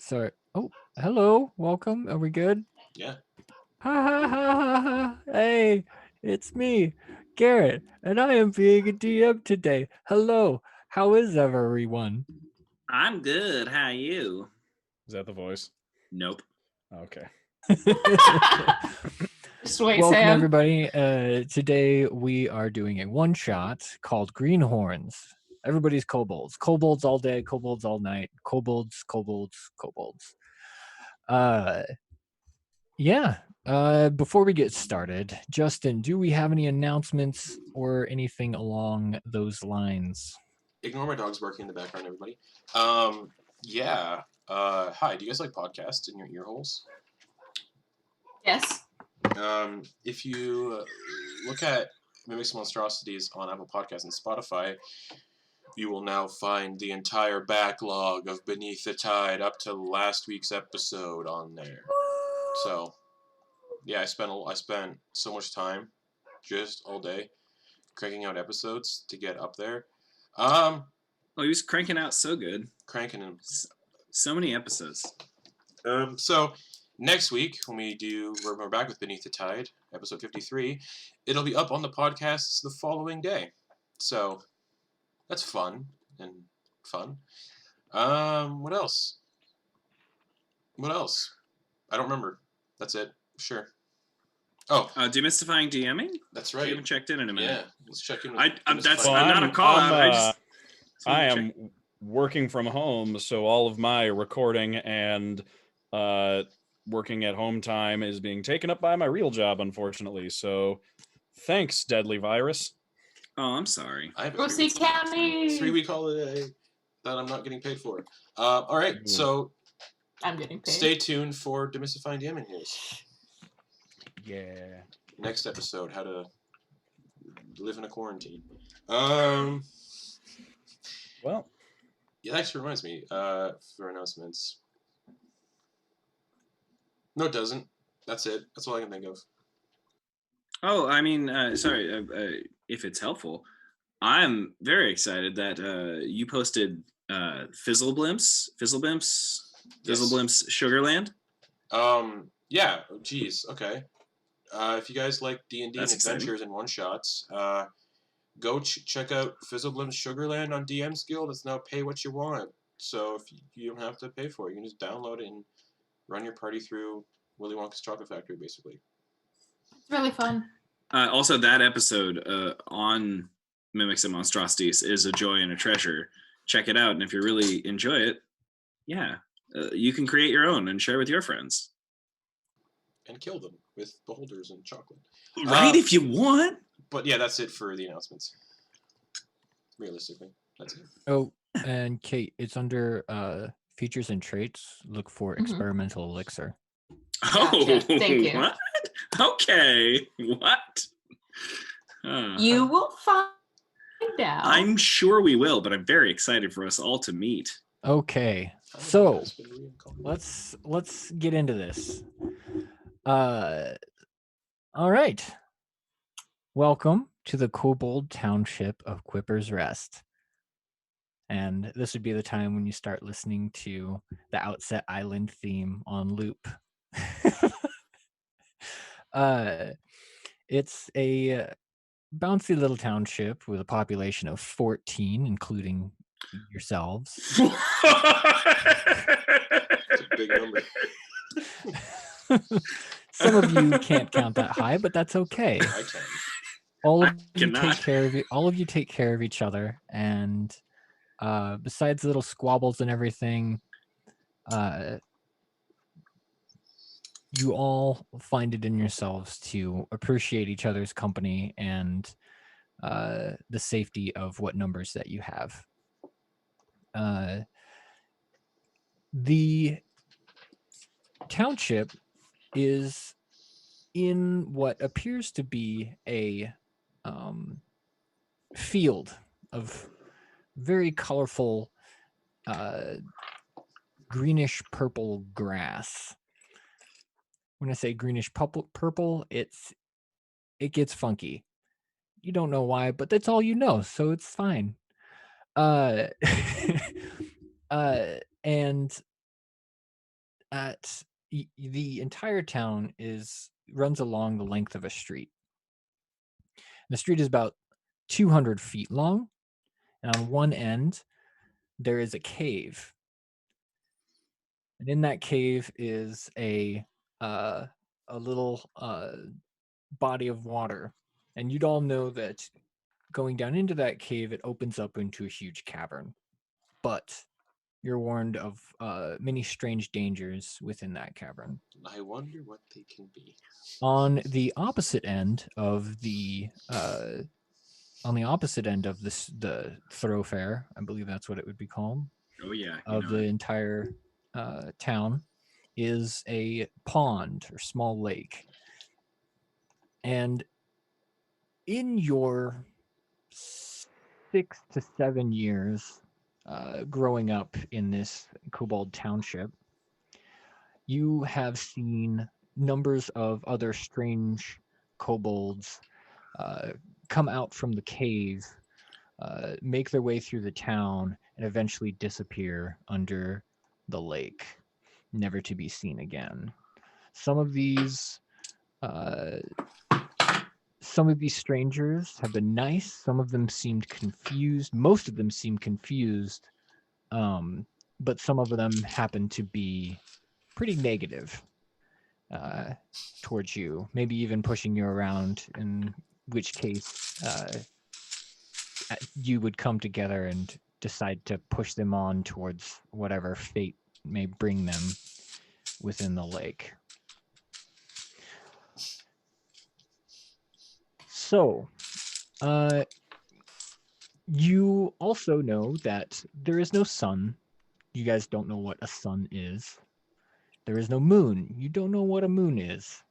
Sorry. Oh, hello. Welcome. Are we good? Yeah. Ha ha ha ha ha. Hey, it's me, Garrett, and I am being a DM today. Hello. How is everyone? I'm good. How are you? Is that the voice? Nope. Okay. Just wait, Welcome, Sam. everybody. Today we are doing a one-shot called Greenhorns. Everybody's kobolds. Kobolds all day, kobolds all night. Kobolds, kobolds, kobolds. Yeah. Before we get started, Justin, do we have any announcements or anything along those lines? Ignore my dogs barking in the background, everybody. Yeah. Hi, do you guys like podcasts in your ear holes? Yes. If you look at Mimics Monstrosities on Apple Podcasts and Spotify, you will now find the entire backlog of Beneath the Tide up to last week's episode on there. So, yeah, I spent so much time, just all day, cranking out episodes to get up there. Oh, he was cranking out so good. Cranking them. So many episodes. So next week when we're back with Beneath the Tide, episode 53, it'll be up on the podcasts the following day. So that's fun. What else? I don't remember. That's it. Sure. Oh, Demystifying DMing? that's You right. haven't checked in a minute. Yeah, let's check in with I'm Demystifying. not a call out. I am working from home, so all of my recording and working at home time is being taken up by my real job, unfortunately. So thanks, Deadly Virus. Oh, I'm sorry. I have Go see Cammy. 3-week holiday that I'm not getting paid for. All right, so I'm getting paid. stay tuned for Demystifying DMing news. Yeah. Next episode, how to live in a quarantine. Well, Yeah, that actually reminds me, for announcements. No, it doesn't. That's it. That's all I can think of. Oh, I mean, sorry. If it's helpful, I'm very excited that you posted Fizzleblimps Sugarland. Yeah, geez, okay. If you guys like D&D and That's adventures and one-shots, go check out Fizzleblim's Sugarland on DM's Guild. It's now pay what you want. So if you don't have to pay for it, you can just download it and run your party through Willy Wonka's Chocolate Factory, basically. It's really fun. Also, that episode on Mimics and Monstrosities is a joy and a treasure. Check it out, and if you really enjoy it, yeah, you can create your own and share with your friends. And kill them with beholders and chocolate. Right, if you want. But yeah, that's it for the announcements. Realistically, that's it. Oh, and Kate, it's under features and traits. Look for experimental elixir. Oh, Gotcha. Thank you. What? Okay, what? You will find out. I'm sure we will, but I'm very excited for us all to meet. Okay, so let's get into this. All right. Welcome to the Kobold Township of Quipper's Rest. And this would be the time when you start listening to the Outset Island theme on loop. It's a bouncy little township with a population of 14, including yourselves. It's a big number. Some of you can't count that high, but that's okay. I can. All of I you cannot. take care of all of you take care of each other, and besides little squabbles and everything, you all find it in yourselves to appreciate each other's company and the safety of what numbers that you have. The township is in what appears to be a field of very colorful greenish purple grass. When I say greenish purple, it gets funky. You don't know why, but that's all you know, so it's fine. And the entire town runs along the length of a street. The street is about 200 feet long, and on one end there is a cave, and in that cave is a little body of water, and you'd all know that going down into that cave, it opens up into a huge cavern, but you're warned of many strange dangers within that cavern. I wonder what they can be. On the opposite end of the the thoroughfare, I believe that's what it would be called. Oh yeah. Of the entire town is a pond or small lake, and in your 6 to 7 years growing up in this Kobold Township, you have seen numbers of other strange kobolds come out from the cave, make their way through the town, and eventually disappear under the lake, never to be seen again. Some of these strangers have been nice. Some of them seemed confused. Most of them seemed confused, but some of them happen to be pretty negative towards you, maybe even pushing you around, in which case you would come together and decide to push them on towards whatever fate may bring them within the lake. So, you also know that there is no sun. You guys don't know what a sun is. There is no moon. You don't know what a moon is.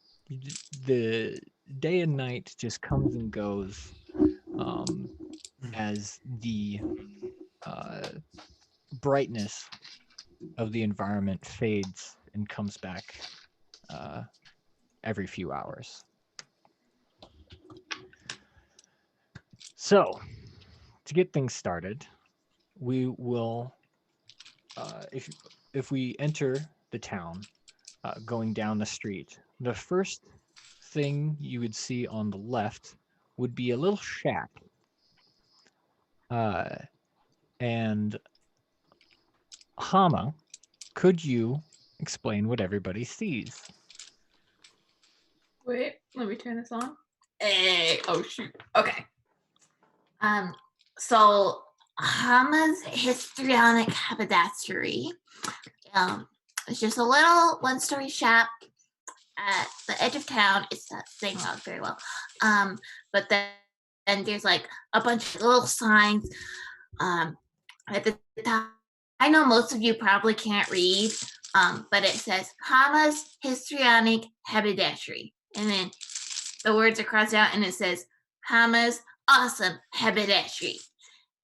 The day and night just comes and goes as the brightness of the environment fades and comes back every few hours. So, to get things started, we will, if we enter the town, going down the street, the first thing you would see on the left would be a little shack. And Hama, could you explain what everybody sees? Wait, let me turn this on. Hey, oh shoot. Okay. So Hama's histrionic haberdashery. It's just a little one-story shop at the edge of town. It's not saying out very well. But then there's like a bunch of little signs at the top. I know most of you probably can't read, but it says Hama's histrionic haberdashery. And then the words are crossed out and it says Hama's awesome haberdashery.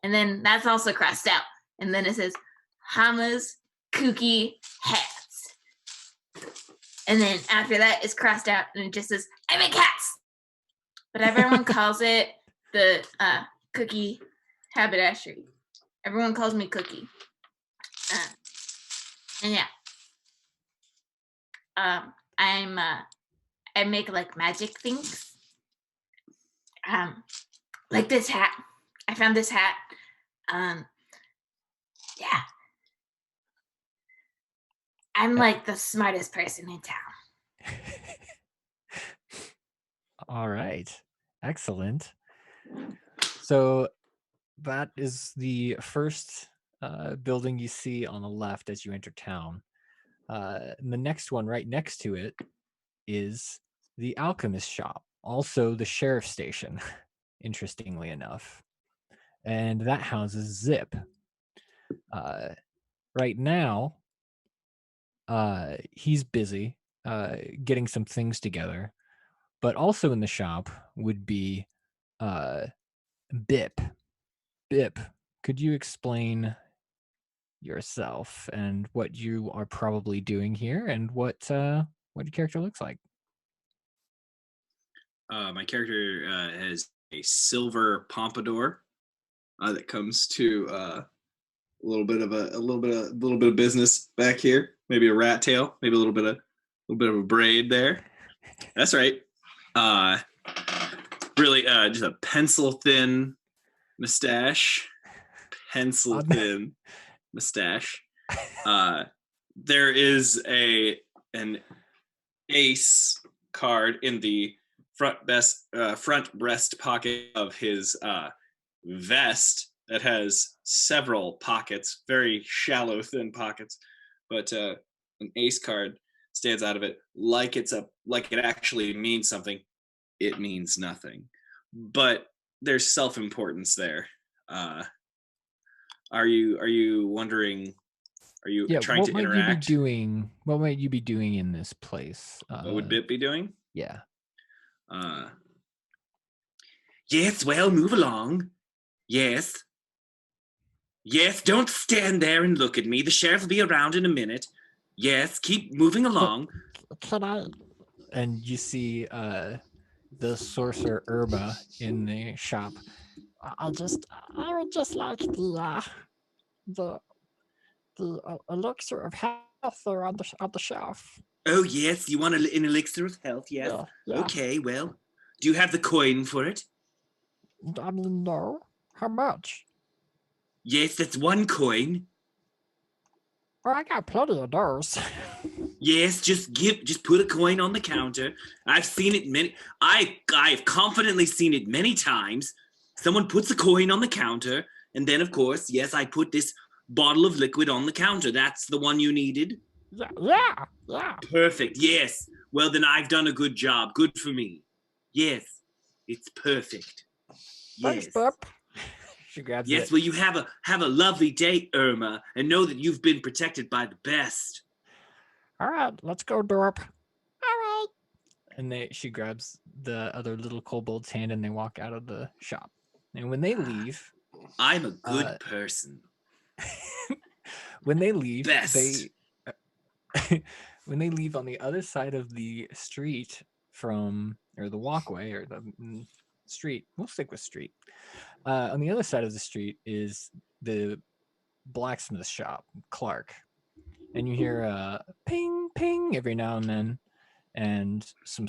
And then that's also crossed out. And then it says Hama's kooky hats. And then after that it's crossed out and it just says I make hats. But everyone calls it the cookie haberdashery. Everyone calls me Cookie. And yeah. I make like magic things. Like this hat. I found this hat. Yeah. I'm like the smartest person in town. All right. Excellent. So that is the first building you see on the left as you enter town. And the next one right next to it is the alchemist shop, also the sheriff's station, interestingly enough. And that houses Zip. Right now, he's busy getting some things together, but also in the shop would be Bip. Bip, could you explain yourself and what you are probably doing here and what your character looks like? My character has a silver pompadour that comes to a little bit of business back here. maybe a rat tail, maybe a little bit of a braid there. That's right. Really, just a pencil thin mustache. Pencil thin mustache. There is an ace card in the front breast pocket of his vest that has several pockets, very shallow, thin pockets, but an ace card stands out of it like it actually means something. It means nothing, but there's self-importance there. Are you wondering? Are you trying to interact? What might you be doing in this place? What would Bip be doing? Yeah. Yes, well, move along. Yes. Yes, don't stand there and look at me. The sheriff will be around in a minute. Yes, keep moving along. Can I? And you see the sorcerer Irma in the shop. I would just like the elixir of health there on the shelf. Oh yes, you want an elixir of health? Yes. Yeah. Okay, well, do you have the coin for it? I mean, no. How much? Yes, that's one coin. Well, I got plenty of those. Yes, just put a coin on the counter. I've seen it I've confidently seen it many times. Someone puts a coin on the counter, and then of course, yes, I put this bottle of liquid on the counter. That's the one you needed? Yeah. Perfect. Yes. Well, then I've done a good job. Good for me. Yes. It's perfect. Thanks, Yes. Bip. She grabs it. Yes, well, you have a lovely day, Irma, and know that you've been protected by the best. All right, let's go, Dorp. All right. And she grabs the other little kobold's hand, and they walk out of the shop. And when they leave, I'm a good person. When they leave, Best. when they leave on the other side of the street or the walkway or the street, we'll stick with street. On the other side of the street is the blacksmith shop, Clark. And you hear a ping, ping every now and then, and some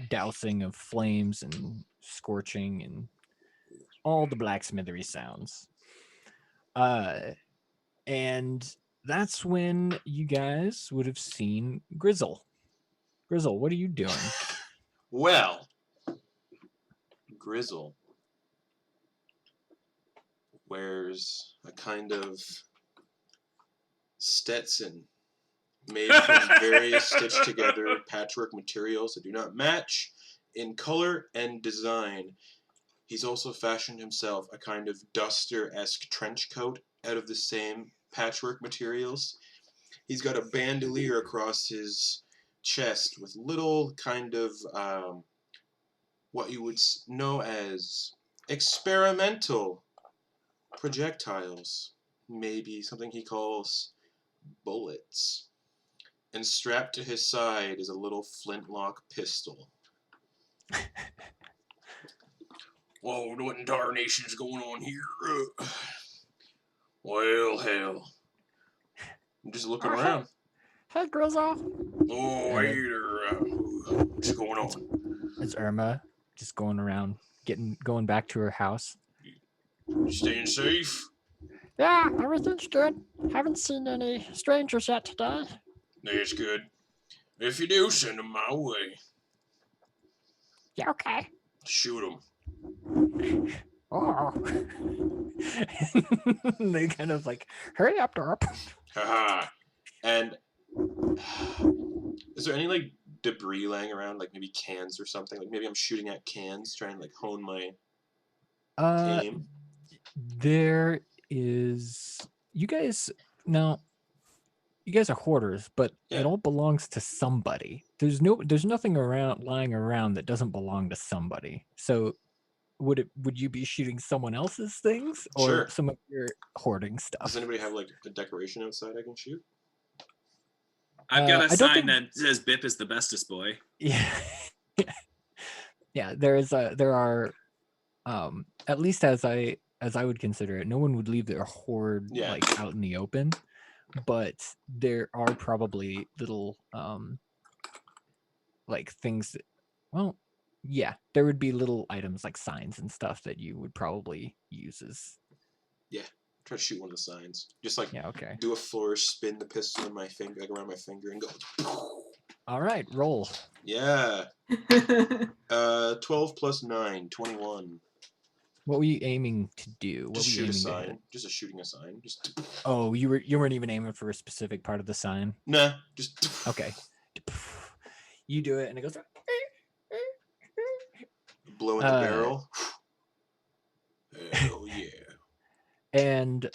dousing of flames and scorching and all the blacksmithery sounds. And that's when you guys would have seen Grizzle. Grizzle, what are you doing? Well, Grizzle wears a kind of Stetson made from various stitched together patchwork materials that do not match in color and design. He's also fashioned himself a kind of duster-esque trench coat out of the same patchwork materials. He's got a bandolier across his chest with little kind of what you would know as experimental projectiles. Maybe something he calls bullets. And strapped to his side is a little flintlock pistol. Whoa, what in tarnation's going on here? Well, hell. I'm just looking around. Hey, Grizzle. Oh, hey there. What's going on? It's Irma just going around, going back to her house. You staying safe? Yeah, everything's good. Haven't seen any strangers yet today. That's good. If you do, send them my way. Yeah, okay. Shoot them. Oh. They kind of like, hurry up, Dorp. Haha. And is there any like debris laying around, like maybe cans or something? Like maybe I'm shooting at cans, trying to like hone my aim. There is. You guys are hoarders, but it all belongs to somebody. There's nothing lying around that doesn't belong to somebody. So would you be shooting someone else's things or some of your hoarding stuff? Does anybody have like a decoration outside I can shoot? I've got a sign that says Bip is the bestest boy. Yeah. Yeah, there are at least as I would consider it, no one would leave their hoard like out in the open. but there are probably little like things that, well, yeah, there would be little items like signs and stuff that you would probably use as. Yeah, try to shoot one of the signs. Just like Yeah, okay. do a flourish, spin the pistol in my finger, like around my finger, and go. All right, roll. Yeah. 12 plus 9, 21. What were you aiming to do? What Just were you shoot a aiming to hit? sign. Just a shooting a sign. Just. Oh, you weren't even aiming for a specific part of the sign. Nah. Just. Okay. You do it, and it goes. Blow in the barrel. Hell yeah. And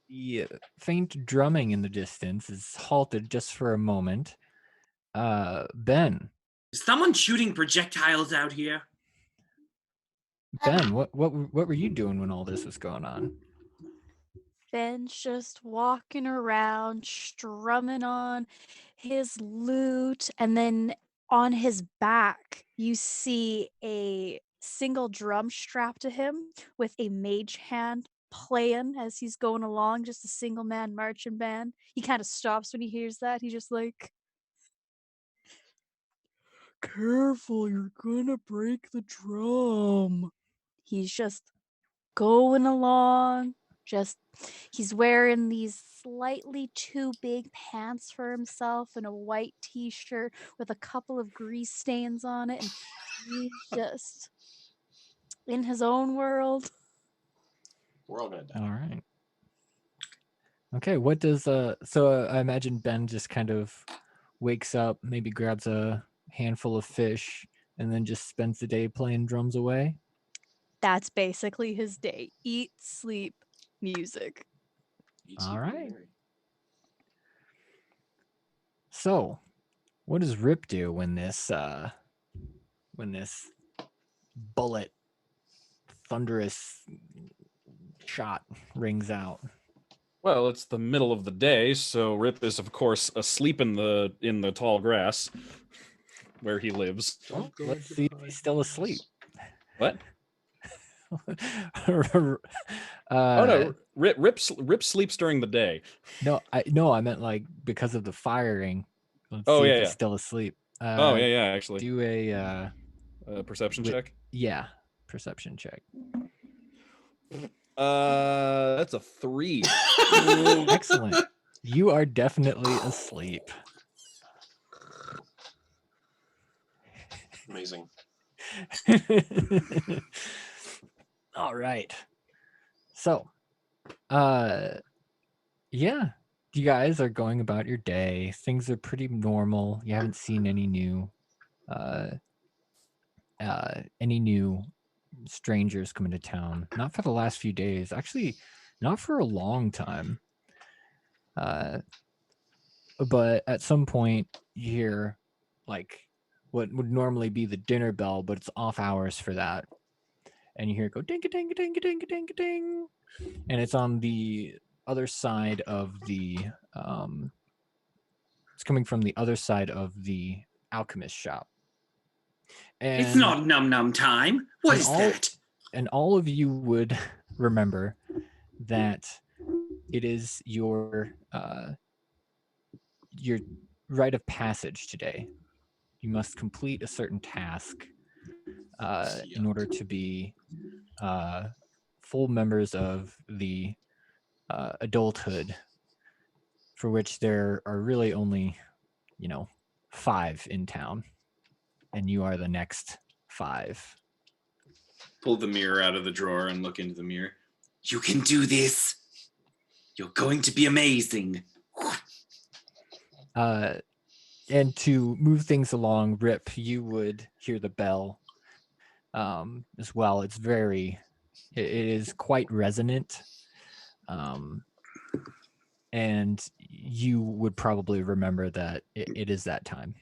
the faint drumming in the distance is halted just for a moment. Ben. Is someone shooting projectiles out here? Ben, what were you doing when all this was going on? Ben's just walking around, strumming on his lute, and then on his back, you see a single drum strapped to him with a mage hand playing as he's going along, just a single man marching band. He kind of stops when he hears that. He's just like, careful, you're gonna break the drum. He's just going along, he's wearing these slightly too big pants for himself and a white t-shirt with a couple of grease stains on it, and he's just in his own world. We're all gonna die. All right. Okay, what does so I imagine Ben just kind of wakes up, maybe grabs a handful of fish, and then just spends the day playing drums away? That's basically his day. Eat, sleep, music. All right. So, what does Rip do when this bullet thunderous shot rings out? Well, it's the middle of the day, so Rip is of course asleep in the tall grass where he lives. Well, let's see if he's still asleep. What? Oh no, Rip sleeps during the day. No, I meant like because of the firing. Let's see if he's still asleep. Actually. Do a perception check. Yeah, perception check. That's a 3. Excellent. You are definitely asleep. Amazing. All right. So, yeah, you guys are going about your day. Things are pretty normal. You haven't seen any new strangers come into town. Not for the last few days. Actually, not for a long time. But at some point you hear like what would normally be the dinner bell, but it's off hours for that. And you hear it go ding a ding a ding a ding a ding a ding. And it's on the other side of the it's coming from the other side of the alchemist shop. And it's not num num time. What is that? And all of you would remember that it is your rite of passage today. You must complete a certain task in order to be full members of the adulthood, for which there are really only, 5 in town, and you are the next 5. Pull the mirror out of the drawer and look into the mirror. You can do this. You're going to be amazing. And to move things along, Rip, you would hear the bell as well. It is quite resonant. And you would probably remember that it is that time.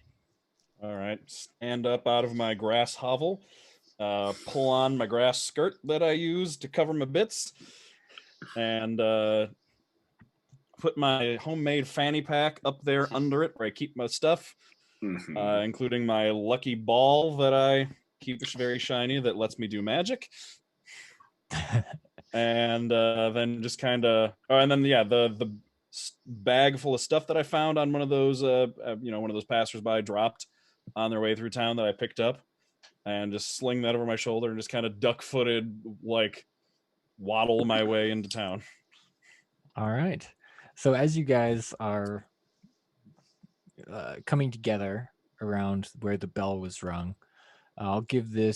All right. Stand up out of my grass hovel, pull on my grass skirt that I use to cover my bits, and put my homemade fanny pack up there under it where I keep my stuff, including my lucky ball that I keep very shiny that lets me do magic. And then just kind of, the bag full of stuff that I found on one of those, one of those passersby dropped on their way through town that I picked up, and just sling that over my shoulder and just kind of duck-footed, like, waddle my way into town. All right. So as you guys are coming together around where the bell was rung, I'll give you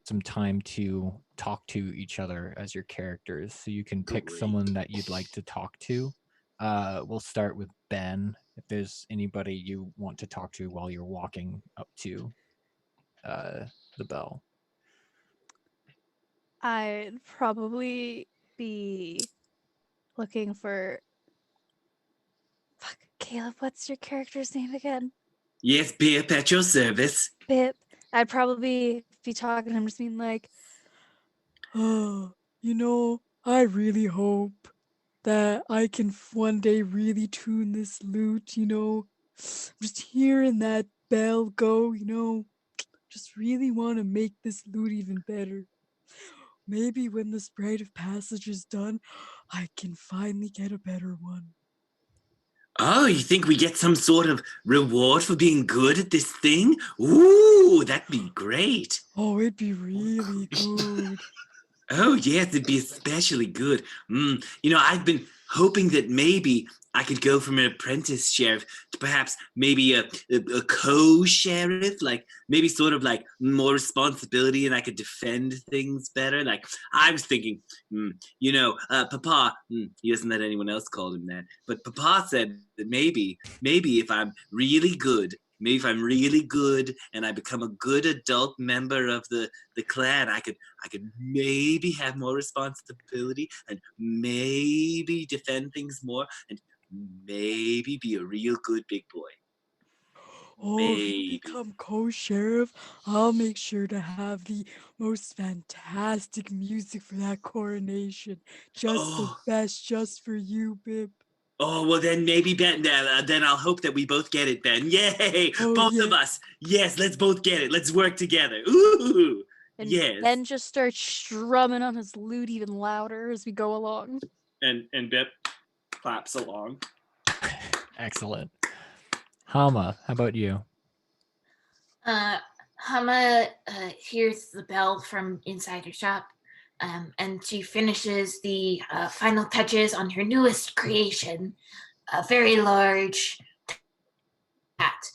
some time to talk to each other as your characters, so you can pick Great. someone that you'd like to talk to. We'll start with Ben. If there's anybody you want to talk to while you're walking up to the bell. I'd probably be looking for. Fuck, Caleb, what's your character's name again? Yes, Pip, at your service. Pip. I'd probably be talking to him, just being like, "Oh, I really hope that I can one day really tune this lute, Just hearing that bell go, just really want to make this lute even better. Maybe when this rite of passage is done, I can finally get a better one." Oh, you think we get some sort of reward for being good at this thing? Ooh, that'd be great. Oh, it'd be really good. Oh, yes, it'd be especially good. I've been hoping that maybe I could go from an apprentice sheriff to perhaps maybe a co-sheriff, like maybe sort of like more responsibility and I could defend things better. Like I was thinking, Papa, he doesn't let anyone else call him that, but Papa said that maybe if I'm really good, and I become a good adult member of the clan, I could maybe have more responsibility and maybe defend things more and maybe be a real good big boy. Oh, if you Maybe. become co-sheriff, I'll make sure to have the most fantastic music for that coronation. Just the Oh. best, just for you, Bip. Oh, well then maybe Ben, then I'll hope that we both get it, Ben. Yay! Oh, both yeah. of us. Yes, let's both get it. Let's work together. Ooh! And yes. Ben just starts strumming on his lute even louder as we go along. And Bip claps along. Excellent. Hama, how about you? Hama hears the bell from inside her shop, and she finishes the final touches on her newest creation, a very large hat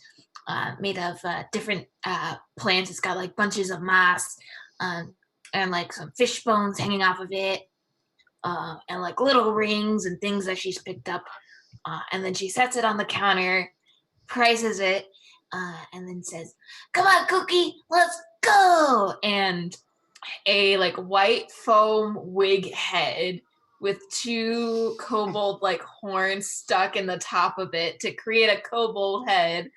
made of different plants. It's got like bunches of moss and like some fish bones hanging off of it, and like little rings and things that she's picked up. And then she sets it on the counter, prices it, and then says, "Come on, Cookie, let's go!" And a like white foam wig head with two kobold like horns stuck in the top of it to create a kobold head,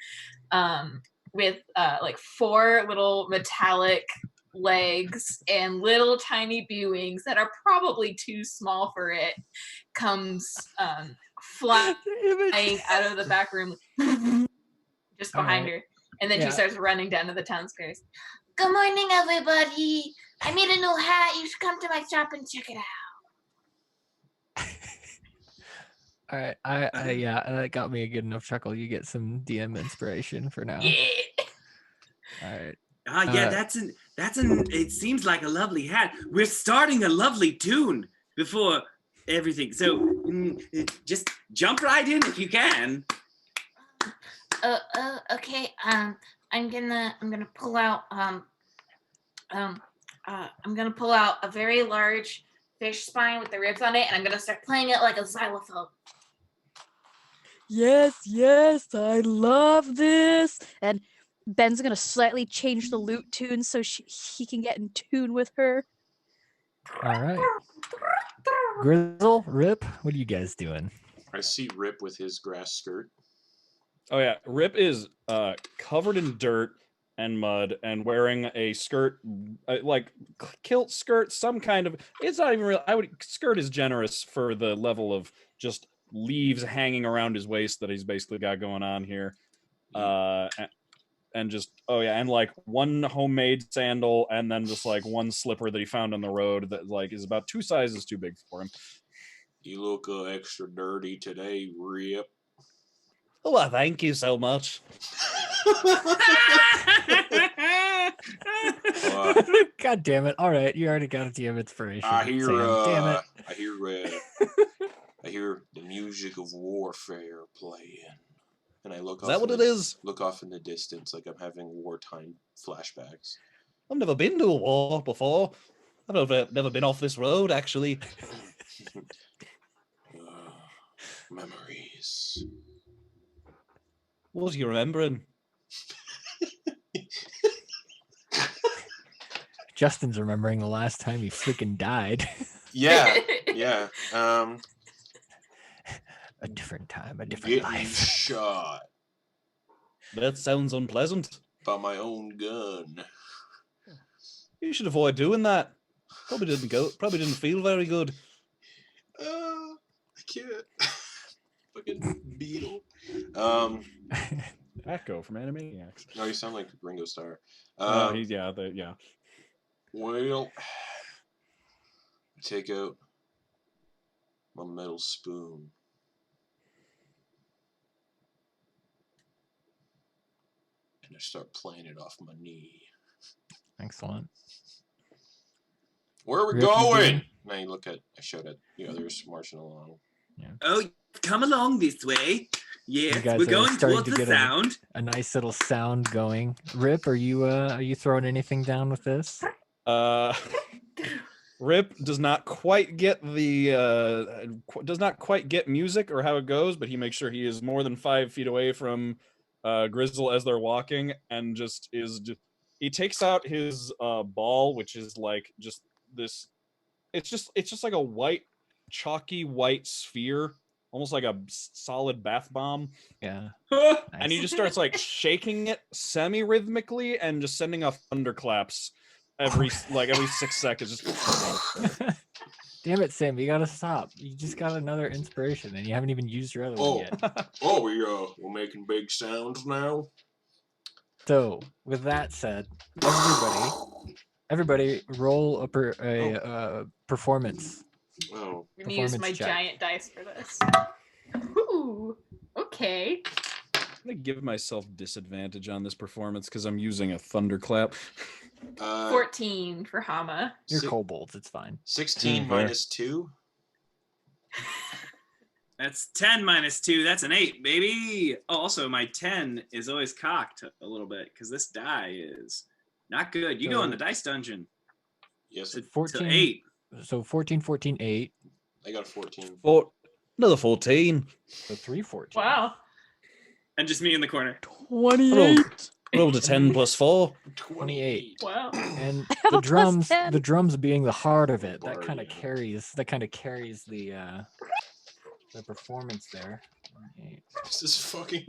with like four little metallic legs and little tiny bee wings that are probably too small for it, comes flying out of the back room just behind her. And then she starts running down to the town squares. "Good morning, everybody. I made a new hat. You should come to my shop and check it out." All right, that got me a good enough chuckle. You get some DM inspiration for now. Yeah. All right. Yeah, it seems like a lovely hat. We're starting a lovely tune before everything. So just jump right in if you can. Okay. I'm gonna pull out a very large fish spine with the ribs on it, and I'm gonna start playing it like a xylophone. Yes, I love this. And Ben's gonna slightly change the lute tune so he can get in tune with her. All right. Grizzle, Rip, what are you guys doing? I see Rip with his grass skirt. Oh yeah, Rip is covered in dirt and mud and wearing a skirt, like kilt skirt, some kind of. It's not even real. Skirt is generous for the level of just leaves hanging around his waist that he's basically got going on here. And just and like one homemade sandal and then just like one slipper that he found on the road that like is about 2 sizes too big for him. You look extra dirty today, Rip. Oh, well, thank you so much. God damn it! All right, you already got a DM inspiration. I hear, Sam. Damn it! I hear the music of warfare playing, and I look. Is that what it is? Look off in the distance, like I'm having wartime flashbacks. I've never been to a war before. I've never been off this road, actually. Memories. What are you remembering? Justin's remembering the last time he freaking died. Yeah. A different time, a different Getting life. shot That sounds unpleasant. by my own gun. You should avoid doing that. Probably didn't feel very good. I can't. Fucking beetle. Echo from Animaniacs. No, you sound like Ringo Starr. Yeah. Well, I take out my metal spoon. And I start playing it off my knee. Excellent. Where are we Rip, you going? doing? Now you look at, I showed it, the others marching along. Oh, come along this way. Yes, guys we're are going starting towards to the get sound. A nice little sound going. Rip, are you throwing anything down with this? Rip does not quite get music or how it goes, but he makes sure he is more than 5 feet away from Grizzle as they're walking, and he takes out his ball, which is like just this. It's just like a white, chalky white sphere, almost like a solid bath bomb. Yeah. And he just starts like shaking it semi-rhythmically and just sending off thunderclaps every 6 seconds. Just... Damn it, Sam! You gotta stop. You just got another inspiration, and you haven't even used your other one yet. We're making big sounds now. So, with that said, everybody, roll a performance. Oh, I'm gonna use Performance my check. giant dice for this. Ooh, okay. I'm gonna give myself disadvantage on this performance because I'm using a thunderclap. 14 for Hama. You're kobolds. It's fine. 16 Fair. minus 2. That's 10 minus 2. That's an 8, baby. Oh, also, my 10 is always cocked a little bit because this die is not good. You go in the dice dungeon. Yes, To 14. 8. So 14, 14, 8. I got a 14. Another 14. So 3, 14. Wow. And just me in the corner. 28. Rolled a 10 plus 4. 28. Wow. And have the a plus drums, 10. the drums being the heart of it, that Bar, kind of yeah. carries the performance there. 28. This is fucking.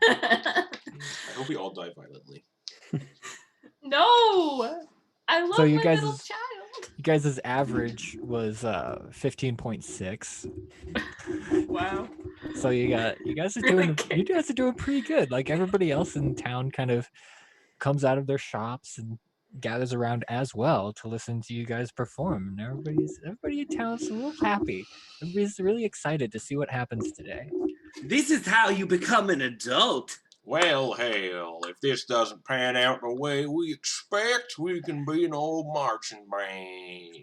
I hope we all die violently. No! I love So you my guys middle is- child. You guys' average was 15.6. Wow. So you guys are Really you guys are doing pretty good. Like everybody else in town kind of comes out of their shops and gathers around as well to listen to you guys perform. And everybody in town's a little happy. Everybody's really excited to see what happens today. This is how you become an adult. Well, hell, if this doesn't pan out the way we expect, we can be an old marching band.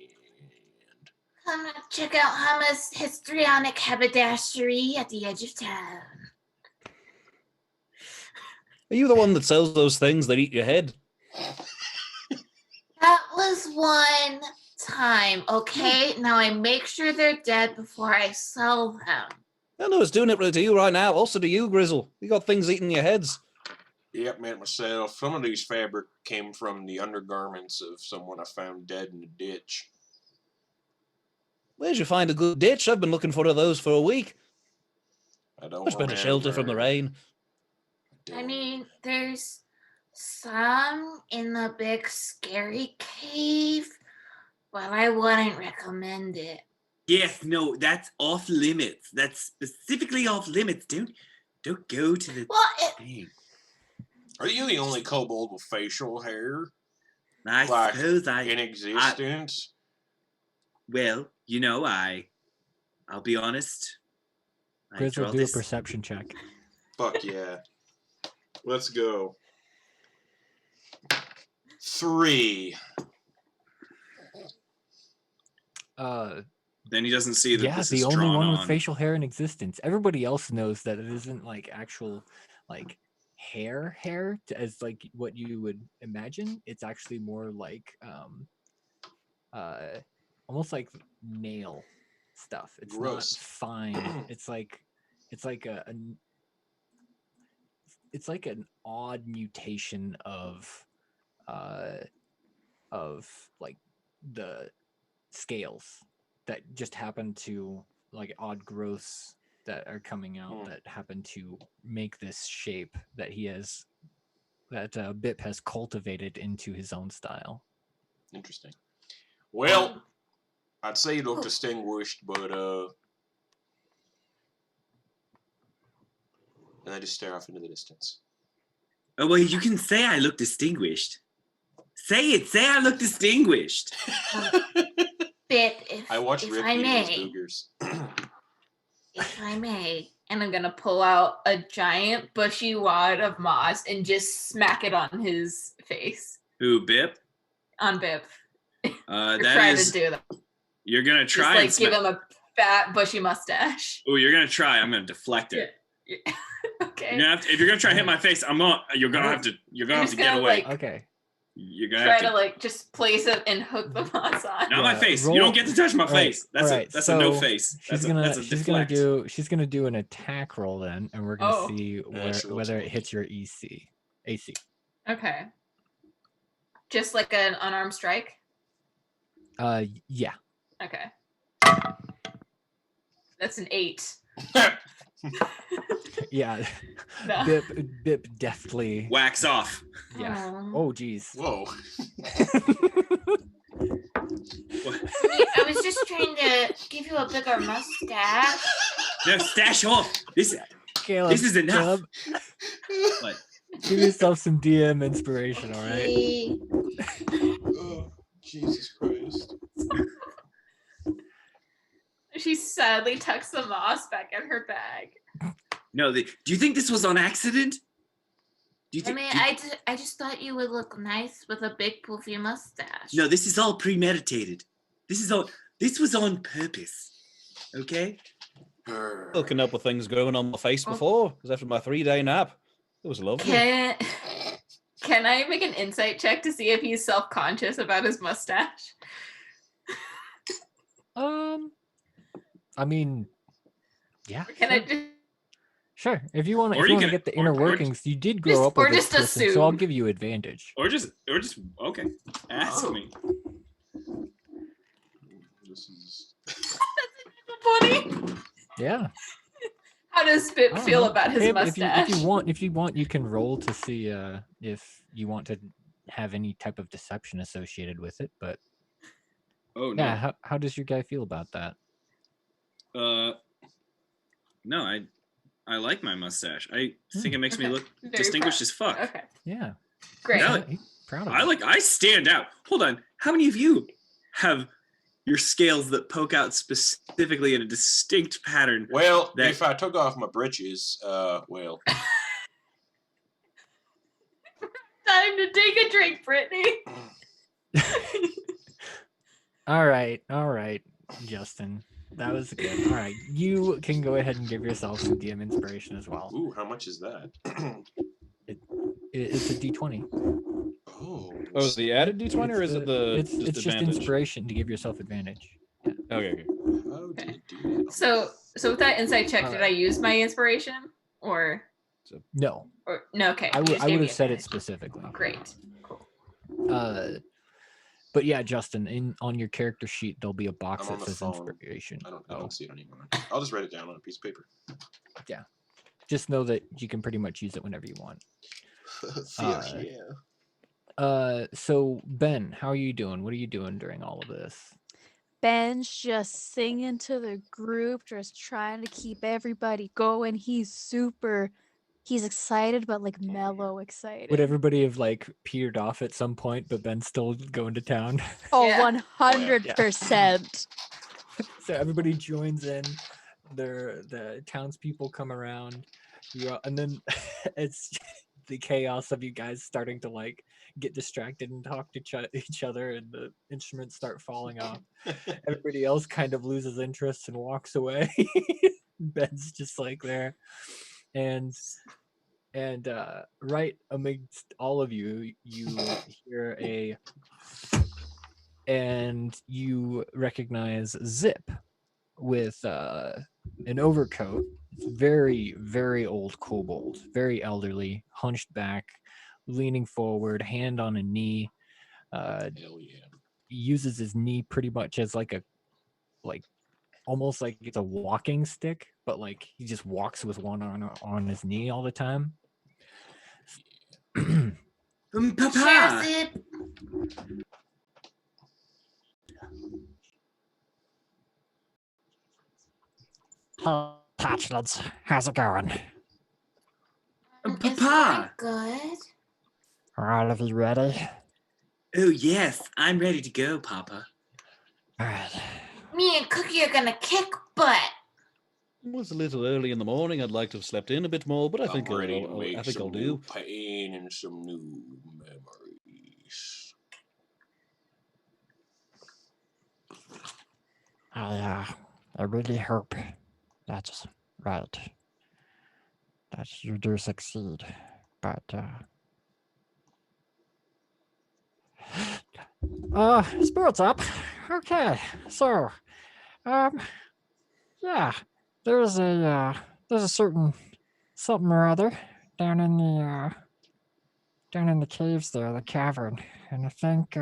Come and check out Hama's histrionic haberdashery at the edge of town. Are you the one that sells those things that eat your head? That was one time, okay? Now I make sure they're dead before I sell them. I know it's doing it to you right now. Also to you, Grizzle. You got things eating your heads. Yep, meant myself. Some of these fabric came from the undergarments of someone I found dead in a ditch. Where'd you find a good ditch? I've been looking for those for a week. I don't Much better shelter from the rain. I mean, there's some in the big scary cave, but I wouldn't recommend it. Yes, no, that's off limits. That's specifically off limits. Don't go to the Well, thing. Are you the only kobold with facial hair I Like, suppose in existence? Well, I'll be honest. Grizz will do a perception check. Fuck yeah. Let's go. 3. Then he doesn't see that this is the only drawn one on. with facial hair in existence. Everybody else knows that it isn't like actual like hair as like what you would imagine. It's actually more like almost like nail stuff. It's Gross. not fine. It's like an odd mutation of like the scales that just happen to like odd growths that are coming out that happen to make this shape that Bip has cultivated into his own style. Interesting. Well, I'd say you look distinguished, but and I just stare off into the distance. Oh, well, you can say I look distinguished. Say it. Say I look distinguished. Bip, I watched if Rick I eat may, his if I may, and I'm gonna pull out a giant bushy wad of moss and just smack it on his face. Who, Bip? On Bip. That try is. to do that. You're gonna try Just like give him a fat bushy mustache. Oh, you're gonna try. I'm gonna deflect it. Yeah. Okay. If you're gonna try to hit my face, you're gonna have to get away. Like, Okay. You're gonna try have to like just place it and hook the moss on. Not my face. roll- You don't get to touch my All right, face. That's all right, a no so face. She's gonna do an attack roll then, and we're gonna see whether it hits your AC. Okay. Just like an unarmed strike? Yeah. Okay. That's an 8. Yeah. No. Bip deftly wax off. Yeah. Aw. Oh geez. Whoa. I was just trying to give you a bigger mustache. No, stash off. This Caleb, is enough. What? Give yourself some DM inspiration, all right? Okay. Oh, Jesus Christ. She sadly tucks the moss back in her bag. No, do you think this was on accident? Do you I think? mean, I just thought you would look nice with a big poofy mustache. No, this is all premeditated. This was on purpose. Okay? Looking up with things going on my face before. It was after my 3-day nap. It was lovely. Can I make an insight check to see if he's self-conscious about his mustache? I mean, yeah. Can I just Sure. If you want to get the inner workings, you did grow up with this person, so I'll give you advantage. Or just okay. Ask me. This is funny? Yeah. How does Bip feel about his Bip, mustache? if you want, you can roll to see if you want to have any type of deception associated with it. But oh no. Yeah, how does your guy feel about that? No, I like my mustache. I think it makes me look Very distinguished proud. as fuck. Okay. Yeah. Great. Yeah, Proud of I stand out. Hold on. How many of you have your scales that poke out specifically in a distinct pattern? Well, if I took off my britches, well. Time to take a drink, Brittany. All right, Justin. That was good. All right, you can go ahead and give yourself some DM inspiration as well. Ooh, how much is that? It's a D20. Oh, is the added D20 or is it the It's just advantage? inspiration to give yourself advantage. Yeah. Okay. how did it do that? So with that insight check, did I use my inspiration or No, no? Okay. I you would just gave me have said it advantage. specifically. Great. But yeah, Justin, on your character sheet there'll be a box I'm on that the says phone. inspiration. I don't see it anymore. I'll just write it down on a piece of paper. Yeah, just know that you can pretty much use it whenever you want. So Ben, how are you doing? What are you doing during all of this? Ben's just singing to the group, just trying to keep everybody going. He's excited, but like mellow excited. Would everybody have like peered off at some point, but Ben's still going to town? Oh, Yeah. 100%. So everybody joins in. The townspeople come around. And then it's the chaos of you guys starting to like get distracted and talk to each other, and the instruments start falling off. Everybody else kind of loses interest and walks away. Ben's just like there, and right amidst all of you, you hear and you recognize Zip with an overcoat. It's very, very old kobold, very elderly, hunched back, leaning forward, hand on a knee. Hell yeah. He uses his knee pretty much as like almost like it's a walking stick, but like he just walks with one on his knee all the time. Papa. Zip. Hatch-lings, how's it going? It's Papa. going good. Are all of you ready? Oh yes, I'm ready to go, Papa. All right. Me and Cookie are gonna kick butt. It was a little early in the morning. I'd like to have slept in a bit more, but I think I'm ready to I'll make some do. new pain and some new memories. I really hope that's right, that you do succeed, but spirits up. Okay, so yeah, there's a certain something or other down in the caves there, the cavern, and I think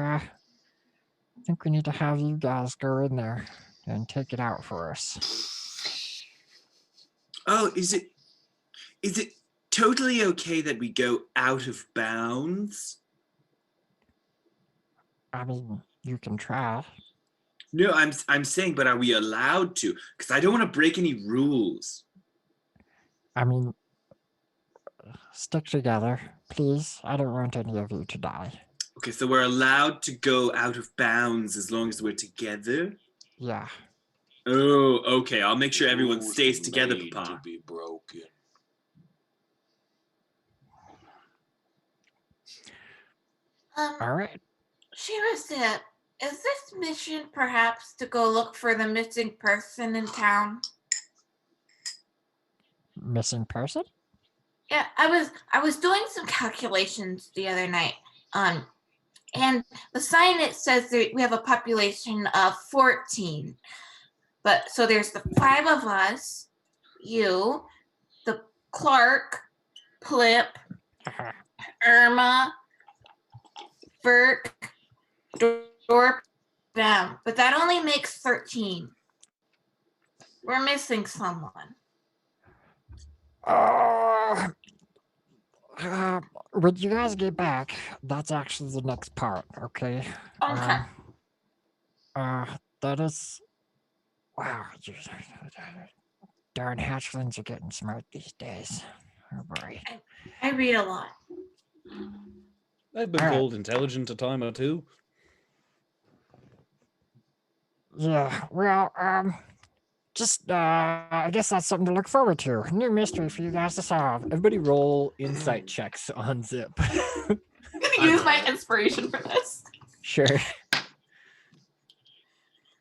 we need to have you guys go in there and take it out for us. Oh, is it totally okay that we go out of bounds? I mean, you can try. No, I'm saying, but are we allowed to? Because I don't want to break any rules. I mean, stick together, please. I don't want any of you to die. Okay, so we're allowed to go out of bounds as long as we're together? Yeah. Oh, okay. I'll make sure everyone Rules stays were together, made Papa. to be broken. All right. Zip, is this mission perhaps to go look for the missing person in town? Missing person? Yeah, I was doing some calculations the other night. And the sign, it says that we have a population of 14. But so there's the 5 of us, you, the Clark, Plip, Irma, Burke, Dorp, them. But that only makes 13. We're missing someone. When you guys get back, that's actually the next part, okay? Okay. That is... Wow. Darn hatchlings are getting smart these days. Oh boy. I read a lot. I've been All right. called intelligent a time or two. Yeah, well, just, I guess that's something to look forward to. New mystery for you guys to solve. Everybody roll insight checks on Zip. I'm gonna use my inspiration for this. Sure.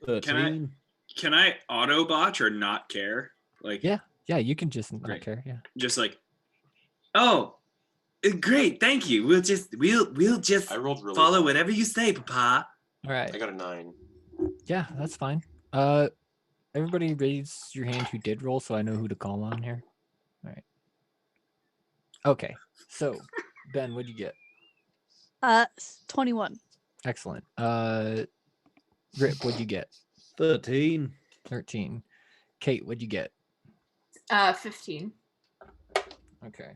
13. Can I Autobot or not care? Like, Yeah, you can just not Great. care, yeah. just like, oh, great, thank you. We'll just I rolled really follow well. whatever you say, Papa. All right. I got a 9. Yeah, that's fine. Everybody raise your hand who did roll so I know who to call on here. All right. Okay, so, Ben, what'd you get? 21. Excellent. Rip, what'd you get? 13. 13. Kate, what'd you get? 15. Okay.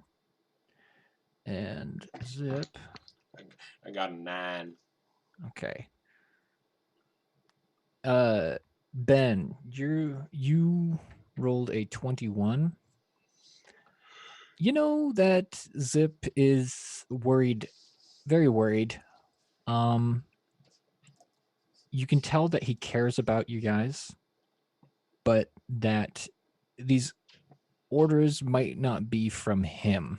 And Zip. I got a 9. Okay. Ben, you rolled a 21. You know that Zip is worried, very worried. You can tell that he cares about you guys. but that these orders might not be from him.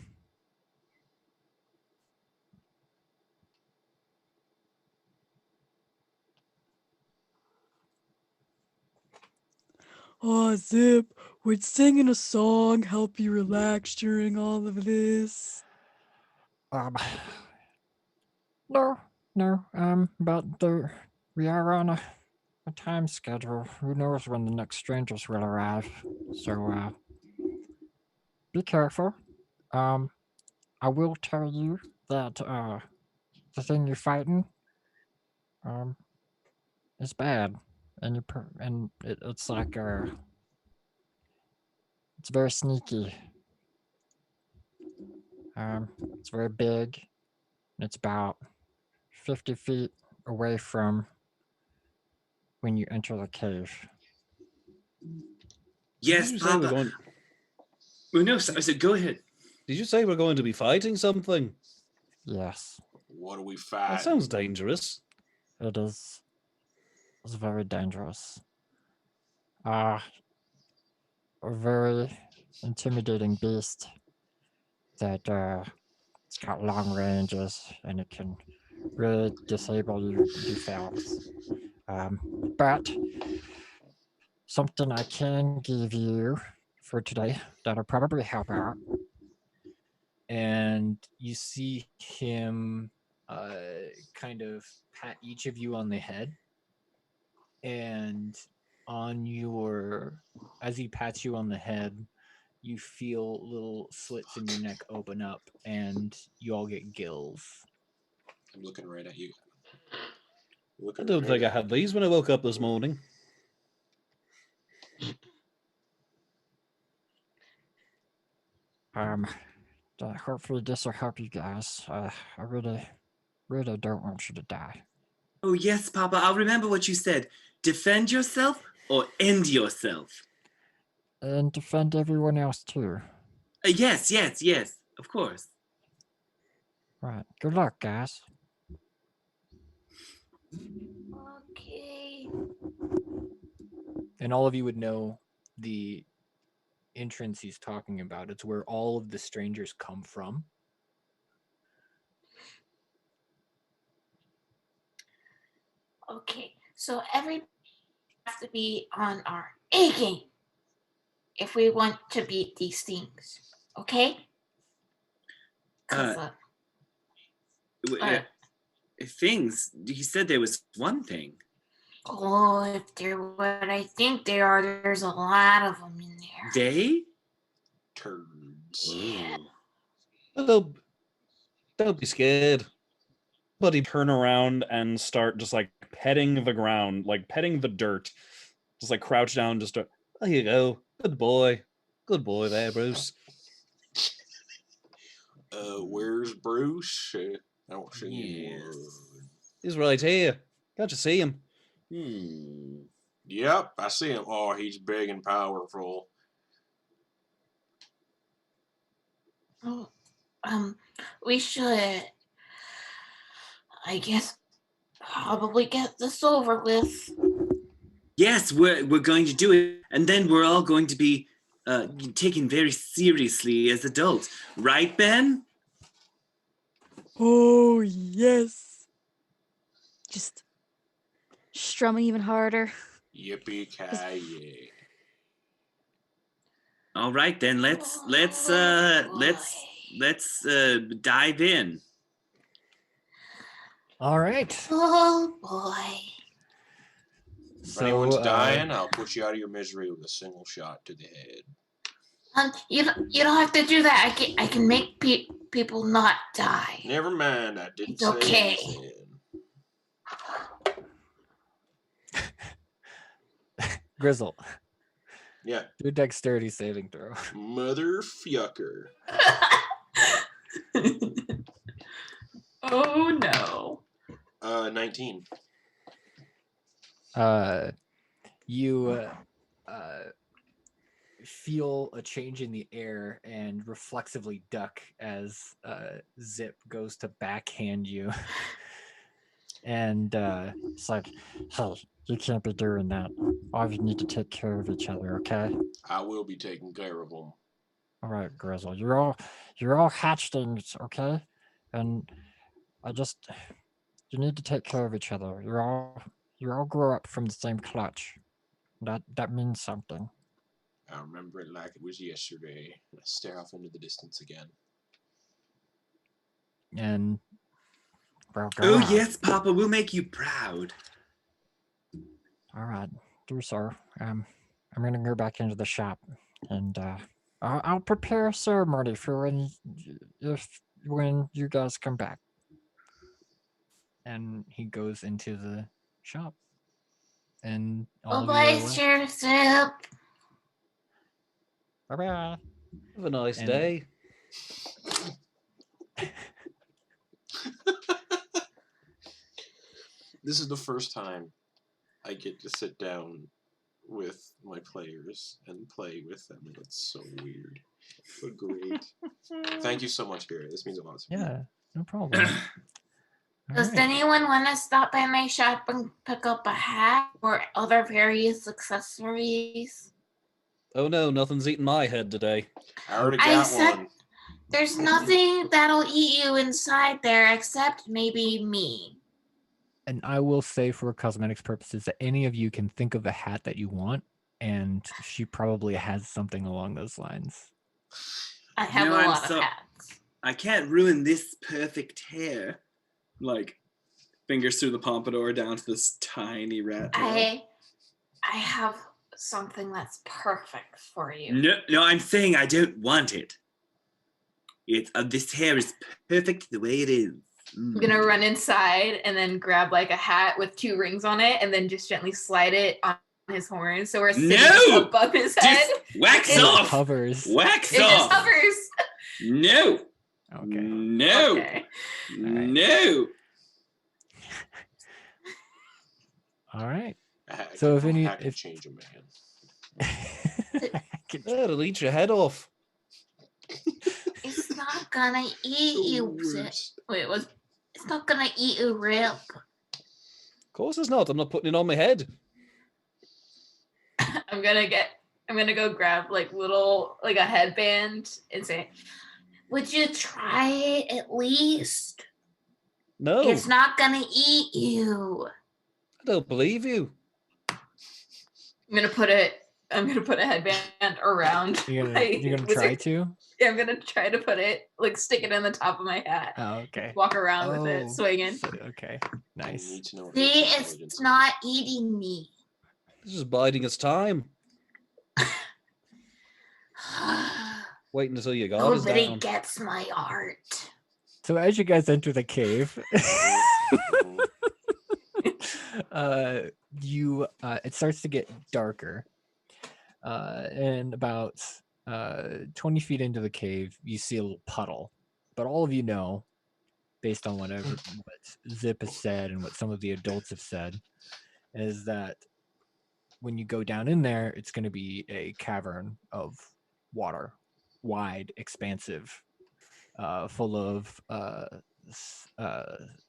Oh, Zip, would singing a song help you relax during all of this? No. But we are on a time schedule. Who knows when the next strangers will arrive? So, be careful. I will tell you that the thing you're fighting, is bad, and it's like it's very sneaky. It's very big. And it's about 50 feet away from when you enter the cave. Yes, Did you say we're Papa. going? Well, no, I said go ahead. Did you say we're going to be fighting something? Yes, What do we That fight? sounds dangerous. it is. It's very dangerous. A very intimidating beast that it's got long ranges and it can really disable your defense. But something I can give you for today that'll probably help out. And you see him kind of pat each of you on the head. And as he pats you on the head, you feel little slits in your neck open up and you all get gills. I'm looking right at you. I don't think I had these when I woke up this morning. Hopefully this will help you guys. I really don't want you to die. Oh, yes, Papa. I'll remember what you said. Defend yourself or end yourself. And defend everyone else too. Yes. Of course. Right. Good luck, guys. Okay. And all of you would know the entrance he's talking about. It's where all of the strangers come from. Okay. So everybody has to be on our A game if we want to beat these things. Okay? 'Cause, Things. He said there was one thing. oh, if they're what I think they are, there's a lot of them in there. They? Turds. Yeah. Well, don't be scared. But he turn around and start just like petting the ground, like petting the dirt. Just like crouch down, just start, there you go. Good boy. Good boy there, Bruce. Where's Bruce? I don't see him. Yes. He's right here. Can't you see him? Yep, I see him. Oh, he's big and powerful. Oh, we should, I guess, probably get this over with. Yes, we're going to do it, and then we're all going to be taken very seriously as adults, right, Ben? Oh, yes. Just strum even harder. Yippee ki All right, then let's dive in. All right. Oh boy. If anyone's dying, I'll put you out of your misery with a single shot to the head. You don't have to do that. I can make people not die. Never mind, I didn't It's say okay. anything. Grizzle, Yeah, do a dexterity saving throw. motherfucker. Oh no. 19. You feel a change in the air and reflexively duck as Zip goes to backhand you. And it's like, hey, you can't be doing that. All of you need to take care of each other, okay? I will be taking care of them. All right, Grizzle, you're all hatchlings, okay? And I just, you need to take care of each other. You all grew up from the same clutch. That means something. I remember it like it was yesterday. I stare off into the distance again. And well, go Oh, on. yes, Papa, we'll make you proud. All right, do so. I'm gonna go back into the shop, and I'll prepare a ceremony for when you guys come back. And he goes into the shop, and all Bye of you are bye, left. Sheriff Zip. Bye bye. Have a nice And- day. This is the first time I get to sit down with my players and play with them, and it's so weird, but great. Thank you so much, Garrett. This means a lot to me. Yeah, no problem. All Does right. anyone want to stop by my shop and pick up a hat or other various accessories? Oh no, nothing's eating my head today. I already I got said- one. There's nothing that'll eat you inside there except maybe me. And I will say, for cosmetics purposes, that any of you can think of a hat that you want, and she probably has something along those lines. I have know, a I'm lot so- of hats. I can't ruin this perfect hair. Like, fingers through the pompadour down to this tiny rat tail. I have something that's perfect for you. No, I'm saying I don't want it. It's this hair is perfect the way it is. I'm gonna run inside and then grab like a hat with 2 rings on it and then just gently slide it on his horn so we're sitting No! above his head. Just wax It off. Hovers. Wax It just off. hovers. No. Okay. No. Okay. No. All right. So if any- I can if- change a man. That'll eat your head off. It's not gonna eat you. Zip. Worst. Wait, what? It's not gonna eat you, Rip. Of course it's not. I'm not putting it on my head. I'm gonna go grab like a headband and say, Would you try it at least? No, It's not gonna eat you. I don't believe you. I'm gonna put a headband around. You're my gonna try wizard- to? Yeah, I'm gonna try to put it stick it in the top of my hat. Oh, okay. Walk around with it, Oh, swinging. Okay. I Nice. need to know what See, Rick's intelligence it's is. not eating me. This is biding its time. Waiting until your guard is Nobody down. gets my art. So as you guys enter the cave, Mhm. you it starts to get darker. And about 20 feet into the cave, you see a little puddle. But all of you know, based on what Zip has said and what some of the adults have said, is that when you go down in there, it's going to be a cavern of water, wide, expansive, full of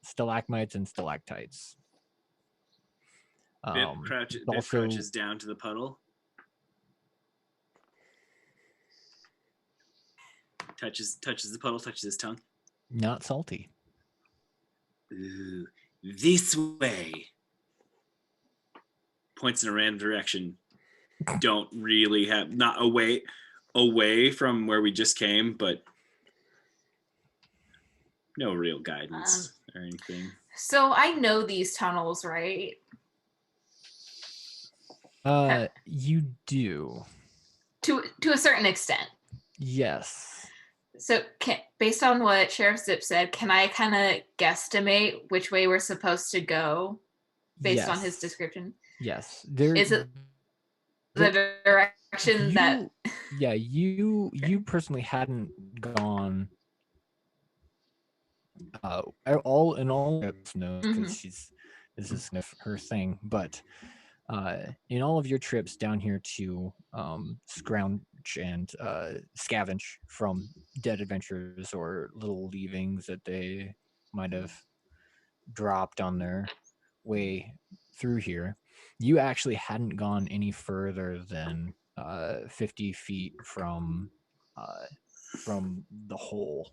stalagmites and stalactites. Bip, it's Bip also- crouches down to the puddle. Touches the puddle, touches his tongue. Not salty. Ooh, this way. Points in a random direction. Don't really have not away from where we just came, but no real guidance or anything. So I know these tunnels, right? You do. To a certain extent. Yes. So based on what Sheriff Zip said, can I kind of guesstimate which way we're supposed to go based on his Yes. description? Yes. There Is it the direction that Yeah, you personally hadn't gone all Rip knows because this is her thing, but in all of your trips down here to scrounge and scavenge from dead adventurers or little leavings that they might have dropped on their way through here, you actually hadn't gone any further than 50 feet from the hole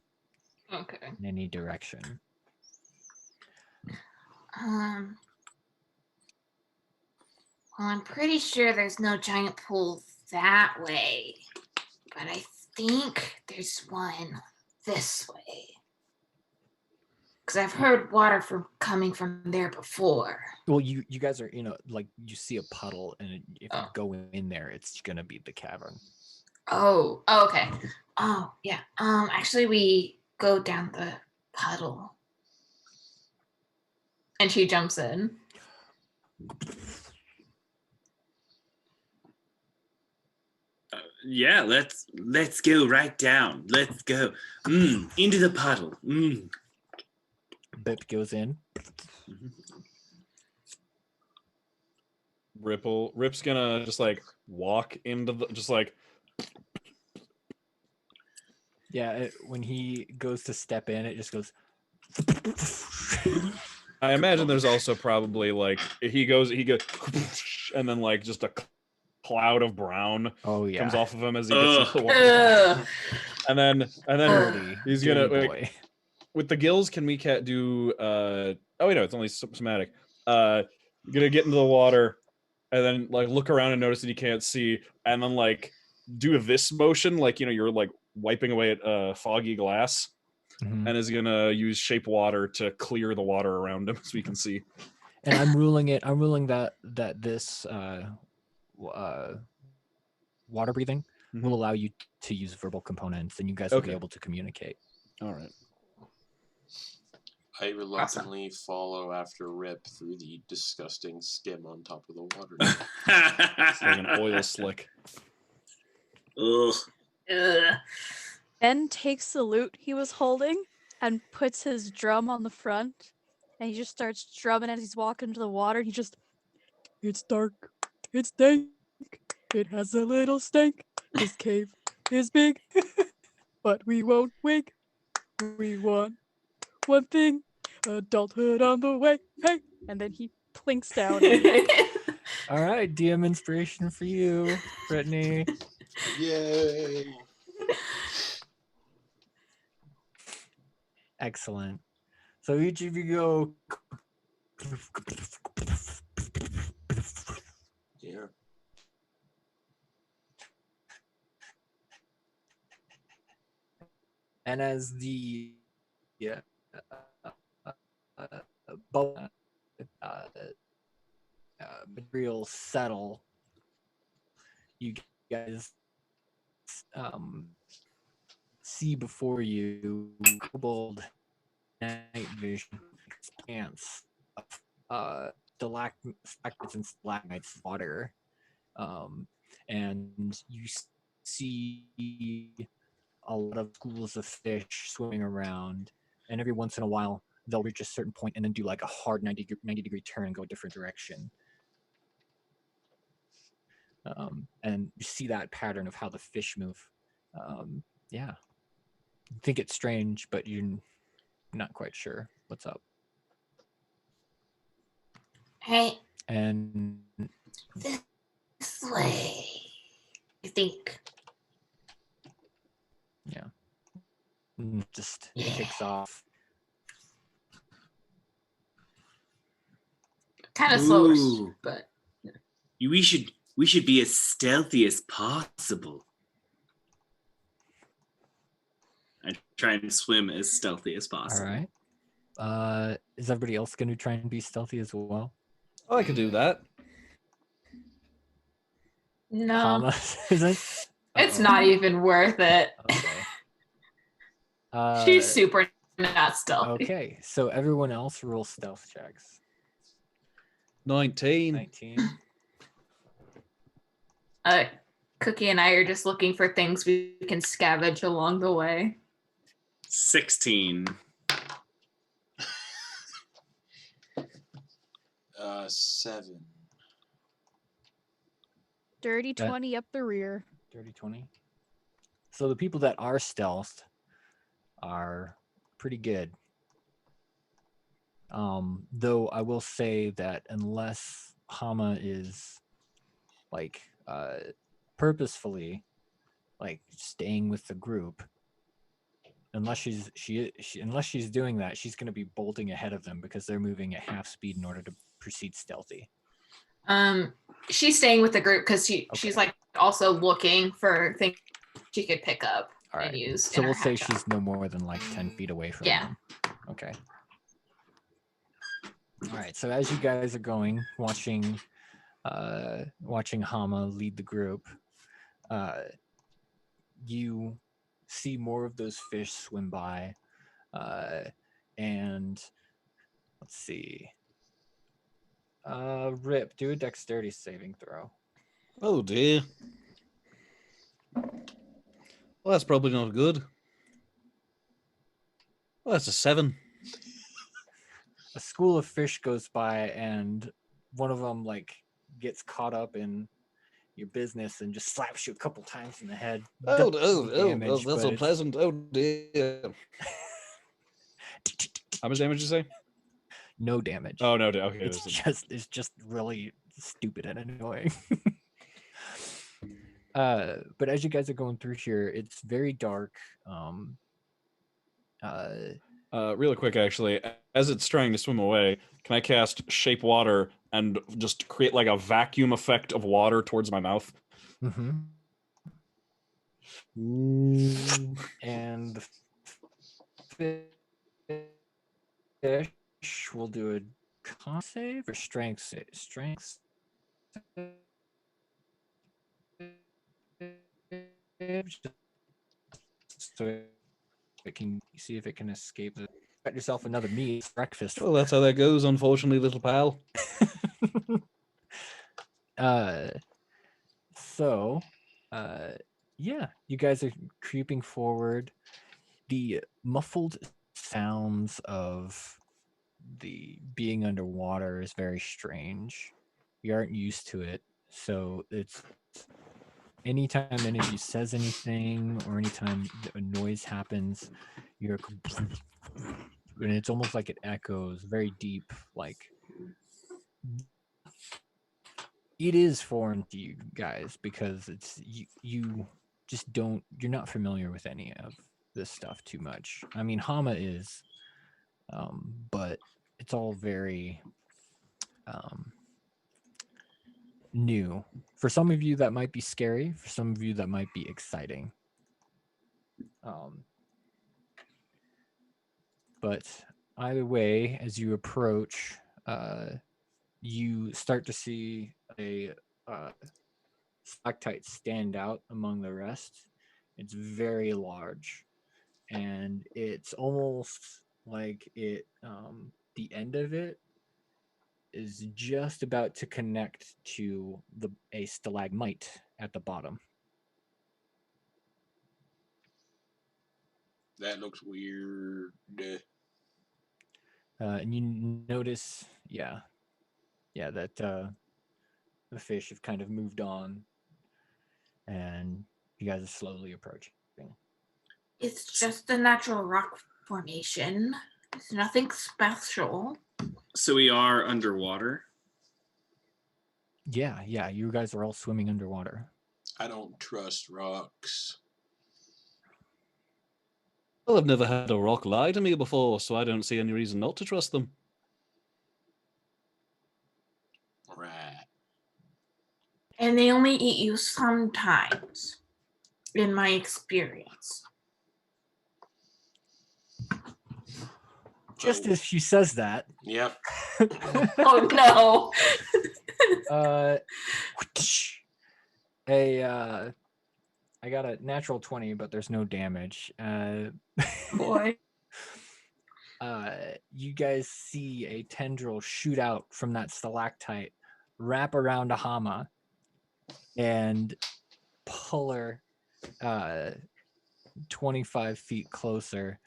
Okay. in any direction. Well, I'm pretty sure there's no giant pool that way, but I think there's one this way. Because I've heard water coming from there before. Well, you guys are, like you see a puddle, and if you Oh. go in there, it's gonna be the cavern. Oh, okay. Oh, yeah. Actually, we go down the puddle. And she jumps in. Yeah, let's go right down. Let's go into the puddle. Bip goes in. Rip's gonna just like walk into the Yeah, when he goes to step in, it just goes. I imagine there's also probably like he goes and then like just a cloud of brown Oh yeah. comes off of him as he gets into the water. Ugh. And then Dirty, he's gonna dirty like, boy. with the gills, can we do oh wait, no, it's only somatic. Gonna get into the water and then like look around and notice that he can't see, and then like do this motion like you're like wiping away at foggy glass, Mhm. and is gonna use shape water to clear the water around him so we can see. And I'm ruling that this water breathing will allow you to use verbal components, and you guys will be Okay. able to communicate. All right. I reluctantly follow after Rip through the disgusting skim on top of the water. It's like an oil slick. Ugh. Ugh. Ben takes the lute he was holding and puts his drum on the front, and he just starts drumming as he's walking into the water. He just, it's dark, it's dank, it has a little stank. This cave is big, but we won't wake. We want one thing, adulthood on the way. Hey, and then he plinks down. All right, DM inspiration for you, Brittany. Yay! Excellent. So each of you go. Yeah. And as the materials settle, you guys see before you Kobold night vision expanse of stalactites and stalagmites water, and you see a lot of schools of fish swimming around, and every once in a while they'll reach a certain point and then do like a hard 90-degree turn and go a different direction. And you see that pattern of how the fish move. Yeah, you think it's strange, but you're not quite sure what's up. Hey, And this way. I think. yeah, just kicks off. Kind of slower, Ooh. but We should be as stealthy as possible. I try and swim as stealthy as All possible. right. Is everybody else going to try and be stealthy as well? Oh, I could do that. no, Hama isn't. it's not even worth it. Okay. She's super not stealthy. Okay, so everyone else roll stealth checks. 19. 19. Cookie and I are just looking for things we can scavenge along the way. 16. 7. Dirty That- 20 up the rear. Dirty 20. So the people that are stealthed are pretty good. Though I will say that unless Hama is like purposefully like staying with the group, unless unless she's doing that, she's going to be bolting ahead of them because they're moving at half speed in order to proceed stealthy. She's staying with the group because she's like also looking for things she could pick up and use. So we'll say she's no more than like 10 feet away from them. Okay. All right. So as you guys are going, watching Hama lead the group, you see more of those fish swim by, and let's see. Rip, do a dexterity saving throw. Oh dear. Well, that's probably not good. Well, that's a 7. A school of fish goes by, and one of them like gets caught up in your business and just slaps you a couple times in the head. Oh, Damage, that's unpleasant. Oh dear. How much damage did you say? No damage. Oh no, okay. It's just really stupid and annoying. But as you guys are going through here, it's very dark. Really quick, actually, as it's trying to swim away, can I cast Shape Water and just create like a vacuum effect of water towards my mouth? Mm-hmm. And the fish will do a con save or strength save? Strength save. So it can see if it can escape. Got yourself another meat breakfast. Well, that's how that goes, unfortunately, little pal. Yeah, you guys are creeping forward. The muffled sounds of the being underwater is very strange. You aren't used to it, so it's anytime any of you says anything or anytime a noise happens, you're and it's almost like it echoes very deep, like it is foreign to you guys because it's you just don't, you're not familiar with any of this stuff too much. I mean, Hama is, but it's all very new. For some of you that might be scary, for some of you that might be exciting. But either way, as you approach, you start to see a stalactite stand out among the rest. It's very large, and it's almost like it the end of it is just about to connect to a stalagmite at the bottom. That looks weird. And you notice, that the fish have kind of moved on, and you guys are slowly approaching. It's just a natural rock formation. It's nothing special. So we are underwater. Yeah, you guys are all swimming underwater. I don't trust rocks. Well, I've never had a rock lie to me before, so I don't see any reason not to trust them. Right. And they only eat you sometimes, in my experience. Just as she says that, Yep. Oh no. I got a natural 20, but there's no damage. Boy. You guys see a tendril shoot out from that stalactite, wrap around a Hama, and pull her 25 feet closer.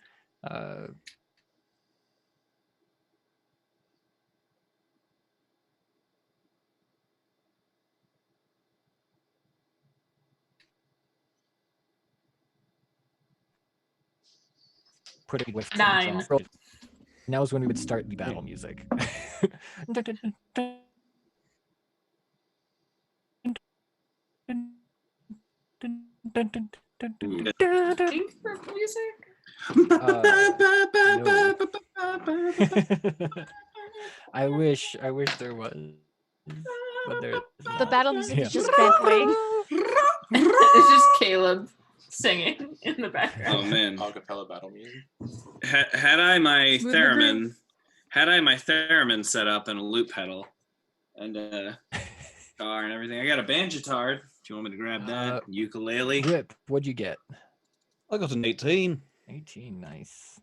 Put it with 9. now is when we would start the battle music. Think for music? I wish there was, but there. The battle music Yeah. is just Ben playing. It's just Caleb singing in the background. Oh man. Acapella battle music. Had I my Smooth the groove. theremin set up and a loop pedal and guitar and everything. I got a banjitard. If you want me to grab that, ukulele. Rip, what'd you get? I got an 18. 18, nice.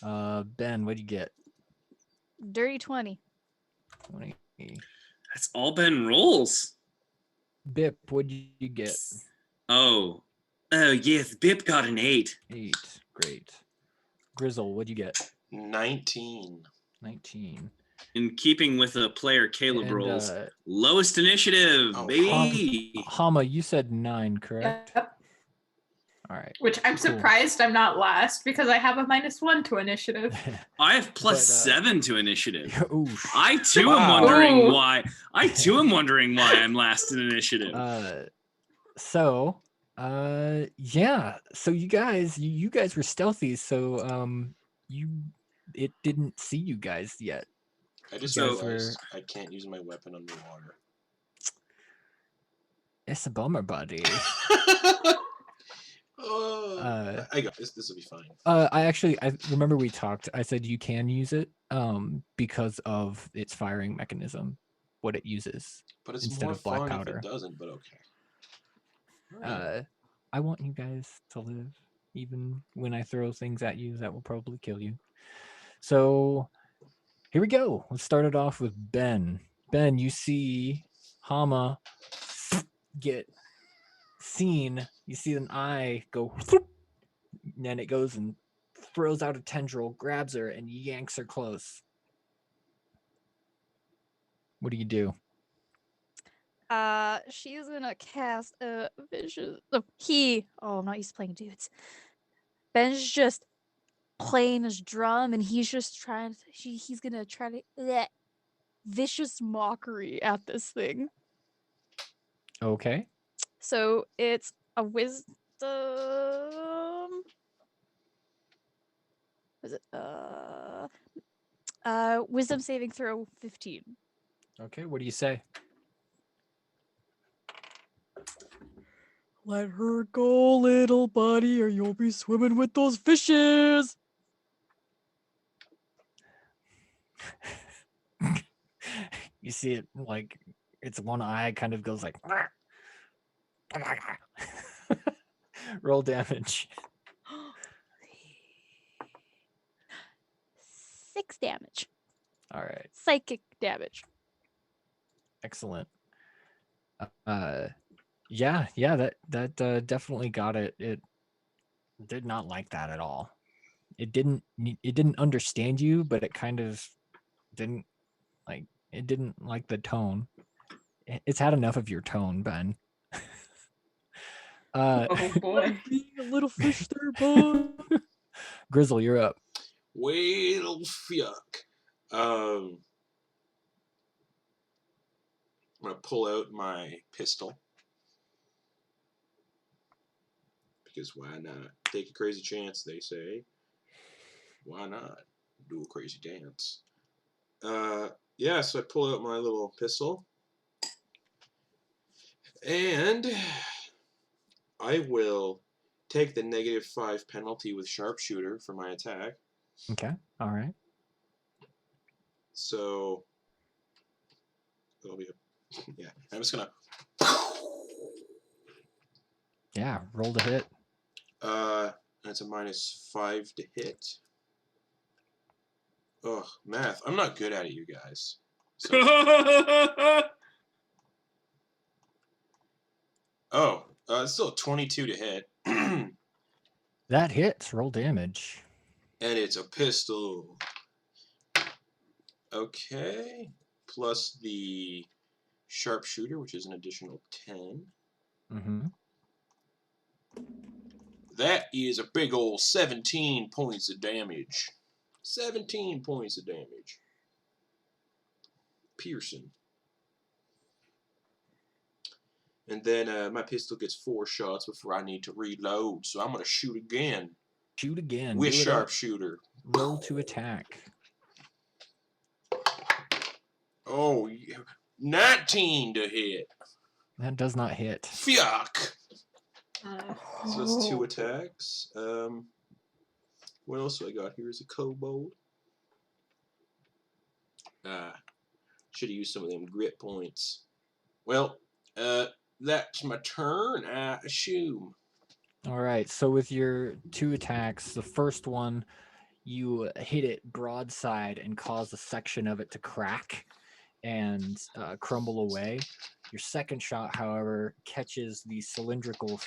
Ben, what'd you get? Dirty 20. 20. That's all Ben rolls. Bip, what'd you get? Oh yes, Bip got an 8. 8, great. Grizzle, what'd you get? 19. 19. In keeping with the player Caleb And, rolls, lowest initiative, Oh, baby. Hama, you said 9, correct? Yep. All right. Which I'm Cool. surprised I'm not last because I have a -1 to initiative. I have plus But, 7 to initiative. Oof. I too am Wow. wondering Ooh. why. I too am wondering why I'm last in initiative. Yeah. So you guys were stealthy, so it didn't see you guys yet. I just So- realized I can't use my weapon underwater. It's a bummer, buddy. I got this. This will be fine. I remember we talked. I said you can use it because of its firing mechanism, what it uses. But it's instead more of black fun powder. if it doesn't, but okay. Alright. I want you guys to live, even when I throw things at you that will probably kill you. So here we go. Let's start it off with Ben. Ben, you see Hama get seen. You see an eye go, and then it goes and throws out a tendril, grabs her, and yanks her close. What do you do? She's gonna cast a vicious. Oh, I'm not used to playing dudes. Ben's just playing his drum, and he's just trying. He's gonna try to vicious mockery at this thing. Okay. So it's a wisdom. Was it wisdom saving throw 15. Okay. What do you say? Let her go, little buddy, or you'll be swimming with those fishes. You see it like its one eye kind of goes like roll damage. 6 damage. All right. Psychic damage. Excellent. Yeah, that definitely got it. It did not like that at all. It didn't understand you, but it kind of didn't like the tone. It's had enough of your tone, Ben. Oh boy. Being a little fish there, bud. Grizzle, you're up. Well, fuck. I'm gonna pull out my pistol. Because why not? Take a crazy chance, they say. Why not? Do a crazy dance. Yeah, so I pull out my little pistol. And I will take the -5 penalty with sharpshooter for my attack. Okay. All right. So it'll be yeah. I'm just gonna Yeah, roll to hit. That's a -5 to hit. Ugh, math. I'm not good at it, you guys. So, it's still a 22 to hit. And That hits. Roll damage. it's a pistol. Okay. Plus the sharpshooter, which is an additional 10. Mm-hmm. That is a big old 17 points of damage. 17 points of damage. Piercing. And then my pistol gets 4 shots before I need to reload, so I'm going to shoot again. Shoot again. With Do it up. sharpshooter. Roll to attack. Oh, 19 to hit. That does not hit. Fuck. So it's 2 attacks. What else do I got here? Is a kobold. Should have used some of them grit points. Well, that's my turn, I assume. All right. So with your 2 attacks, the first one, you hit it broadside and cause a section of it to crack and crumble away. Your second shot, however, catches the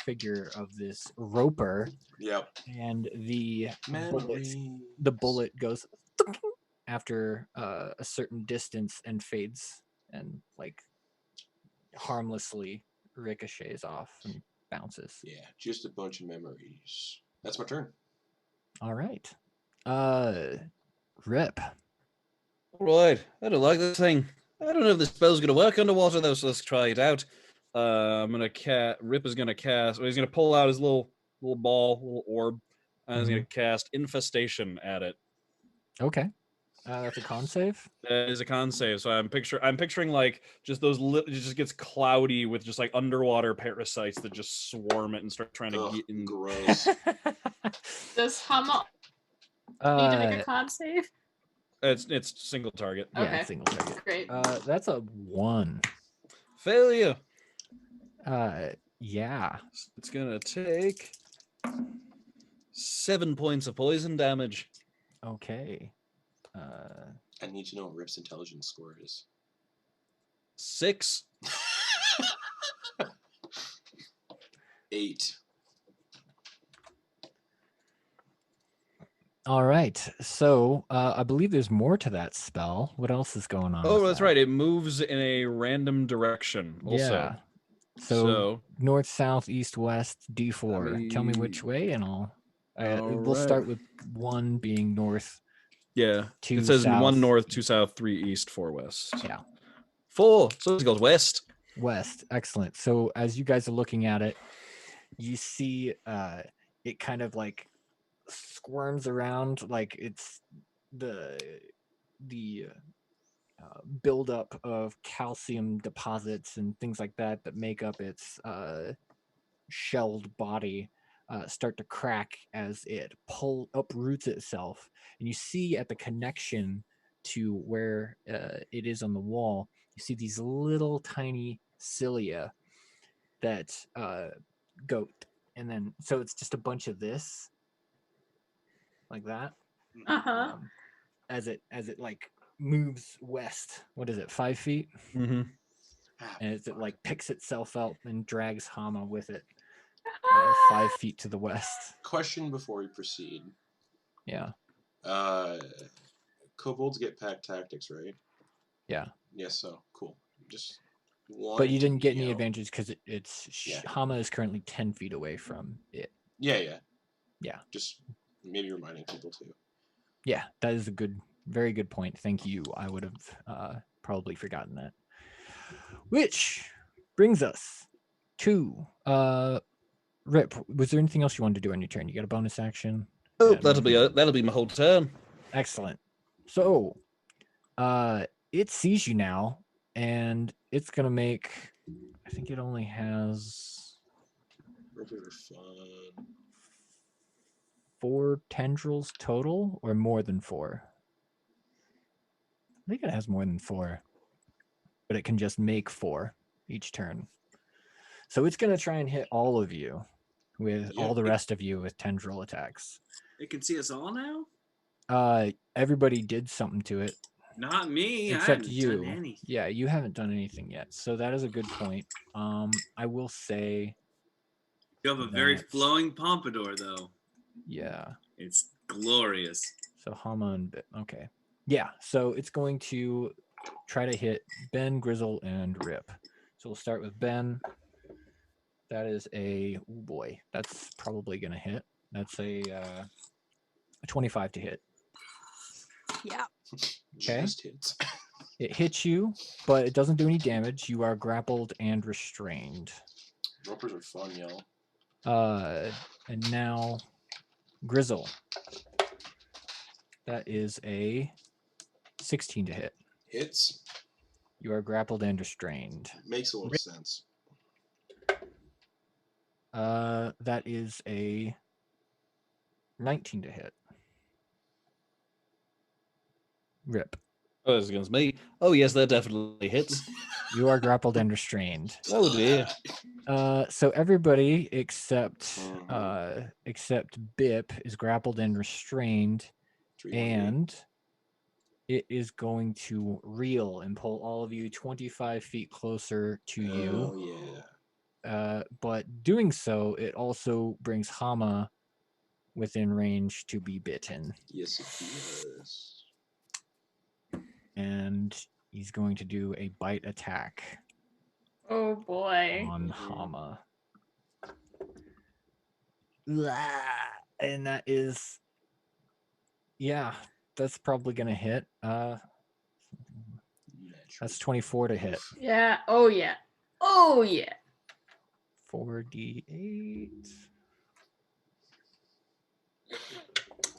figure of this roper. Yep. And the bullet goes after a certain distance and fades and like harmlessly ricochets off and bounces. Yeah, just a bunch of memories. That's my turn. All right. Rip. Right, I don't like this thing. I don't know if the spell's going to work underwater though, so let's try it out. Rip is going to cast, or he's going to pull out his little ball, little orb, and he's going to cast Infestation at it. Okay. That's a con save. That is a con save. So I'm picturing like just those. It just gets cloudy with just like underwater parasites that just swarm it and start trying to get in. Gross. Does Hama need to make a con save? It's single target. Yeah, Okay. single target. Great. That's a 1. Failure. Yeah. It's gonna take 7 points of poison damage. Okay. I need to know what Rip's intelligence score is. 6. 8. All right. So I believe there's more to that spell. What else is going on? Oh, with that's that? right. It moves in a random direction. Also. Yeah. So north, south, east, west, D4. Tell me which way, and we'll start with 1 being north. Yeah. 2 it says south. 1 north, 2 south, 3 east, 4 west. Yeah. 4. So it goes west. West. Excellent. So as you guys are looking at it, you see it kind of like squirms around, like it's the buildup of calcium deposits and things like that make up its shelled body start to crack as it uproots itself. And you see at the connection to where it is on the wall, you see these little tiny cilia that go, and then so it's just a bunch of this like that. As it like moves west. What is it, 5 feet? Mm-hmm. And as it like picks itself up and drags Hama with it 5 feet to the west. Question before we proceed. Yeah. Kobolds get pack tactics, right? Yeah. Yes, so cool. Just but you didn't get any know. advantage because Hama is currently 10 feet away from it. Yeah. Just maybe reminding people too. Yeah, that is a very good point. Thank you. I would have probably forgotten that. Which brings us to Rip. Was there anything else you wanted to do on your turn? You got a bonus action? Oh, that'll be my whole turn. Excellent. So it sees you now, and it's gonna make, I think it only has 4 tendrils total, or more than 4. I think it has more than 4, but it can just make 4 each turn. So it's going to try and hit all of you with all the rest of you with tendril attacks. It can see us all now? Everybody did something to it. Not me. Except I haven't you. done anything. Yeah, you haven't done anything yet. So that is a good point. I will say You have a very flowing pompadour, though. Yeah. It's glorious. So Hama and okay. Yeah, so it's going to try to hit Ben, Grizzle, and Rip. So we'll start with Ben. That is oh boy, that's probably going to hit. That's a 25 to hit. Yeah. Just hits. It hits you, but it doesn't do any damage. You are grappled and restrained. Ropers are fun, y'all. And now Grizzle. That is a 16 to hit. Hits. You are grappled and restrained. Makes a little sense. That is a 19 to hit. Rip. Oh, it's against me. Oh, yes, that definitely hits. You are grappled and restrained. Oh, dear. So everybody except Mhm. except Bip is grappled and restrained, 3D. and it is going to reel and pull all of you 25 feet closer to you. Oh, yeah. But doing so, it also brings Hama within range to be bitten. Yes, it does. And he's going to do a bite attack Oh boy. on Mhm. Hama. And that is, yeah, that's probably gonna hit. That's 24 to hit. Yeah. Oh yeah. Oh yeah. 4d8.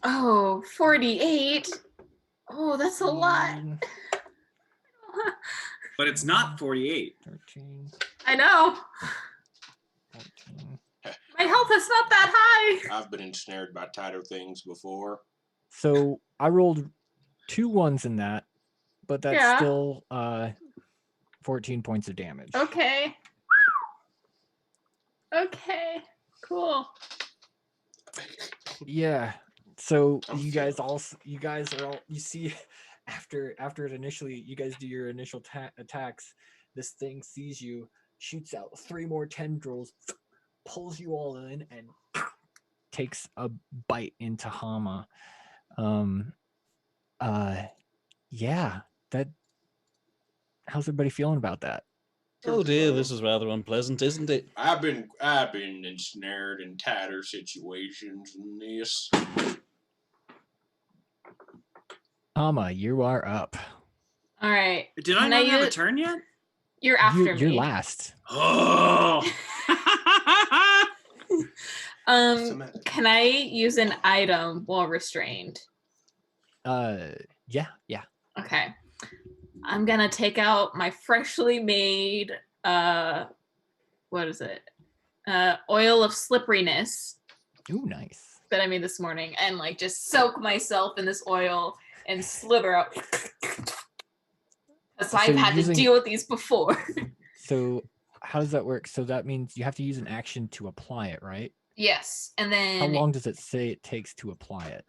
Oh, 48. Oh, that's a lot. 13, But it's not 48. 13, I know. 14. My health is not that high. I've been ensnared by tighter things before. So I rolled 2 ones in that, but that's Yeah. still 14 points of damage. Okay. Okay. Cool. Yeah. So I'm you feeling guys are all, you see, after it initially, you guys do your initial attacks, this thing sees you, shoots out 3 more tendrils, pulls you all in, and takes a bite into Hama. Yeah, that, how's everybody feeling about that? Oh, dear, this is rather unpleasant, isn't it? I've been ensnared in tighter situations than this. Hama, you are up. All right. Did I Can not have a use- turn yet? You're after You're me. last. Oh. Can I use an item while restrained? Yeah. Okay. I'm gonna take out my freshly made what is it? Oil of slipperiness Ooh, nice. that I made this morning and like just soak myself in this oil and slither out. Because So I've you're had using- to deal with these before. So how does that work? So that means you have to use an action to apply it, right? Yes. And then How long does it say it takes to apply it?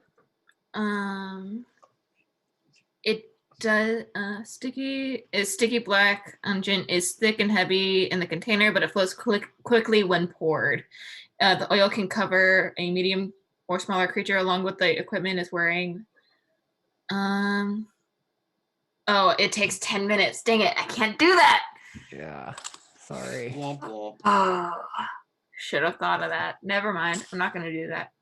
it does sticky black unguent is thick and heavy in the container, but it flows quickly when poured. The oil can cover a medium or smaller creature along with the equipment is wearing. Oh, it takes 10 minutes. Dang it, I can't do that. Yeah. Sorry. Womp womp. Oh, should have thought of that. Never mind. I'm not gonna do that.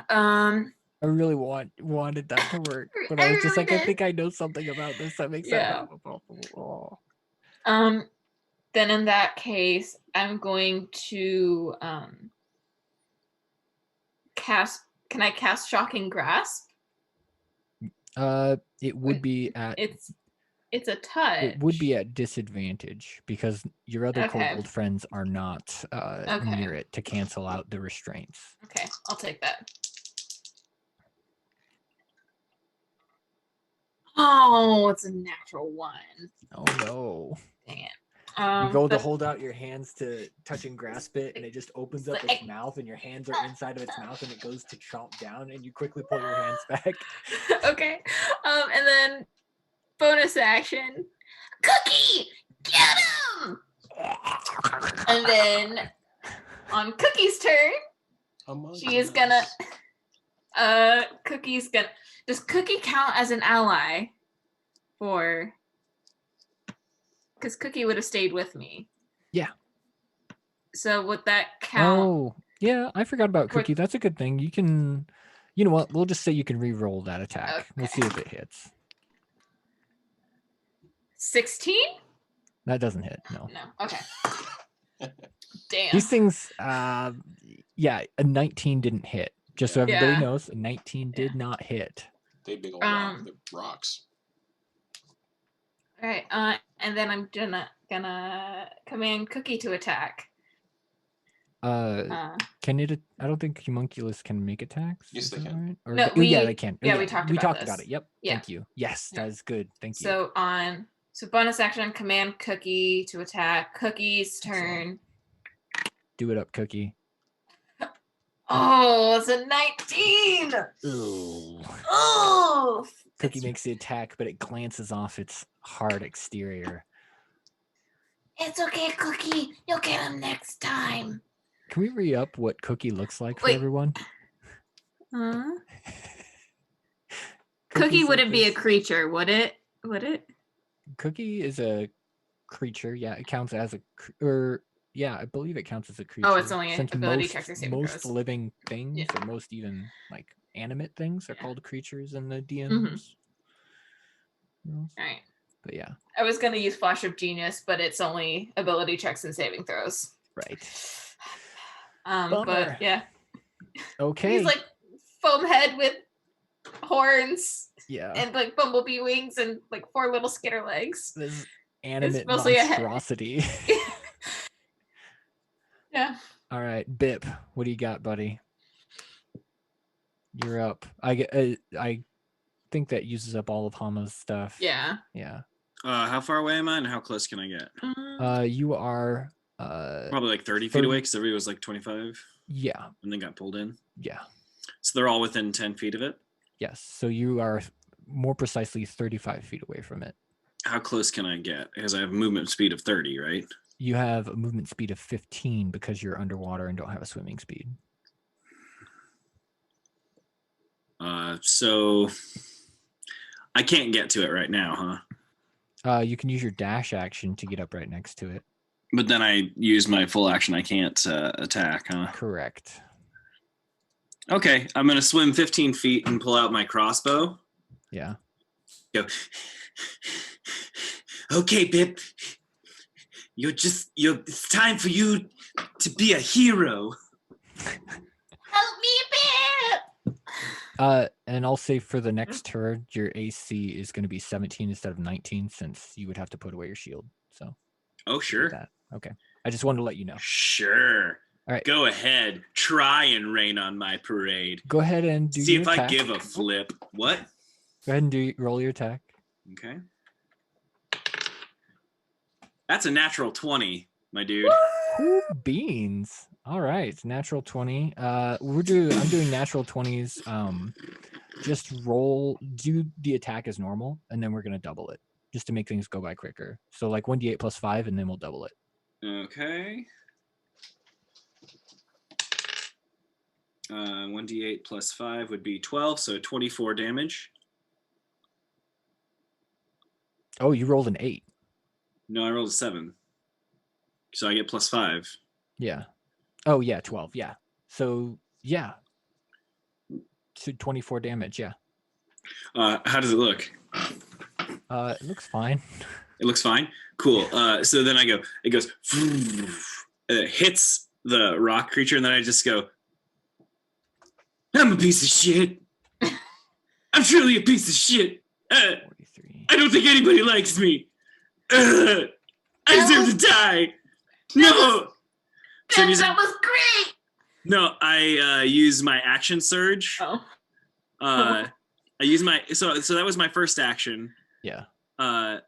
I really wanted that to work, but I was just really like, I did. think I know something about this that makes Yeah. that possible. Then in that case, I'm going to cast. Can I cast Shocking Grasp? It would be at It's a touch. it would be at disadvantage because your other Okay. kobold friends are not near it to cancel out the restraints. Okay, I'll take that. Oh, it's a natural 1. Oh no. Dang it. You go to but- hold out your hands to touch and grasp it, and it just opens up its mouth, and your hands are inside of its mouth, and it goes to chomp down, and you quickly pull your hands back. Okay. And then bonus action. Cookie! Get him! And then on Cookie's turn, she is gonna Cookie's gonna does Cookie count as an ally? Or because Cookie would have stayed with me. Yeah. So would that count? Oh, yeah, I forgot about Quick- Cookie. That's a good thing. You can You know what? We'll just say you can re-roll that attack. We'll see Okay. if it hits. 16? That doesn't hit. No. No. Okay. Damn. These things, yeah, a 19 didn't hit. Just so everybody Yeah. knows, a 19 did not hit. They big old rock. They're rocks. All right. And then I'm gonna command Cookie to attack. Can it? I don't think homunculus can make attacks. Yes, Is they that can. right? Or, No, yeah, they can. yeah, we talked about about this. it. Yep. Yeah. Thank you. Yes, Yeah. that is good. Thank you. So bonus action, command Cookie to attack. Cookie's turn. Do it up, Cookie. Oh, it's a 19. Ooh. Oh. Cookie makes the attack, but it glances off its hard exterior. It's okay, Cookie. You'll get him next time. Can we re-up what Cookie looks like for Wait. everyone? Huh? Cookie's Cookie like wouldn't be a this- creature, would it? Would it? Cookie is a creature. Yeah, it counts as yeah, I believe it counts as a creature. Oh, it's only since ability most, checks or saving most throws. living things, Yeah. or most even like animate things, are Yeah. called creatures in the DM's rules. All right. But yeah, I was gonna use Flash of Genius, but it's only ability checks and saving throws. right. But Bummer. yeah, Okay. he's like foam head with horns yeah. and like bumblebee wings and like 4 little skitter legs. This animate mostly a head. monstrosity. Yeah. All right, Bip, what do you got, buddy? You're up. I think that uses up all of Hama's stuff. Yeah. Yeah. How far away am I, and how close can I get? You are Probably like 30 feet away, because everybody was like 25 yeah. and then got pulled in. Yeah. So they're all within 10 feet of it. Yes. So you are more precisely 35 feet away from it. How close can I get? Because I have movement speed of 30, right? You have a movement speed of 15 because you're underwater and don't have a swimming speed. So I can't get to it right now, huh? You can use your dash action to get up right next to it. But then I use my full action. I can't attack, huh? Correct. Okay, I'm going to swim 15 feet and pull out my crossbow. Yeah. Go. Okay, Bip. It's time for you to be a hero. Help me, Bip! And I'll say for the next turn, your AC is going to be 17 instead of 19, since you would have to put away your shield. So. Oh, sure. That. Okay. I just wanted to let you know. Sure. All right. Go ahead. Try and rain on my parade. Go ahead and do See your if attack. I give a flip. What? Go ahead and roll your attack. Okay. That's a natural 20, my dude. Ooh, beans. All right, natural 20. I'm doing natural 20s. Just do the attack as normal, and then we're gonna double it just to make things go by quicker. So like 1d8 plus 5, and then we'll double it. Okay. 1d8 plus 5 would be 12, so 24 damage. Oh, you rolled an 8. No, I rolled a 7. So I get plus 5. Yeah. Oh yeah, 12. Yeah. So yeah. So 24 damage. Yeah. How does it look? It looks fine. It looks fine. Cool. So then it goes, it hits the rock creature, and then I just go, I'm a piece of shit. I'm truly a piece of shit. 43. I don't think anybody likes me. I deserve to die. No. So That was great! no, I use my action surge. Oh. I use my so that was my first action. Yeah. I'm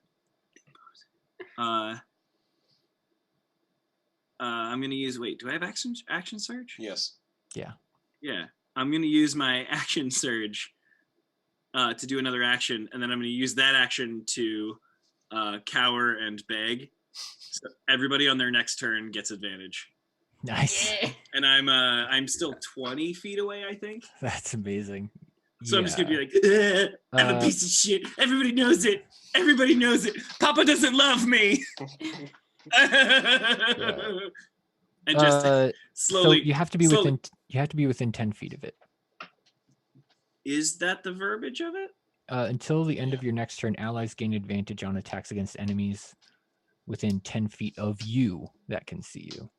gonna use. Wait, do I have action surge? Yes. Yeah, I'm gonna use my action surge to do another action, and then I'm gonna use that action to cower and beg. So everybody on their next turn gets advantage. Nice. Yeah. And I'm still 20 feet away, I think. That's amazing. So I'm just gonna be like, I'm a Uh, piece of shit. Everybody knows it. Everybody knows it. Papa doesn't love me. And just so slowly. you have to be slowly- within 10 feet of it. Is that the verbiage of it? Until the end Yeah. of your next turn, allies gain advantage on attacks against enemies within 10 feet of you that can see you.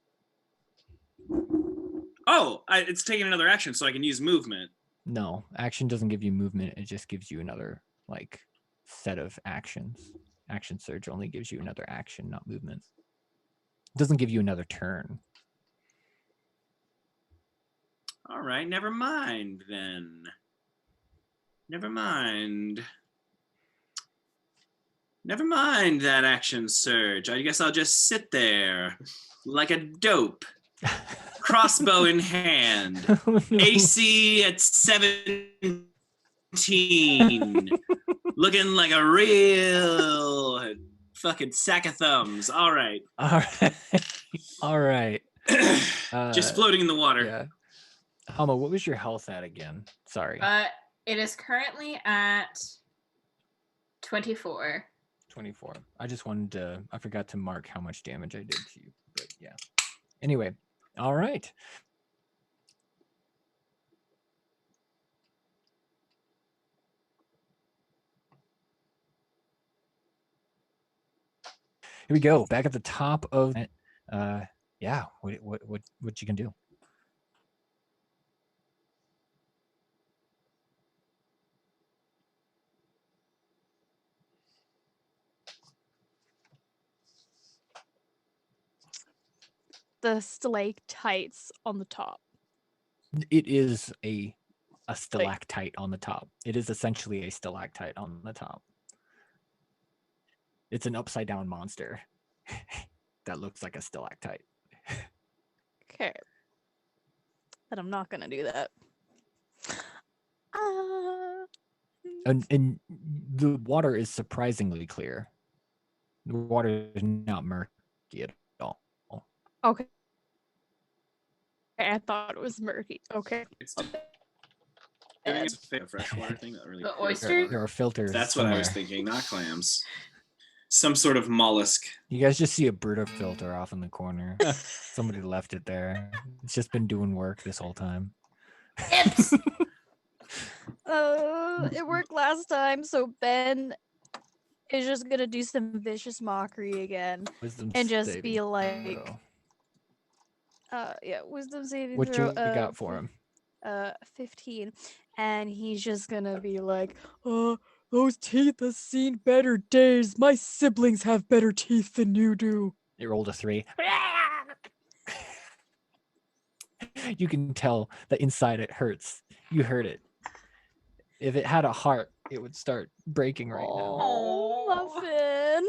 Oh, it's taking another action, so I can use movement. No, action doesn't give you movement. It just gives you another like set of actions. Action surge only gives you another action, not movement. It doesn't give you another turn. All right, never mind then. Never mind. Never mind that action surge. I guess I'll just sit there like a dope, crossbow in hand, Oh, no. AC at 17, looking like a real fucking sack of thumbs. All right. All right. All right. Just floating in the water. Yeah. Hama, what was your health at again? Sorry. It is currently at 24. 24. I just wanted to, I forgot to mark how much damage I did to you. But yeah. Anyway. All right. Here we go. Back at the top of yeah, what you can do. The stalactites on the top. It is a stalactite on the top. It is essentially a stalactite on the top. It's an upside down monster that looks like a stalactite. Okay. But I'm not gonna do that. And the water is surprisingly clear. The water is not murky at all. Okay. I thought it was murky. Okay. It's a freshwater thing that really. The clears oyster? water. There are filters. That's what I was somewhere. thinking, not clams. Some sort of mollusk. You guys just see a Brita filter off in the corner. Somebody left it there. It's just been doing work this whole time. Ips. It worked last time, so Ben is just gonna do some vicious mockery again. Wisdom And just saving be like, throw. yeah, wisdom saving What throw. you got for him? 15. And he's just gonna be like, those teeth have seen better days. My siblings have better teeth than you do. It rolled a 3. You can tell that inside it hurts. You heard it. If it had a heart, it would start breaking right now. Oh, Muffin.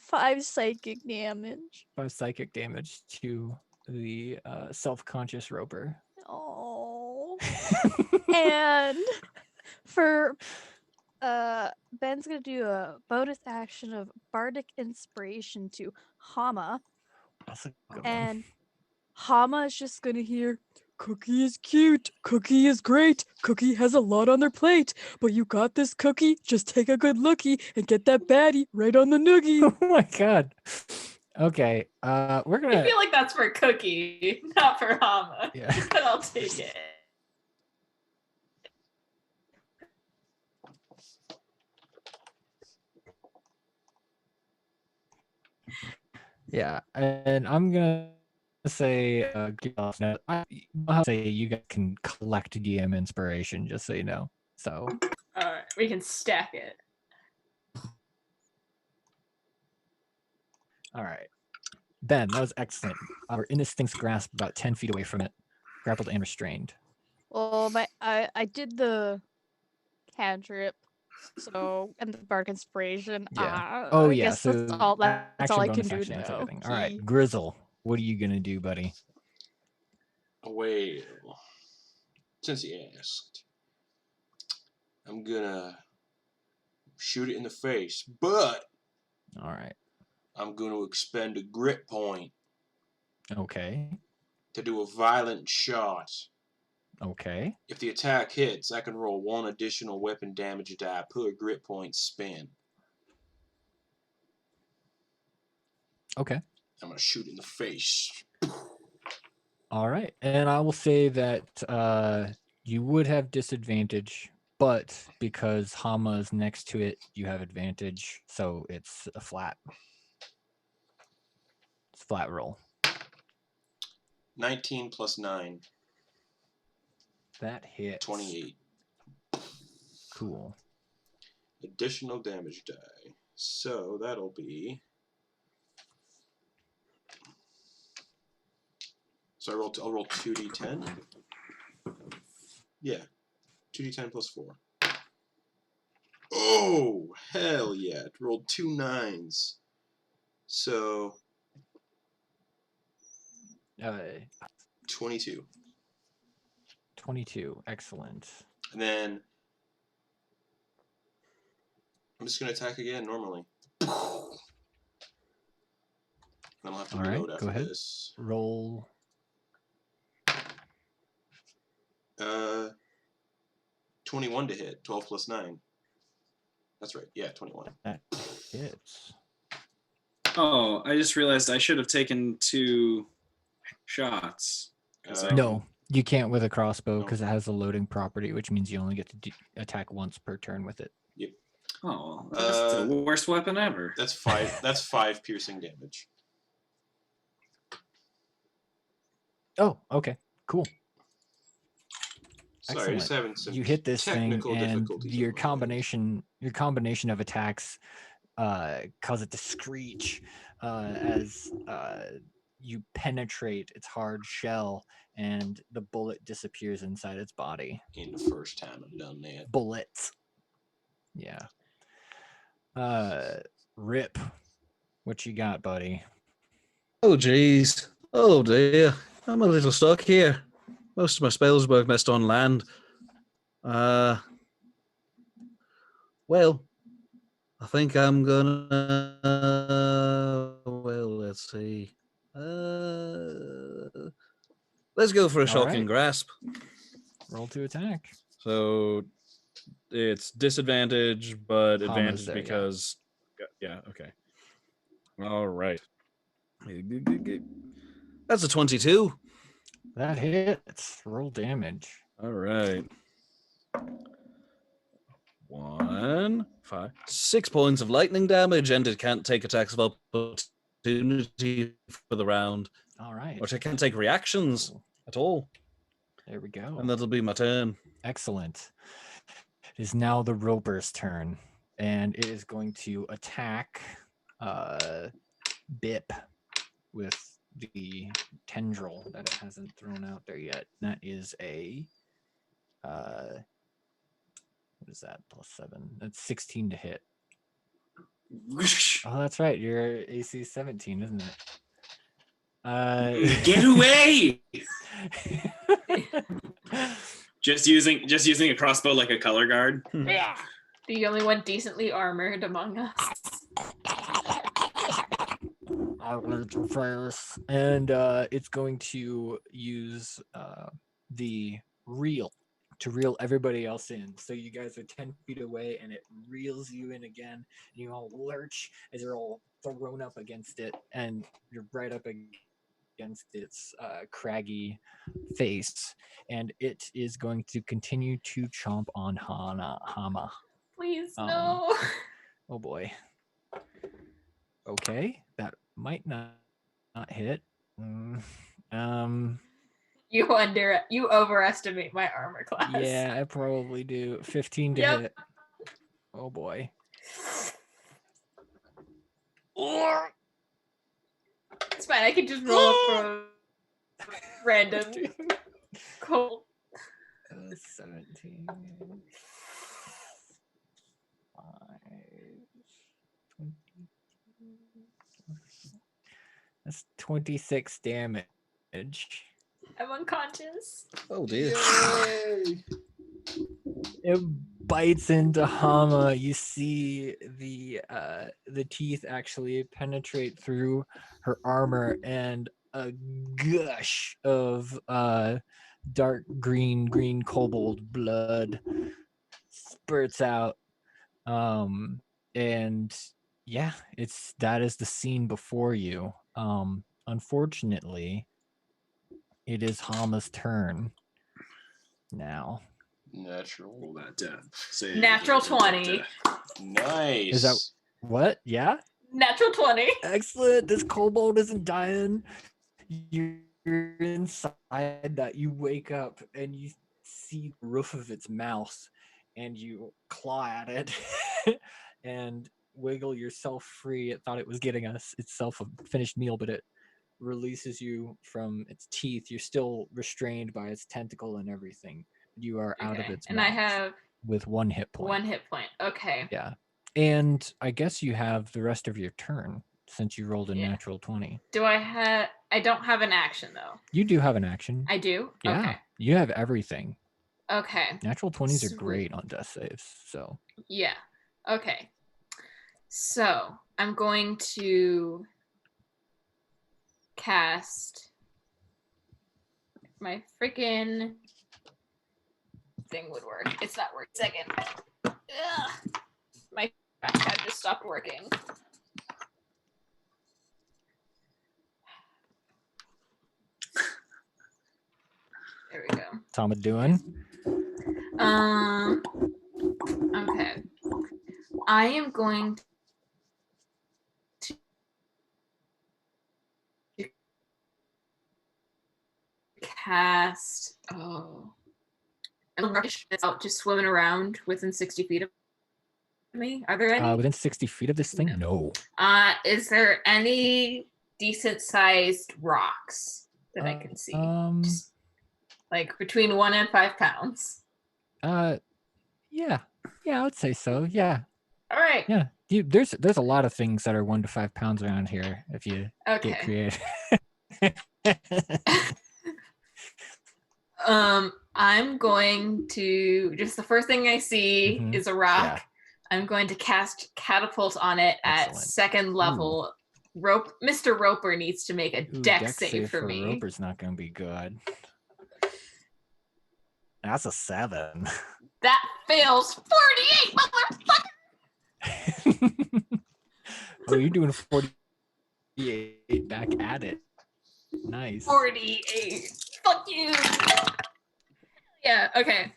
5 psychic damage. 5 psychic damage to the self-conscious roper. Oh. And for Ben's gonna do a bonus action of bardic inspiration to Hama, That's a good one. and Hama is just gonna hear, Cookie is cute, Cookie is great, Cookie has a lot on their plate, but you got this, Cookie. Just take a good lookie and get that baddie right on the noogie. Oh my god. Okay, we're I gonna. feel like that's for Cookie, not for Hama. Yeah. But I'll take it. Yeah, and I'm gonna say, I'll say you guys can collect DM inspiration, just so you know. So Alright, we can stack it. all right, Ben, that was excellent. Our instincts grasp about 10 feet away from it, grappled and restrained. Well, I did the cantrip, so, and the bardic inspiration. Yeah. I yeah. guess So that's all I action, can bonus do action, that's now. everything. All right, Grizzle, what are you gonna do, buddy? Well, since you asked, I'm gonna shoot it in the face, but All right. I'm gonna expend a grit point Okay. to do a violent shot. Okay. If the attack hits, I can roll 1 additional weapon damage die per grit point spent. Okay. I'm gonna shoot in the face. All right. And I will say that You would have disadvantage, but because Hama is next to it, you have advantage. So it's a flat. It's a flat roll. 19 plus 9, That hits. 28. Cool. Additional damage die. So that'll be. So I'll roll 2d10. Yeah, 2d10 plus 4. Oh, hell yeah. Rolled 2 9s. So 22. 22. Excellent. And then I'm just going to attack again normally. Then I'll have to All right, reload after go ahead. this. Roll. 21 to hit. 12 plus 9. That's right. Yeah, 21. That hits. Oh, I just realized I should have taken 2 shots. 'cause I No, you can't with a crossbow No. because it has a loading property, which means you only get to attack once per turn with it. Oh, that's the worst weapon ever. That's 5. That's 5 piercing damage. Oh, okay. Cool. Sorry, just Excellent. having some You hit this thing, technical and difficulties. your on my combination of attacks cause it to screech as you penetrate its hard shell, and the bullet disappears inside its body. end. In the first time I've done that. Bullets. Yeah. Rip. What you got, buddy? Oh, jeez. Oh, dear. I'm a little stuck here. Most of my spells work best on land. Well, I think I'm gonna. Well, let's see. Let's go for a All shocking right. grasp. Roll to attack. So it's disadvantage, but Hama's advantage there, yeah. because. Yeah, okay. All right. That's a 22. That hits. Roll damage. All right. 1, 5. 6 points of lightning damage, and it can't take attacks of opportunity for the round. All right. Or it can't take reactions Cool. at all. There we go. And that'll be my turn. Excellent. It is now the Roper's turn, and it is going to attack Bip with the tendril that it hasn't thrown out there yet. That is a what is that? +7. That's 16 to hit. Oh, that's right. Your AC is 17, isn't it? Get away! Just using a crossbow like a color guard. Yeah. The only one decently armored among us. And it's going to use the reel to reel everybody else in. So you guys are 10 feet away, and it reels you in again. And you all lurch as you're all thrown up against it, and you're right up against its craggy face. And it is going to continue to chomp on Hama. Please, no. Oh boy. Okay, that might not hit. You overestimate my armor class. Yeah, I probably do. 15 to Yep. hit. Oh boy. It's fine. I can just roll up for random cold. 17. 5. 20. That's 26 damage. I'm unconscious. Oh, dear. It bites into Hama. You see the teeth actually penetrate through her armor, and a gush of dark green kobold blood spurts out. And yeah, that is the scene before you. Unfortunately, it is Hama's turn. now. Natural. Roll that death. Save. Natural Roll 20. death. Nice. Is that what? Yeah. Natural 20. Excellent. This kobold isn't dying. You're inside that. You wake up and you see the roof of its mouth, and you claw at it and wiggle yourself free. It thought it was getting itself a finished meal, but it releases you from its teeth. You're still restrained by its tentacle and everything. You are out of Okay. its And mouth I have with 1 hit point. 1 hit point. Okay. Yeah. And I guess you have the rest of your turn since you rolled a Yeah. natural 20. Do I have... I don't have an action, though. You do have an action. I do? Yeah. Okay. You have everything. Okay. Natural 20s are Sweet. great on death saves. So Yeah. Okay. So I'm going to cast my freaking thing would work. It's not working. Second. Ugh. My pad just stopped working. There we go. Tama doing? Okay. I am going to cast it's out just swimming around within 60 feet of me. Are there any? Within 60 feet of this thing? No. Is there any decent sized rocks that I can see? Just, like between 1 and 5 pounds. Yeah, I would say so. Yeah. All right. Yeah. There's a lot of things that are 1 to 5 pounds around here if you get Okay. creative. I'm going to just the first thing I see Mhm. is a rock. Yeah. I'm going to cast catapult on it at Excellent. 2nd level. Mr. Roper needs to make a Ooh, dex save for me. Roper's not going to be good. That's a 7. That fails 48, motherfucker. Oh, you're doing 48 back at it. Nice. 48. Fuck you. Yeah, okay.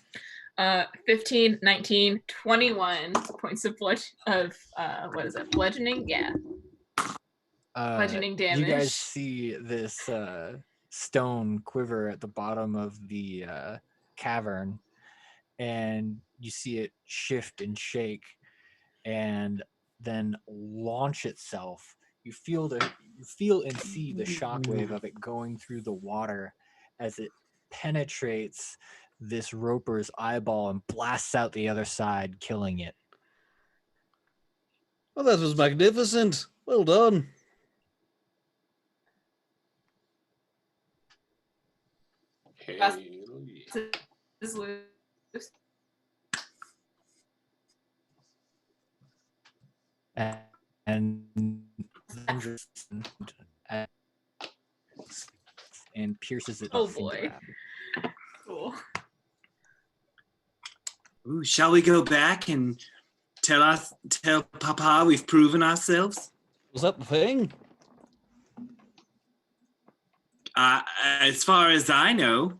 15, 19, 21 points of what is it? Bludgeoning? Yeah. Bludgeoning damage. You guys see this stone quiver at the bottom of the cavern, and you see it shift and shake and then launch itself. You feel and see the shockwave of it going through the water as it penetrates this roper's eyeball and blasts out the other side, killing it. Well, that was magnificent. Well done. Hell Is loose. And pierces it. Oh a finger boy. at. Cool. Ooh, shall we go back and tell Papa we've proven ourselves? Was that the thing? As far as I know.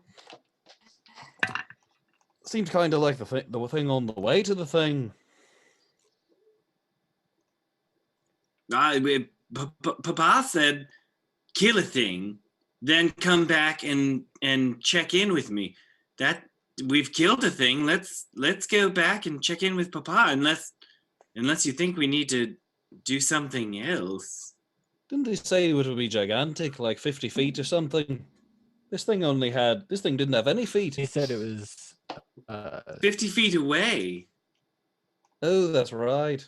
Seemed kind of like the thing on the way to the thing. Papa said, kill a thing, then come back and check in with me. That we've killed a thing. Let's go back and check in with Papa, unless you think we need to do something else. Didn't he say it would be gigantic, like 50 feet or something? This thing didn't have any feet. He said it was 50 feet away. Oh, that's right.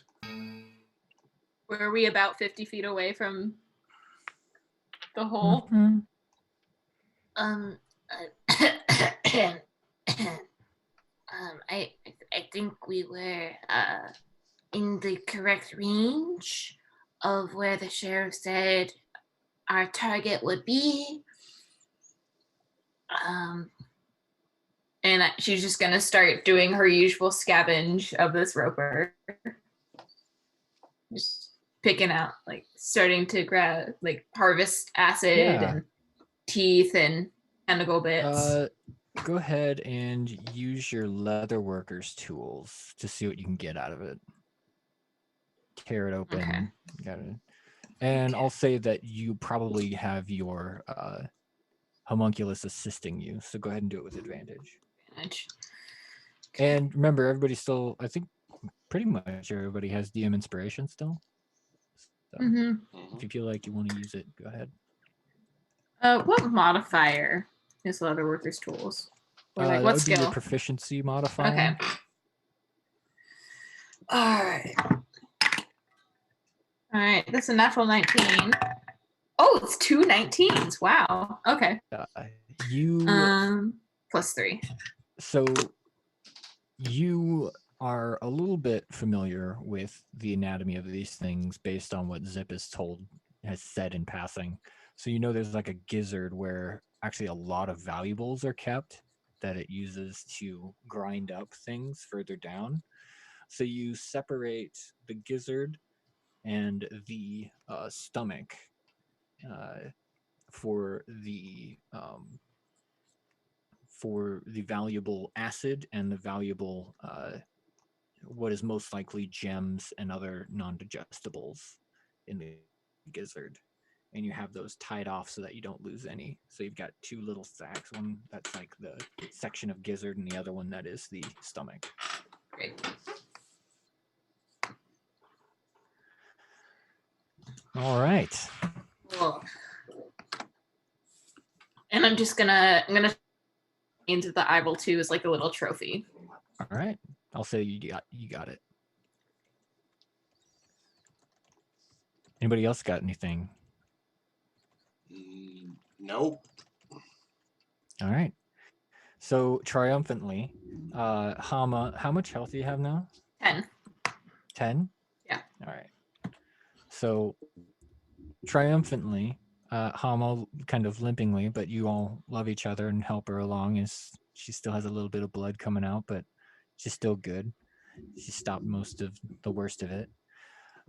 Were we about 50 feet away from the hole? Mhm. I think we were in the correct range of where the sheriff said our target would be. And she's just gonna start doing her usual scavenge of this roper. Just picking out, like starting to grab, like harvest acid Yeah. and teeth and tentacle bits. go ahead and use your leather workers tools to see what you can get out of it. Tear it open. Okay. Got it. And Okay. I'll say that you probably have your homunculus assisting you, so go ahead and do it with advantage. Advantage. And remember, everybody still, I think pretty much everybody has DM inspiration still. So if you feel like you want to use it, go ahead. What modifier is leather workers tools? Or like That what would be skill? your proficiency modifier. Okay. All right. That's a natural 19. Oh, it's 2 19s. Wow. Okay. You plus 3. So you are a little bit familiar with the anatomy of these things based on what Zip has said in passing. So you know there's like a gizzard where actually a lot of valuables are kept that it uses to grind up things further down. So you separate the gizzard and the stomach for the valuable acid and the valuable what is most likely gems and other non-digestibles in the gizzard, and you have those tied off so that you don't lose any. So you've got 2 little sacks, one that's like the section of gizzard and the other one that is the stomach. Great. All right. Cool. And I'm gonna into the eyeball too as like a little trophy. All right. I'll say you got it. Anybody else got anything? Nope. All right. So triumphantly, Hama, how much health do you have now? 10. 10? Yeah. All right. So triumphantly, Hama kind of limpingly, but you all love each other and help her along as she still has a little bit of blood coming out, but she's still good. She stopped most of the worst of it.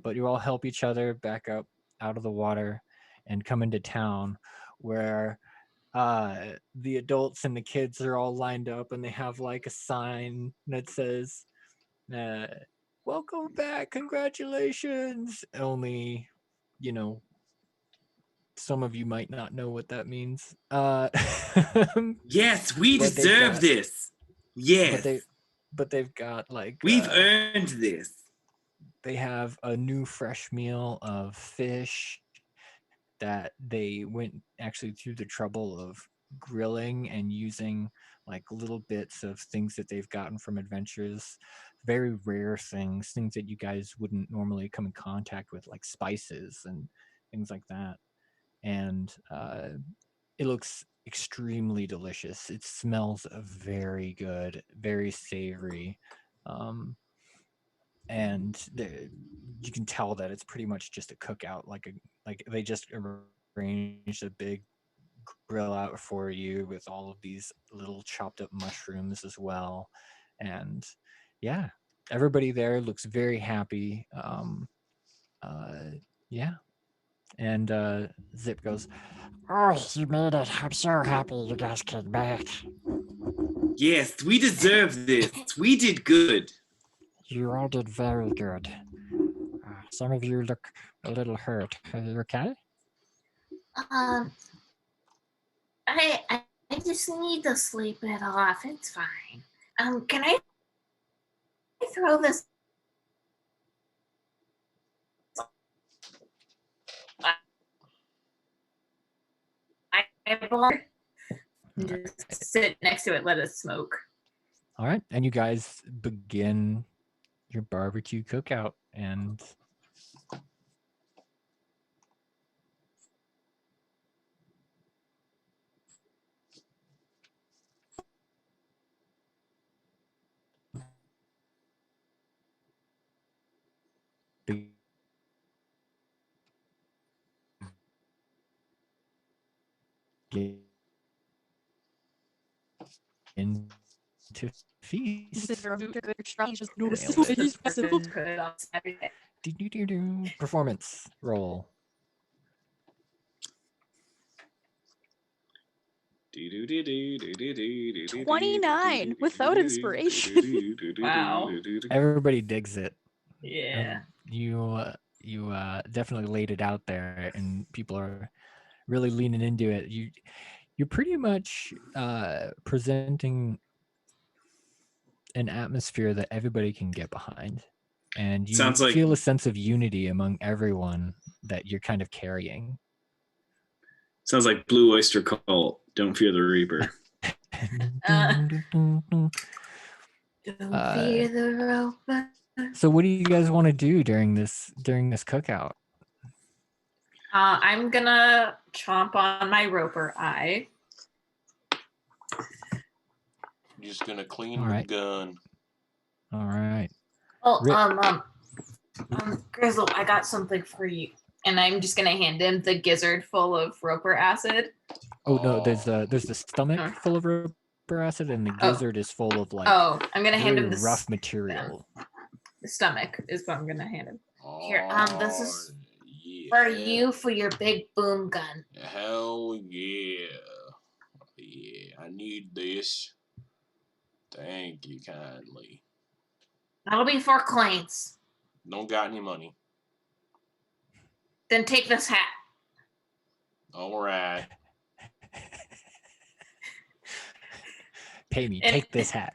But you all help each other back up out of the water and come into town where the adults and the kids are all lined up and they have like a sign that says, welcome back, congratulations. Only, some of you might not know what that means. Yes, we deserve this. Yes. But they've got like... We've earned this. They have a new fresh meal of fish that they went actually through the trouble of grilling and using like little bits of things that they've gotten from adventures, very rare things that you guys wouldn't normally come in contact with, like spices and things like that. And it looks extremely delicious. It smells very good, very savory. And you can tell that it's pretty much just a cookout, like they just arranged a big grill out for you with all of these little chopped up mushrooms as well. And yeah, everybody there looks very happy. Yeah. And Zip goes, "Oh, you made it. I'm so happy you guys came back. Yes, we deserve this. We did good. You all did very good. Some of you look a little hurt. Are you okay?" I just need to sleep it off. It's fine. Can I throw this? Just sit next to it, let it smoke. all right. And you guys begin your barbecue cookout, and begin to feast. Performance roll. 29 without inspiration. Wow. Everybody digs it. Yeah. You definitely laid it out there, and people are really leaning into it. You're pretty much presenting an atmosphere that everybody can get behind, and you Sounds like- feel a sense of unity among everyone that you're kind of carrying. Sounds like Blue Oyster Cult. Don't fear the Reaper. Don't fear the roper. So what do you guys want to do during this cookout? I'm gonna chomp on my roper eye. I'm just gonna clean All with right. the gun. All right. Oh, Rip. Grizzle, I got something for you. And I'm just gonna hand him the gizzard full of roper acid. Oh no, there's the stomach Oh. full of roper acid, and the Oh. gizzard is full of like Oh, I'm gonna hand very him the rough material. The stomach is what I'm gonna hand him. Here, this is yeah. for you for your big boom gun. Hell yeah. Yeah, I need this. Thank you kindly. That'll be 4 coins. Don't got any money. Then take this hat. All right. Pay me, And- take this hat.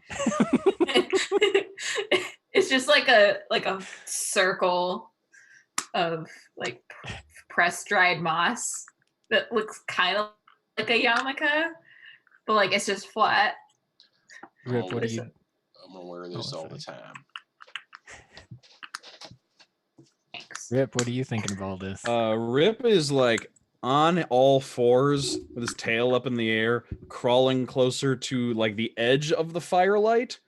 It's just like a circle of like pressed dried moss that looks kind of like a yarmulke, but like it's just flat. Rip, Oh, what do you? I'm gonna wear this all the time. Thanks. Rip, what are you thinking of all this? Rip is like on all fours with his tail up in the air, crawling closer to like the edge of the firelight,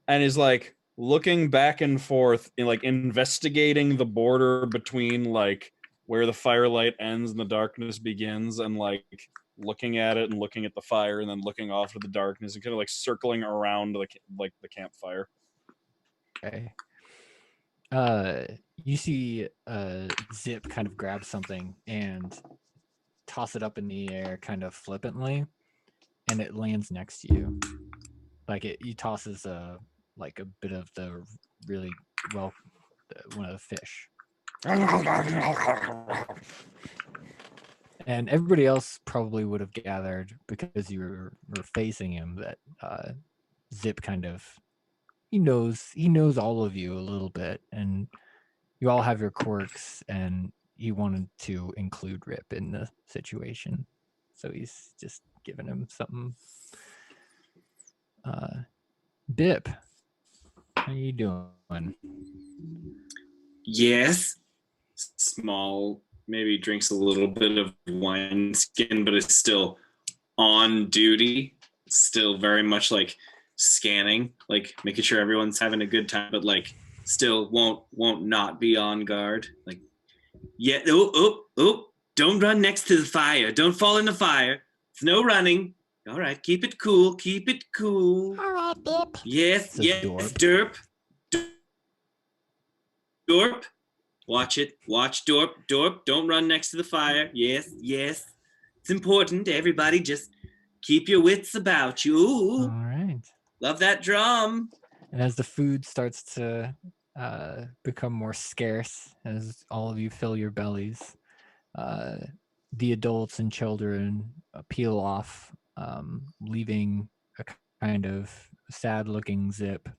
and is like looking back and forth and like investigating the border between like where the firelight ends and the darkness begins, and like looking at it and looking at the fire and then looking off to the darkness and kind of like circling around the campfire. Okay. You see Zip kind of grab something and toss it up in the air kind of flippantly, and it lands next to you. Like he tosses like a bit of the really one of the fish. And everybody else probably would have gathered, because you were facing him, that Zip kind of he knows all of you a little bit, and you all have your quirks, and he wanted to include Rip in the situation, so he's just giving him something. Bip, how you doing? Yes. Small, maybe drinks a little bit of wine skin, but it's still on duty. It's still very much like scanning, like making sure everyone's having a good time, but like still won't not be on guard. Like, yeah, oh, don't run next to the fire. Don't fall in the fire. It's no running. All right, keep it cool. Keep it cool. All right, Bip. Yes, Says yes, Dorp. Dorp. Watch it. Watch Dorp. Dorp, don't run next to the fire. Yes, yes. It's important. Everybody just keep your wits about you. Ooh, All right. love that drum. And as the food starts to become more scarce, as all of you fill your bellies, the adults and children peel off, leaving a kind of sad-looking Zip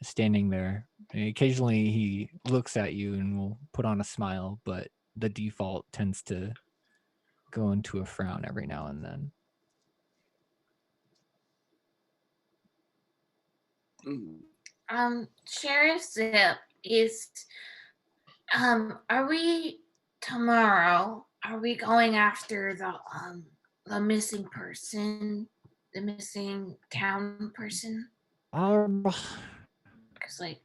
standing there. And occasionally he looks at you and will put on a smile, but the default tends to go into a frown every now and then. Sheriff Zip are we tomorrow? Are we going after the missing person, the missing town person? Because like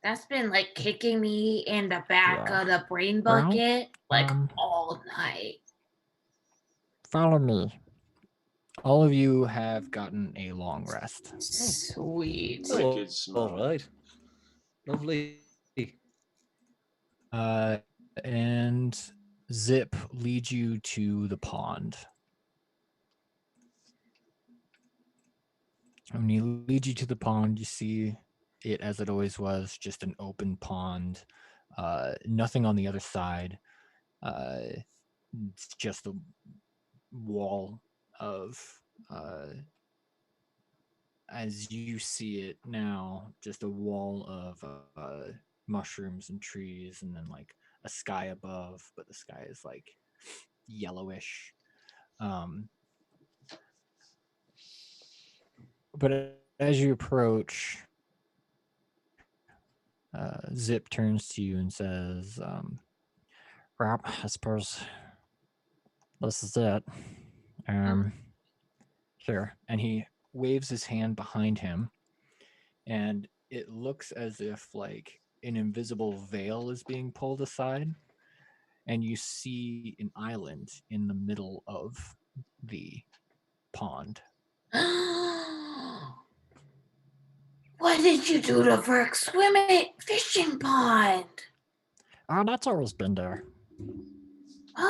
that's been like kicking me in the back Yeah. of the brain Well, bucket like um, all night. Follow me. All of you have gotten a long rest. Sweet. Wicked Oh, smell. all right. Lovely. And Zip leads you to the pond. When he leads you to the pond, you see it as it always was, just an open pond. Nothing on the other side. It's just a wall of, as you see it now, just a wall of mushrooms and trees, and then like a sky above, but the sky is like yellowish. But as you approach, Zip turns to you and says, Well, I suppose this is it. Here. And he waves his hand behind him, and it looks as if like an invisible veil is being pulled aside, and you see an island in the middle of the pond. What did you do to Verk's fishing pond? Oh, that's always been there. What?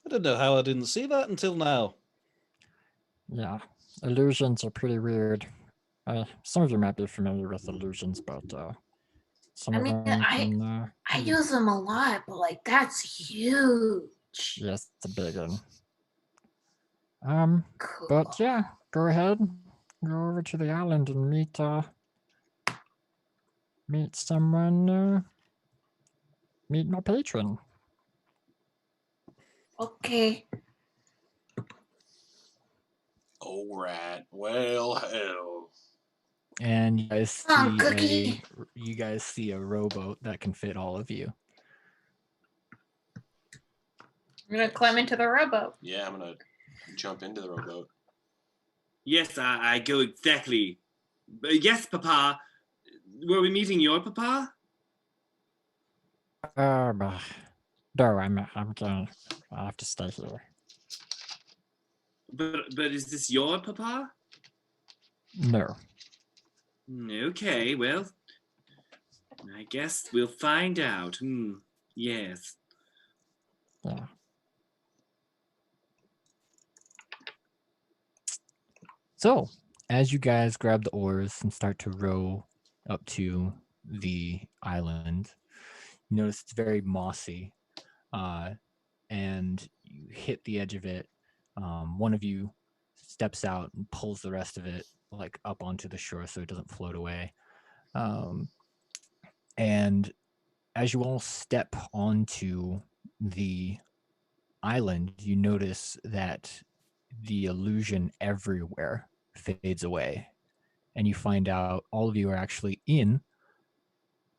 I don't know how I didn't see that until now. Yeah, illusions are pretty weird. Some of you might be familiar with illusions, but some I of mean, them I can. use them a lot, but like that's huge. Yes, it's a big one. Cool. But yeah, go ahead, go over to the island and meet someone. Meet my patron. Okay. All right. Well, hell. And you guys Come on, see Cookie. a rowboat that can fit all of you. I'm gonna climb into the rowboat. Yeah, I'm gonna jump into the rowboat. Yes, I go exactly. Yes, Papa. Were we meeting your Papa? No, I'm gonna. I have to stay here. But is this your Papa? No. Okay, well, I guess we'll find out. Yes. Yeah. So, as you guys grab the oars and start to row up to the island, you notice it's very mossy, and you hit the edge of it. One of you steps out and pulls the rest of it like up onto the shore so it doesn't float away. And as you all step onto the island, you notice that the illusion everywhere fades away, and you find out all of you are actually in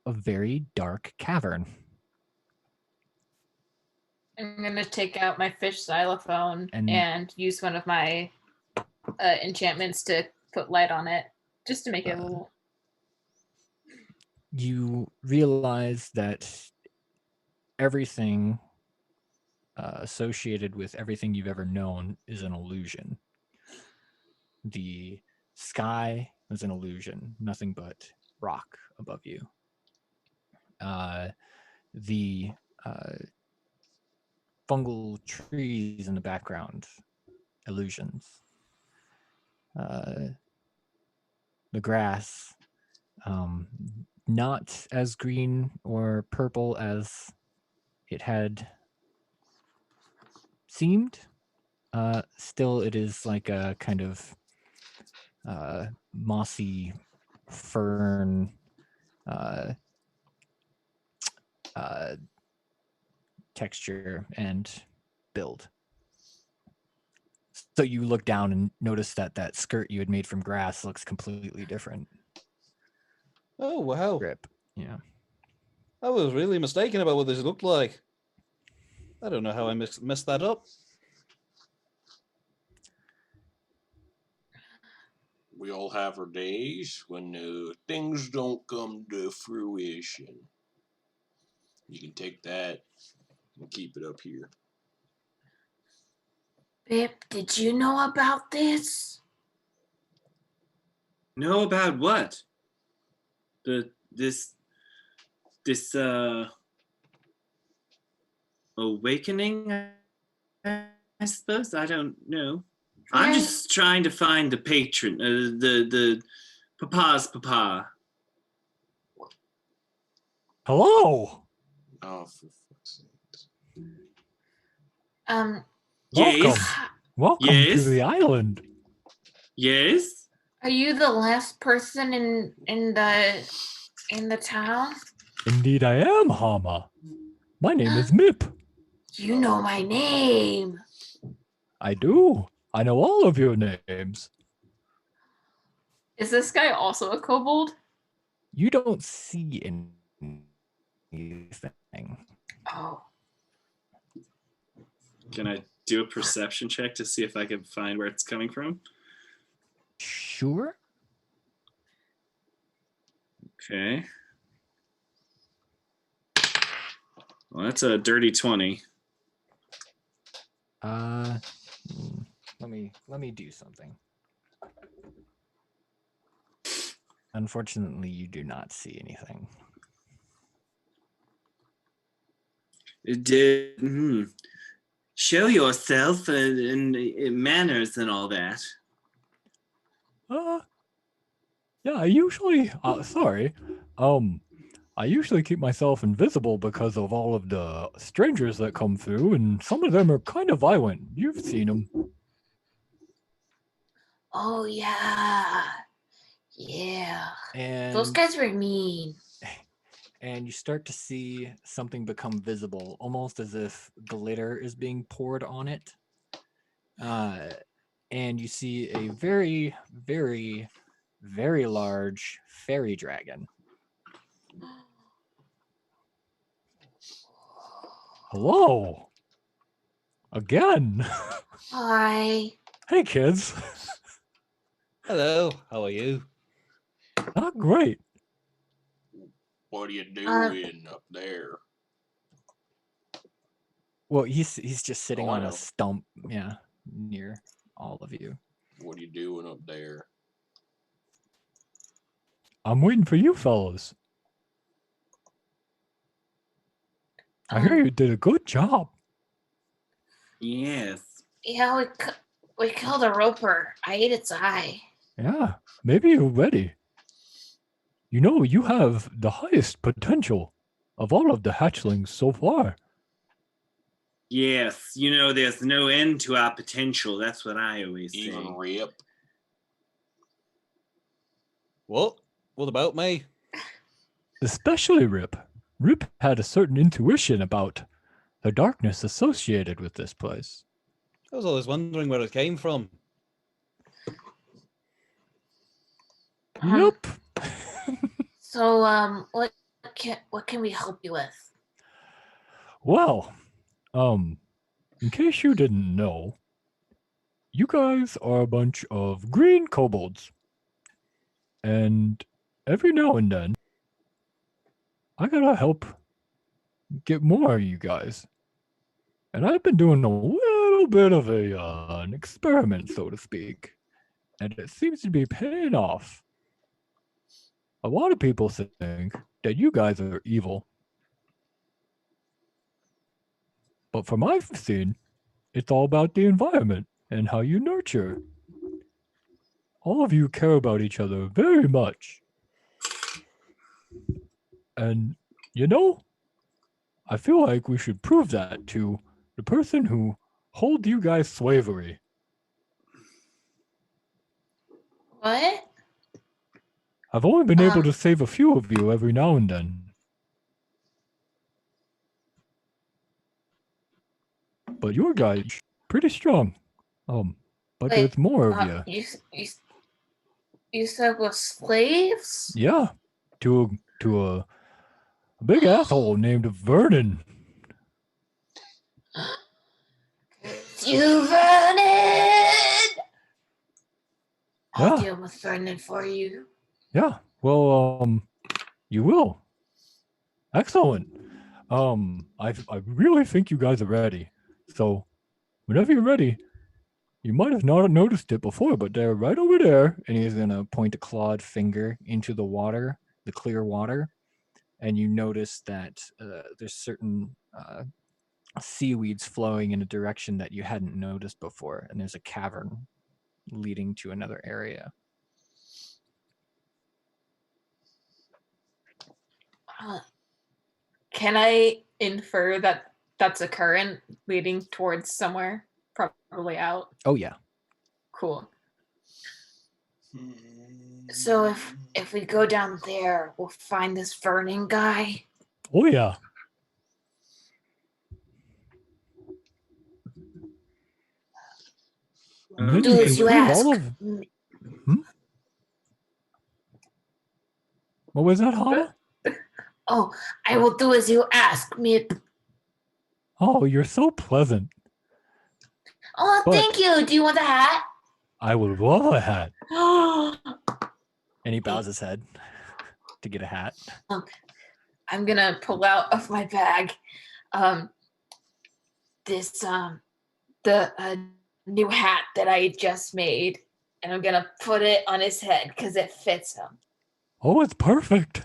a very dark cavern. I'm gonna take out my fish xylophone And- and use one of my enchantments to put light on it, just to make it a little. You realize that everything associated with everything you've ever known is an illusion. The sky is an illusion, nothing but rock above you. The fungal trees in the background, illusions. The grass, not as green or purple as it had seemed. Still, it is like a kind of mossy fern texture and build. So you look down and notice that that skirt you had made from grass looks completely different. Oh, wow. Grip, yeah. I was really mistaken about what this looked like. I don't know how I messed that up. We all have our days when things don't come to fruition. You can take that and keep it up here. Bip, did you know about this? Know about what? This awakening, I suppose. I don't know. I'm Yeah. just trying to find the patron, the papa's papa. Hello. Oh, for fuck's sake. Um, Welcome. Yes. Welcome to Yes. the island. Yes. are you the last person in the town? Indeed, I am, Hama. My name is Mip. You know my name. I do. I know all of your names. Is this guy also a kobold? You don't see anything. Oh, Can I do a perception check to see if I can find where it's coming from? Sure. Okay. Well, that's a dirty 20. Let me do something. Unfortunately, you do not see anything. Show yourself and manners and all that. Yeah, I usually I usually keep myself invisible because of all of the strangers that come through, and some of them are kind of violent. You've seen them. oh yeah, yeah. And Those guys were mean. and you start to see something become visible, almost as if glitter is being poured on it. And you see a very, very, very large fairy dragon. Hello. Again. Hi. Hey, kids. Hello, how are you? Not great. What are you doing up there? Well, he's just sitting Oh, I on know. a stump, yeah, near all of you. What are you doing up there? I'm waiting for you fellows. I hear you did a good job. Yes. Yeah, we killed a roper. I ate its eye. Yeah, maybe you're ready. You know, you have the highest potential of all of the hatchlings so far. Yes. You know, there's no end to our potential. That's what I always say. Even Rip. What? What about me? Especially Rip. Rip had a certain intuition about the darkness associated with this place. I was always wondering where it came from. Yep. So, what can we help you with? Well, in case you didn't know, you guys are a bunch of green kobolds. And every now and then, I gotta help get more of you guys. And I've been doing a little bit of an experiment, so to speak. And it seems to be paying off. A lot of people think that you guys are evil. But from what I've seen, it's all about the environment and how you nurture. All of you care about each other very much. And, you know, I feel like we should prove that to the person who holds you guys slavery. What? I've only been able to save a few of you every now and then. But your guys pretty strong. But Wait, there's more of you. You said we're slaves? Yeah, to a big asshole named Vernon. You Vernon! I'll Yeah. deal with Vernon for you. Yeah. Well, you will. Excellent. I really think you guys are ready. So, whenever you're ready, you might have not noticed it before, but they're right over there. And he's gonna point a clawed finger into the water, the clear water, and you notice that there's certain seaweeds flowing in a direction that you hadn't noticed before, and there's a cavern leading to another area. Can I infer that that's a current leading towards somewhere? Probably out. Oh yeah. Cool. So if we go down there, we'll find this Vernon guy. Oh yeah. Then Do you as can you prove ask. all of. What was that, Hama? Oh, I will do as you ask, Mip. Oh, you're so pleasant. Oh, But- thank you. Do you want the hat? I would love a hat. And he bows his head to get a hat. I'm gonna pull out of my bag this the new hat that I just made, and I'm gonna put it on his head because it fits him. Oh, it's perfect.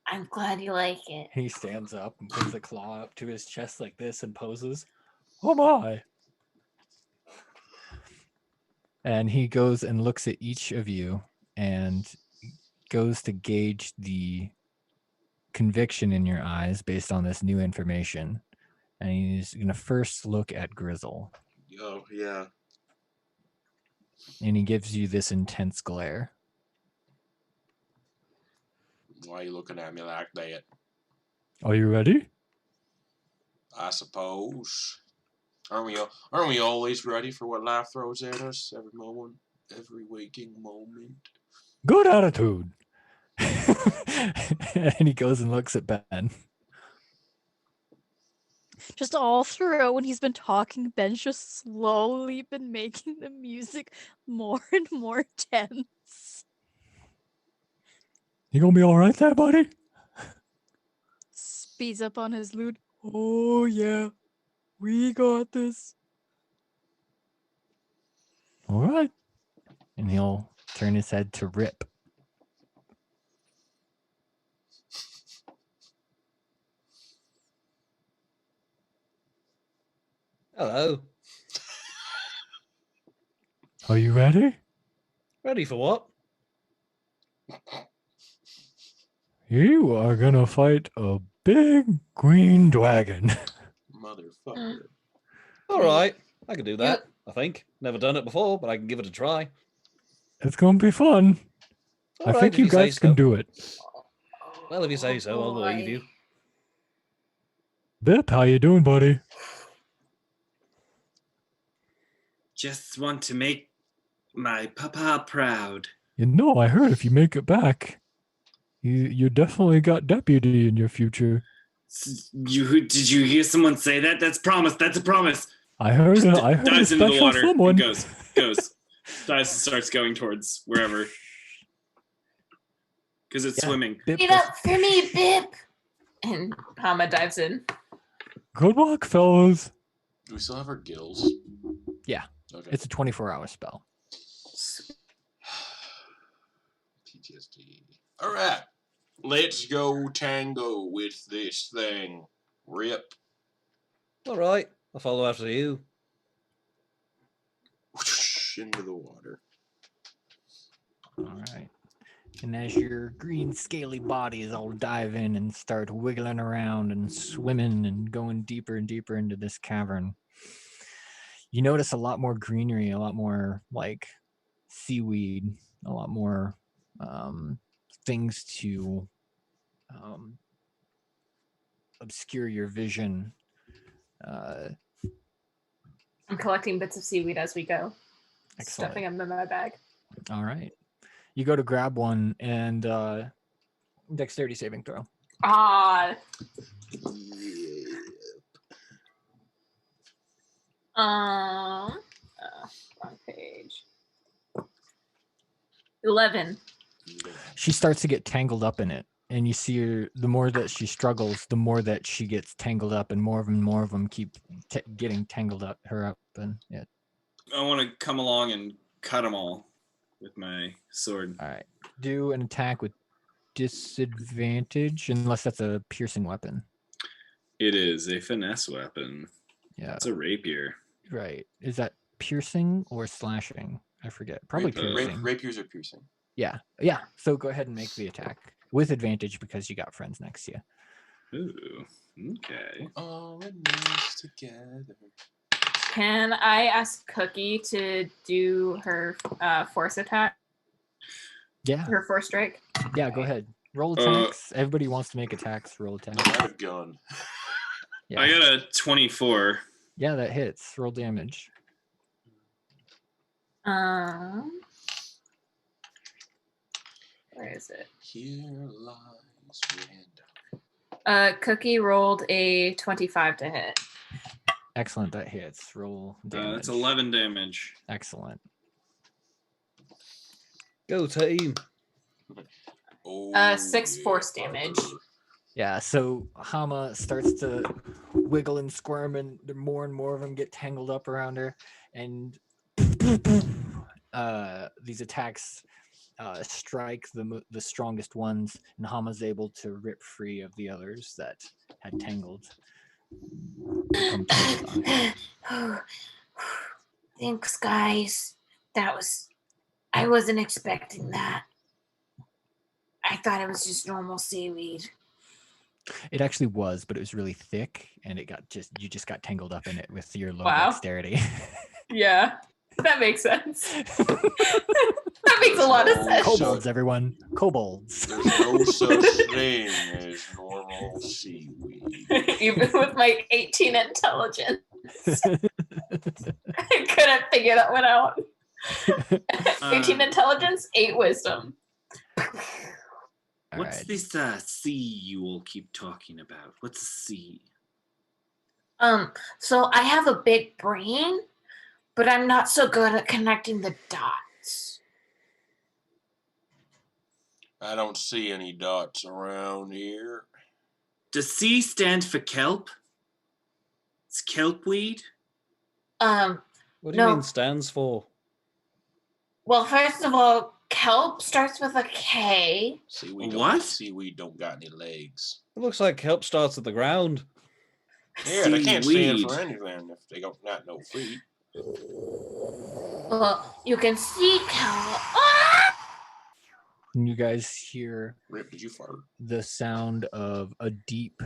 I'm glad you like it. He stands up and puts the claw up to his chest like this and poses. Oh my. And he goes and looks at each of you and goes to gauge the conviction in your eyes based on this new information. And he's going to first look at Grizzle. Oh, yeah. And he gives you this intense glare. Why are you looking at me like that? Are you ready? I suppose. Aren't we always ready for what life throws at us every moment, every waking moment? Good attitude. And he goes and looks at Ben. Just all throughout when he's been talking, Ben's just slowly been making the music more and more tense. You gonna be all right there, buddy? Speeds up on his lute. Oh yeah, we got this. All right. And he'll turn his head to Rip. Hello. Are you ready? Ready for what? You are gonna fight a big green dragon. Motherfucker. All right. I can do that, I think. Never done it before, but I can give it a try. It's gonna be fun. All I right, think if you say guys can so. do it. Well, if you say so, I'll believe you. Bip, how you doing, buddy? Just want to make my papa proud. You know, I heard if you make it back, you definitely got deputy in your future. Did you hear someone say that? That's promise. That's a promise. I heard a Dives into the special water someone. and goes. Dives and starts going towards wherever. Because it's swimming. Bip Get up for me, Bip. And Hama dives in. Good luck, fellas. Do we still have our gills? Yeah. Okay. It's a 24-hour spell. PTSD. All right. Let's go tango with this thing. Rip. All right. I'll follow after you. Into the water. All right. And as your green scaly bodies all dive in and start wiggling around and swimming and going deeper and deeper into this cavern, you notice a lot more greenery, a lot more like seaweed, a lot more things to obscure your vision. I'm collecting bits of seaweed as we go. Excellent. Stuffing them in my bag. All right. You go to grab one and dexterity saving throw. Ah. Wrong page. 11. She starts to get tangled up in it, and you see her. The more that she struggles, the more that she gets tangled up, and more of them keep getting tangled up her up. And yeah. I want to come along and cut them all with my sword. All right. Do an attack with disadvantage, unless that's a piercing weapon. It is a finesse weapon. Yeah. It's a rapier. Right. Is that piercing or slashing? I forget. Probably piercing. Rapiers are piercing. Yeah. Yeah. So go ahead and make the attack with advantage because you got friends next to you. Ooh. Okay. All in this together. Can I ask Cookie to do her force attack? Yeah. Her force strike? Yeah. Go ahead. Roll attacks. Everybody wants to make attacks. Roll attacks. I have a gun. Yeah. I got a 24. Yeah, that hits. Roll damage. Where is it? Here lies random. Cookie rolled a 25 to hit. Excellent. That hits. Roll damage. That's 11 damage. Excellent. Go team. Oh, 6 force damage. Yeah, so Hama starts to wiggle and squirm, and more of them get tangled up around her. And these attacks strike the strongest ones, and Hama's able to rip free of the others that had tangled. Thanks, guys. I wasn't expecting that. I thought it was just normal seaweed. It actually was, but it was really thick, and you just got tangled up in it with your low Wow. dexterity. Yeah, that makes sense. That makes a lot of sense. Kobolds, everyone. Kobolds. There's no such thing as normal seaweed. Even with my 18 intelligence, I couldn't figure that one out. 18 intelligence, 8 wisdom. What's right. this sea you all keep talking about? What's a sea? So I have a big brain, but I'm not so good at connecting the dots. I don't see any dots around here. Does C stand for kelp? It's kelpweed? What do you No. mean stands for? Well, first of all, kelp starts with a K. Seaweed don't got any legs. It looks like kelp starts at the ground. Yeah, they can't stand Seaweed. for anything if they don't got no feet. Well, you can see kelp. Ah! And you guys hear Rip, did you fart? the sound of it's a deep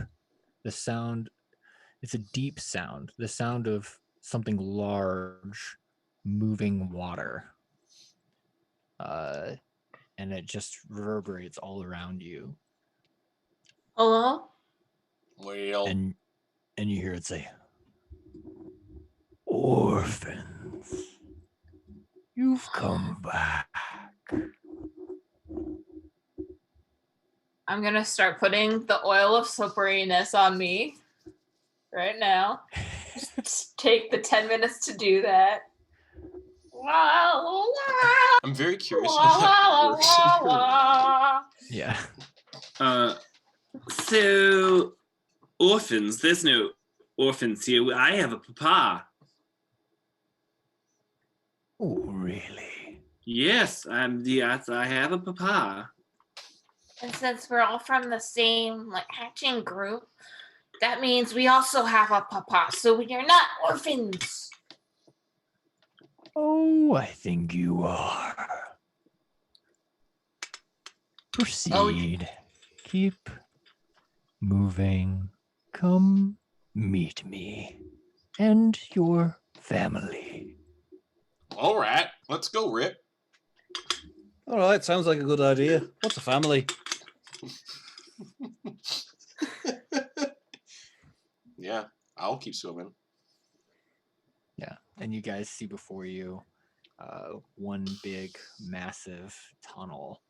sound, the sound of something large moving water. And it just reverberates all around you. Hello? Well, And you hear it say, "Orphans, you've come back." I'm gonna start putting the oil of slipperiness on me right now. Just take the 10 minutes to do that. I'm very curious how that works. Yeah. So, orphans, there's no orphans here. I have a papa. Oh, really? Yes, I have a papa. And since we're all from the same hatching group, that means we also have a papa, so we are not orphans. Oh, I think you are. Proceed. Keep moving. Come meet me and your family. All right, let's go, Rip. All right, sounds like a good idea. What's a family? Yeah, I'll keep swimming. Yeah, and you guys see before you one big, massive tunnel.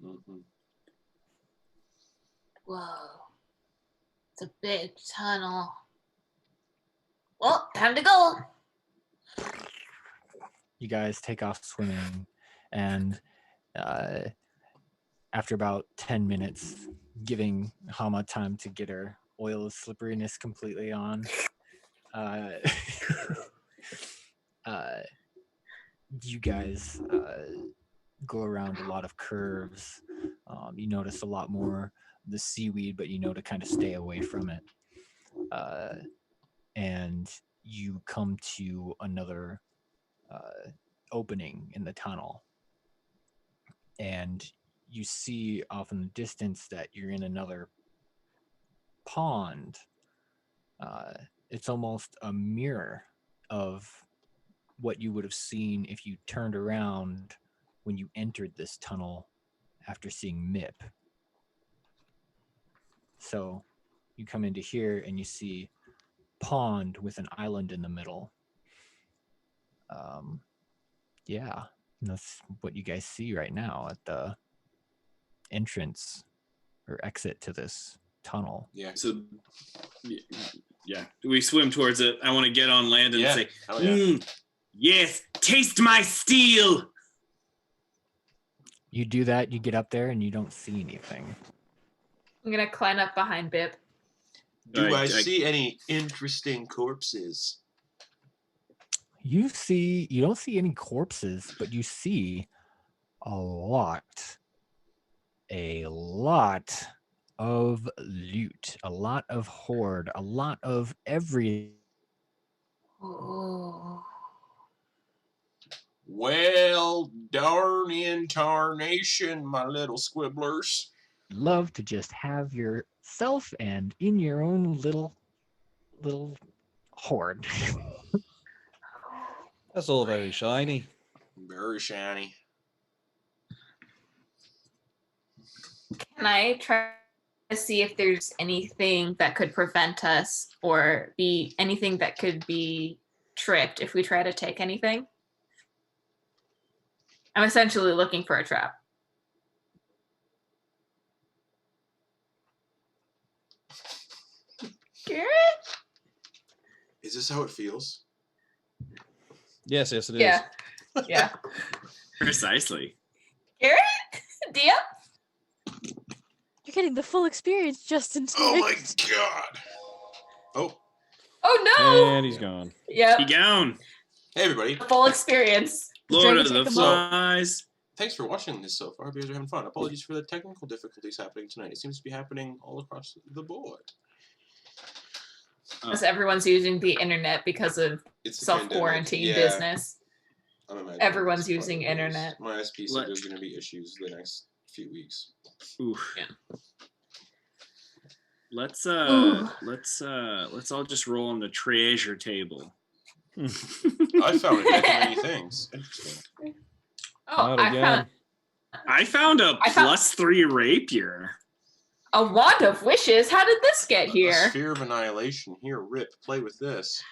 Mm-hmm. Whoa. It's a big tunnel. Well, time to go. You guys take off swimming, and after about 10 minutes, giving Hama time to get her oil of slipperiness completely on, you guys go around a lot of curves. You notice a lot more the seaweed, but you know to kind of stay away from it. And you come to another opening in the tunnel, and you see off in the distance that you're in another pond. It's almost a mirror of what you would have seen if you turned around when you entered this tunnel after seeing Mip. So you come into here and you see pond with an island in the middle. Yeah, that's what you guys see right now at the entrance or exit to this tunnel. Yeah. So, yeah, we swim towards it. I want to get on land and Yeah. say, Oh, yeah. yes, taste my steel. You do that, you get up there, and you don't see anything. I'm gonna climb up behind Bip. Do I see any interesting corpses? You don't see any corpses, but you see a lot of loot, a lot of hoard, a lot of every. Oh. Well, darn in tarnation, my little squibblers. Love to just have yourself and in your own little hoard. That's all very shiny. Very shiny. Can I try to see if there's anything that could prevent us or be anything that could be tricked if we try to take anything? I'm essentially looking for a trap. Garrett? Is this how it feels? Yes, it is. Yeah. Yeah. Precisely. Garrett? Dia? You're getting the full experience, Justin. Oh my tonight. god. Oh, Oh no! And he's gone. Yep. Be gone. hey everybody. Full experience. Lord dragon of the take 'em Flies. Thanks for watching this so far. Because you're having fun. Apologies for the technical difficulties happening tonight. It seems to be happening all across the board. Because everyone's using the internet because of It's the self-quarantine pandemic. Yeah, business. I'm imagining Everyone's it's using probably is. internet. My SP said Let- there's going to be issues the next few weeks. Oof. Yeah. Let's Ooh. let's all just roll on the treasure table. I found a deck of many things. Interesting. Oh, Not I again. found I found a I found- +3 rapier. a wand of wishes. How did this get A here? sphere of annihilation. Here, Rip, play with this.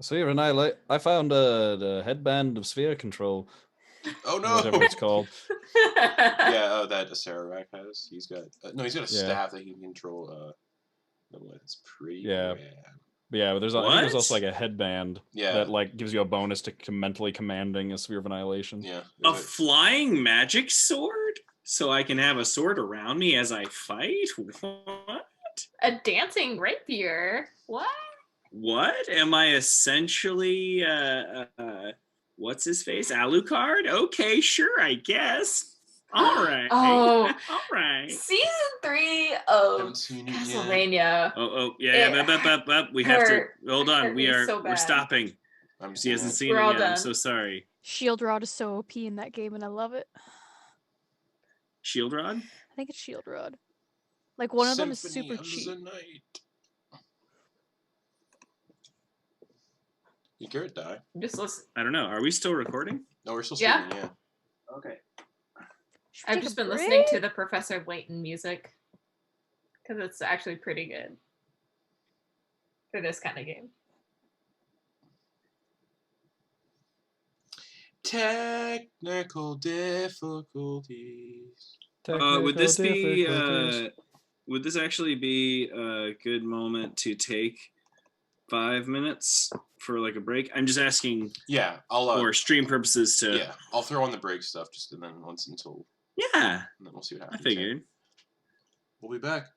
Sphere Annihilate. I found the headband of sphere control. Oh or no! Whatever it's called. Yeah, oh, that Acererak has. He's got no. He's got a Yeah. staff that he can control. That's pretty. Yeah. rad. But yeah, but I think there's also What? like a headband Yeah. that like gives you a bonus to mentally commanding a sphere of annihilation. Yeah. A there's flying magic sword? So I can have a sword around me as I fight? What? A dancing rapier. What? What? Am I essentially what's his face? Alucard? Okay, sure, I guess. All right. Oh. All right. Season 3 Haven't of seen it yet. Castlevania. Yeah. We have to hurt- hold on. hurt We me are so we're bad. stopping. I'm She hasn't sad. seen We're it all yet. I'm done. so sorry. Shield Rod is so OP in that game, and I love it. Shield Rod? I think it's Shield Rod. Like one of them is Symphony super of cheap. the Night. Did Garrett die? Just listen. I don't know. Are we still recording? No, we're still Yeah. streaming. Yeah. Okay. Should we I've take just a been listening break? to the Professor Layton music because it's actually pretty good for this kind of game. Technical difficulties. Would this be difficulties. would this actually be a good moment to take 5 minutes for like a break? I'm just asking Yeah, I'll. for stream purposes to Yeah, I'll throw on the break stuff just and then once until Yeah, and then we'll see what I happens. yeah. figured. We'll be back.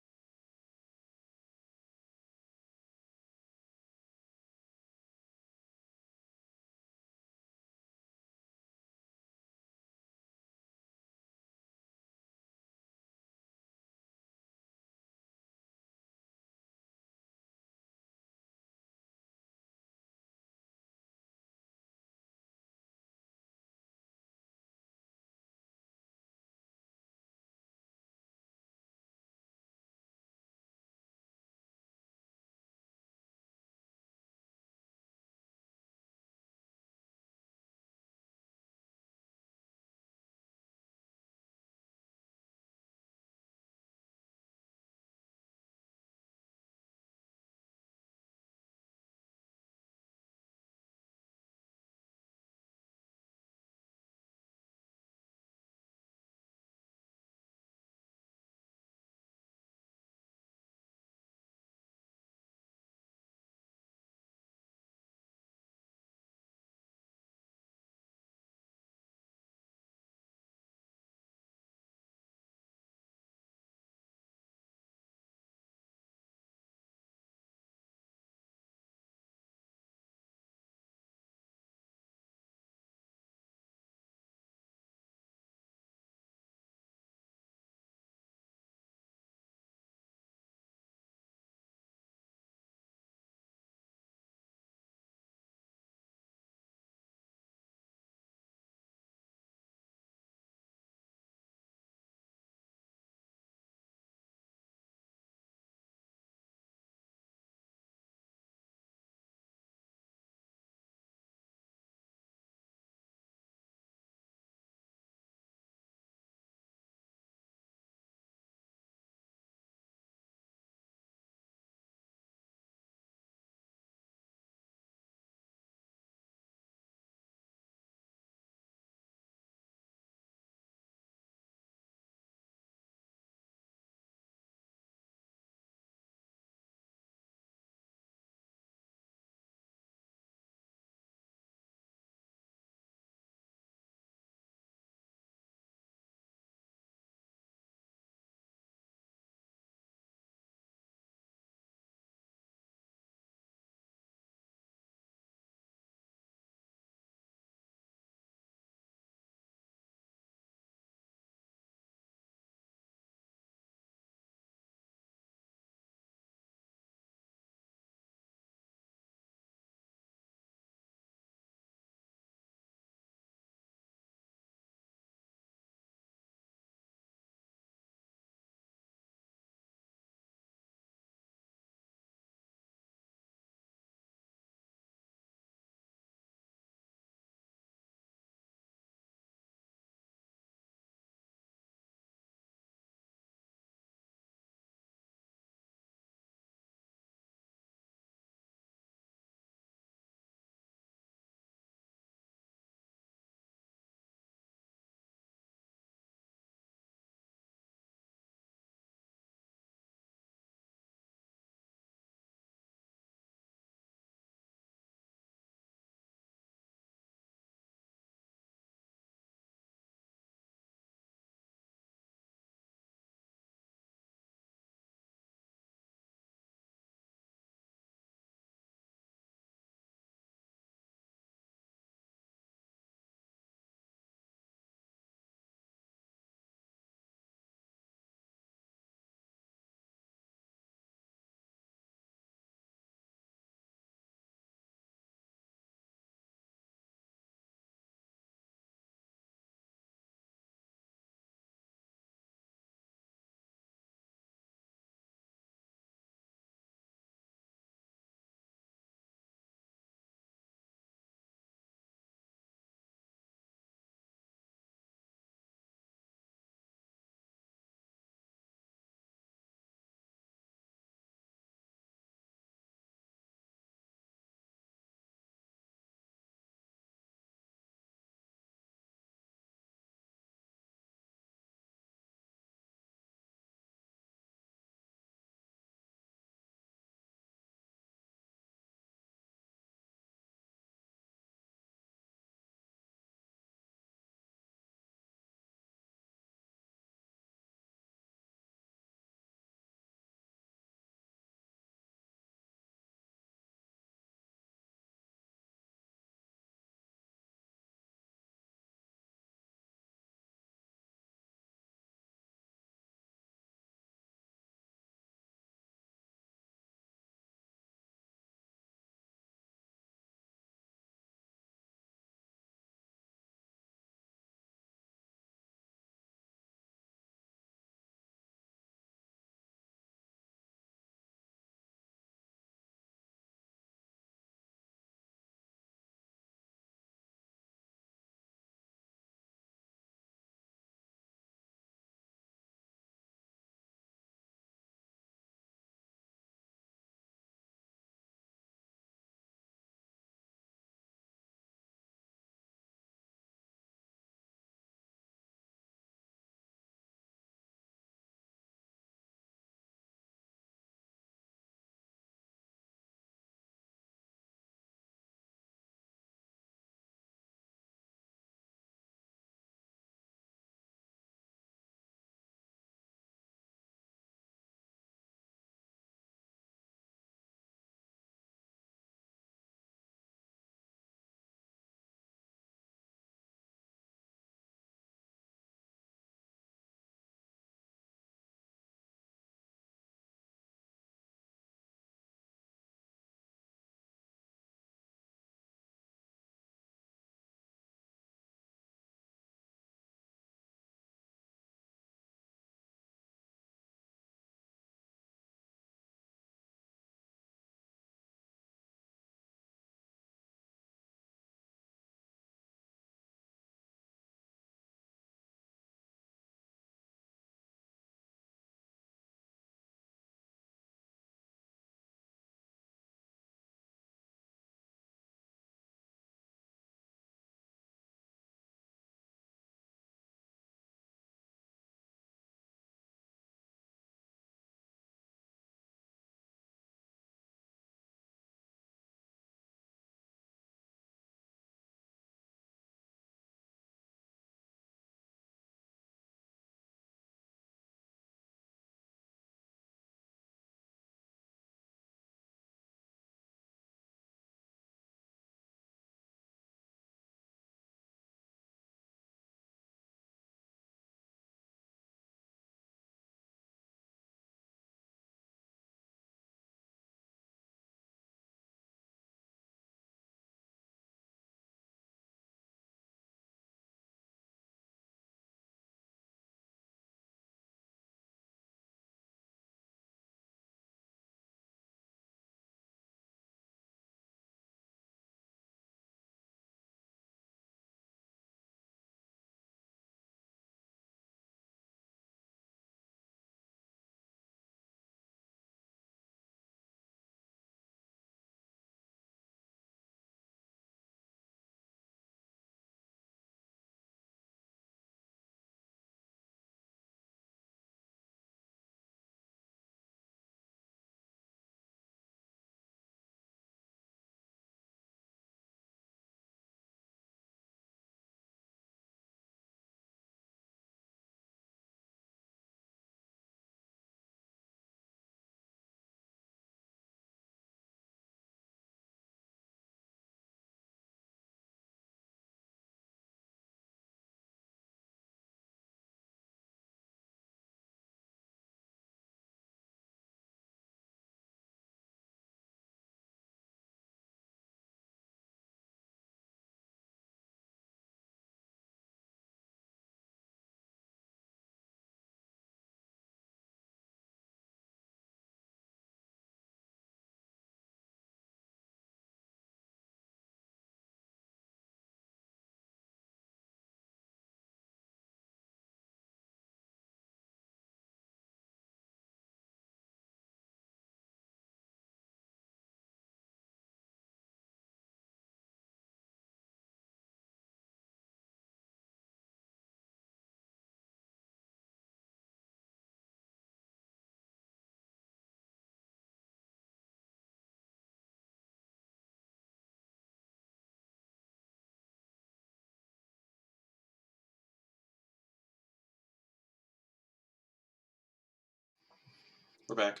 We're back.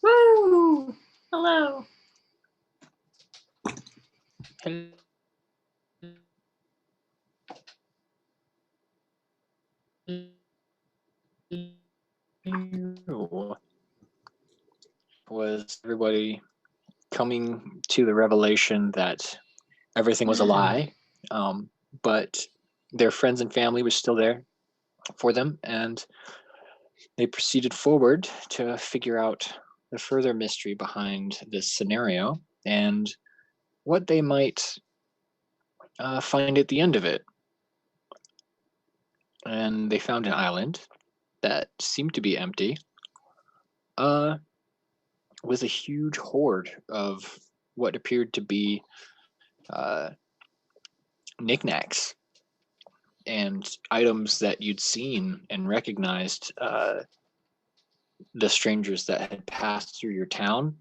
Woo! Hello. Was everybody coming to the revelation that everything was a lie, but their friends and family was still there for them, and they proceeded forward to figure out the further mystery behind this scenario and what they might find at the end of it. And they found an island that seemed to be empty, with a huge horde of what appeared to be knickknacks and items that you'd seen and recognized. The strangers that had passed through your town,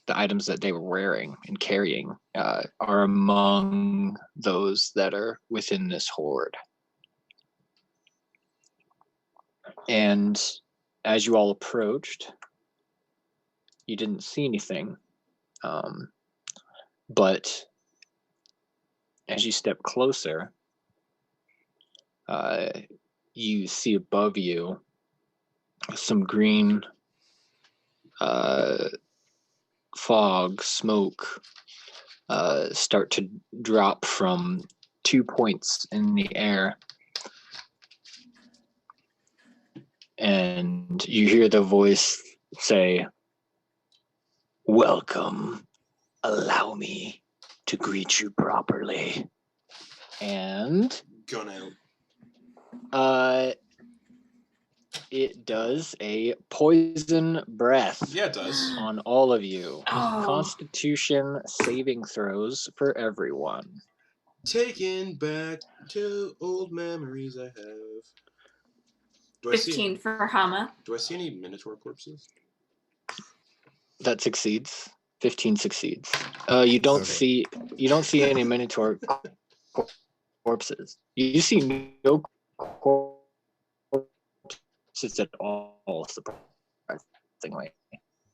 the items that they were wearing and carrying are among those that are within this horde. And as you all approached, you didn't see anything. But as you step closer, you see above you some green fog, smoke start to drop from 2 points in the air. And you hear the voice say, "Welcome. Allow me to greet you properly." And Go now. it does a poison breath. Yeah, it does. On all of you. Oh. Constitution saving throws for everyone. Taken back to old memories I have. Do I 15 for Hama. Do I see any Minotaur corpses? That succeeds. 15 succeeds. You don't see any Minotaur corpses. You see no corpses at all, surprisingly.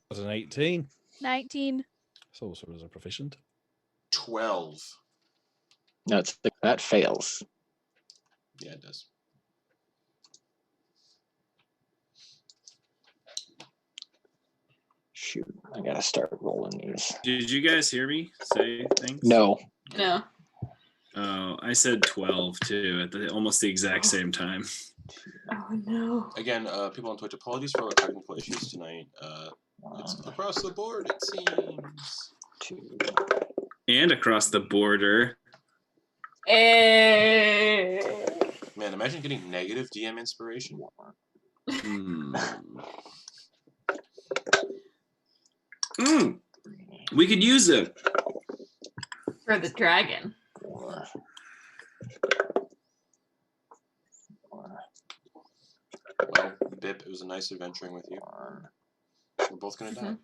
Was an 18. 19. So was a proficient. 12. That fails. Yeah, it does. Shoot, I gotta start rolling these. Did you guys hear me say things? No. No. Oh, I said 12 too at almost the exact same time. Oh no. Again, people on Twitch, apologies for all the technical issues tonight. It's across the board, it seems. 2. And across the border. Eh. Man, imagine getting negative DM inspiration. We could use it. For the dragon. 4. Well, Bip, it was a nice adventuring with you. We're both gonna die.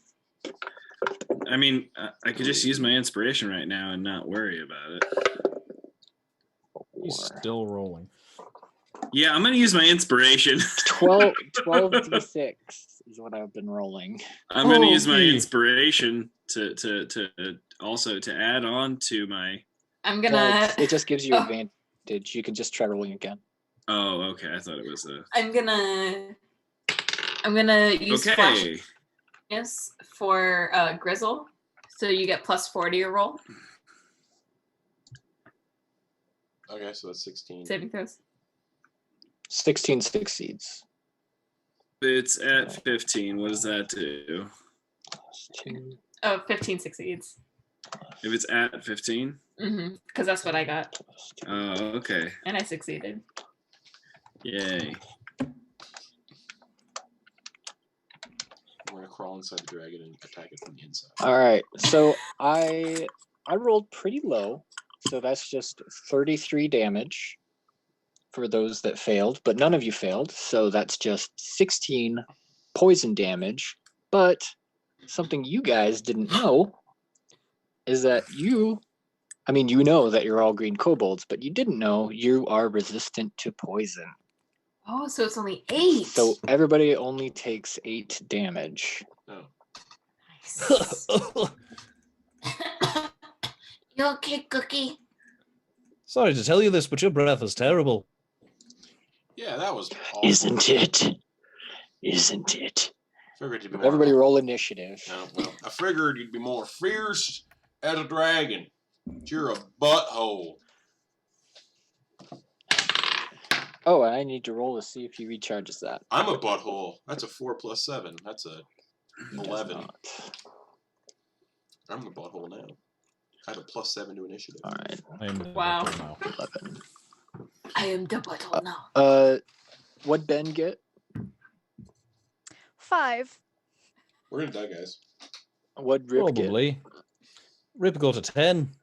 I mean, I could just use my inspiration right now and not worry about it. He's still rolling. Yeah, I'm gonna use my inspiration. 12 to 6 is what I've been rolling. I'm gonna use my inspiration to also to add on to my. I'm gonna. Well, it just gives you advantage. You can just try rolling again. Oh, okay. I thought it was a. I'm gonna use flash for Grizzle, so you get +4 to your roll. Okay, so that's 16. Saving throws. 16 succeeds. It's at 15. What does that do? +2. Oh, 15 succeeds. If it's at 15? Because that's what I got. Oh, okay. And I succeeded. Yay. We're gonna crawl inside the dragon and attack it from the inside. All right, so I rolled pretty low, so that's just 33 damage for those that failed, but none of you failed, so that's just 16 poison damage. But something you guys didn't know is that you know that you're all green kobolds, but you didn't know you are resistant to poison. Oh, so it's only 8. So everybody only takes 8 damage. No. Nice. You okay, Cookie? Sorry to tell you this, but your breath is terrible. Yeah, that was awful. Isn't it? Isn't it? Figured you'd be more. Everybody roll initiative. No, well, I figured you'd be more fierce as a dragon. But you're a butthole. Oh, I need to roll to see if he recharges that. I'm a butthole. That's a 4 plus 7. That's a He does 11. not. I'm a butthole now. I have a plus 7 to initiative. All right. I'm the Wow. doctor now. 11. I am the bottle now. What'd Ben get? 5. We're gonna die, guys. What'd Rip get? Probably. Rip got a 10.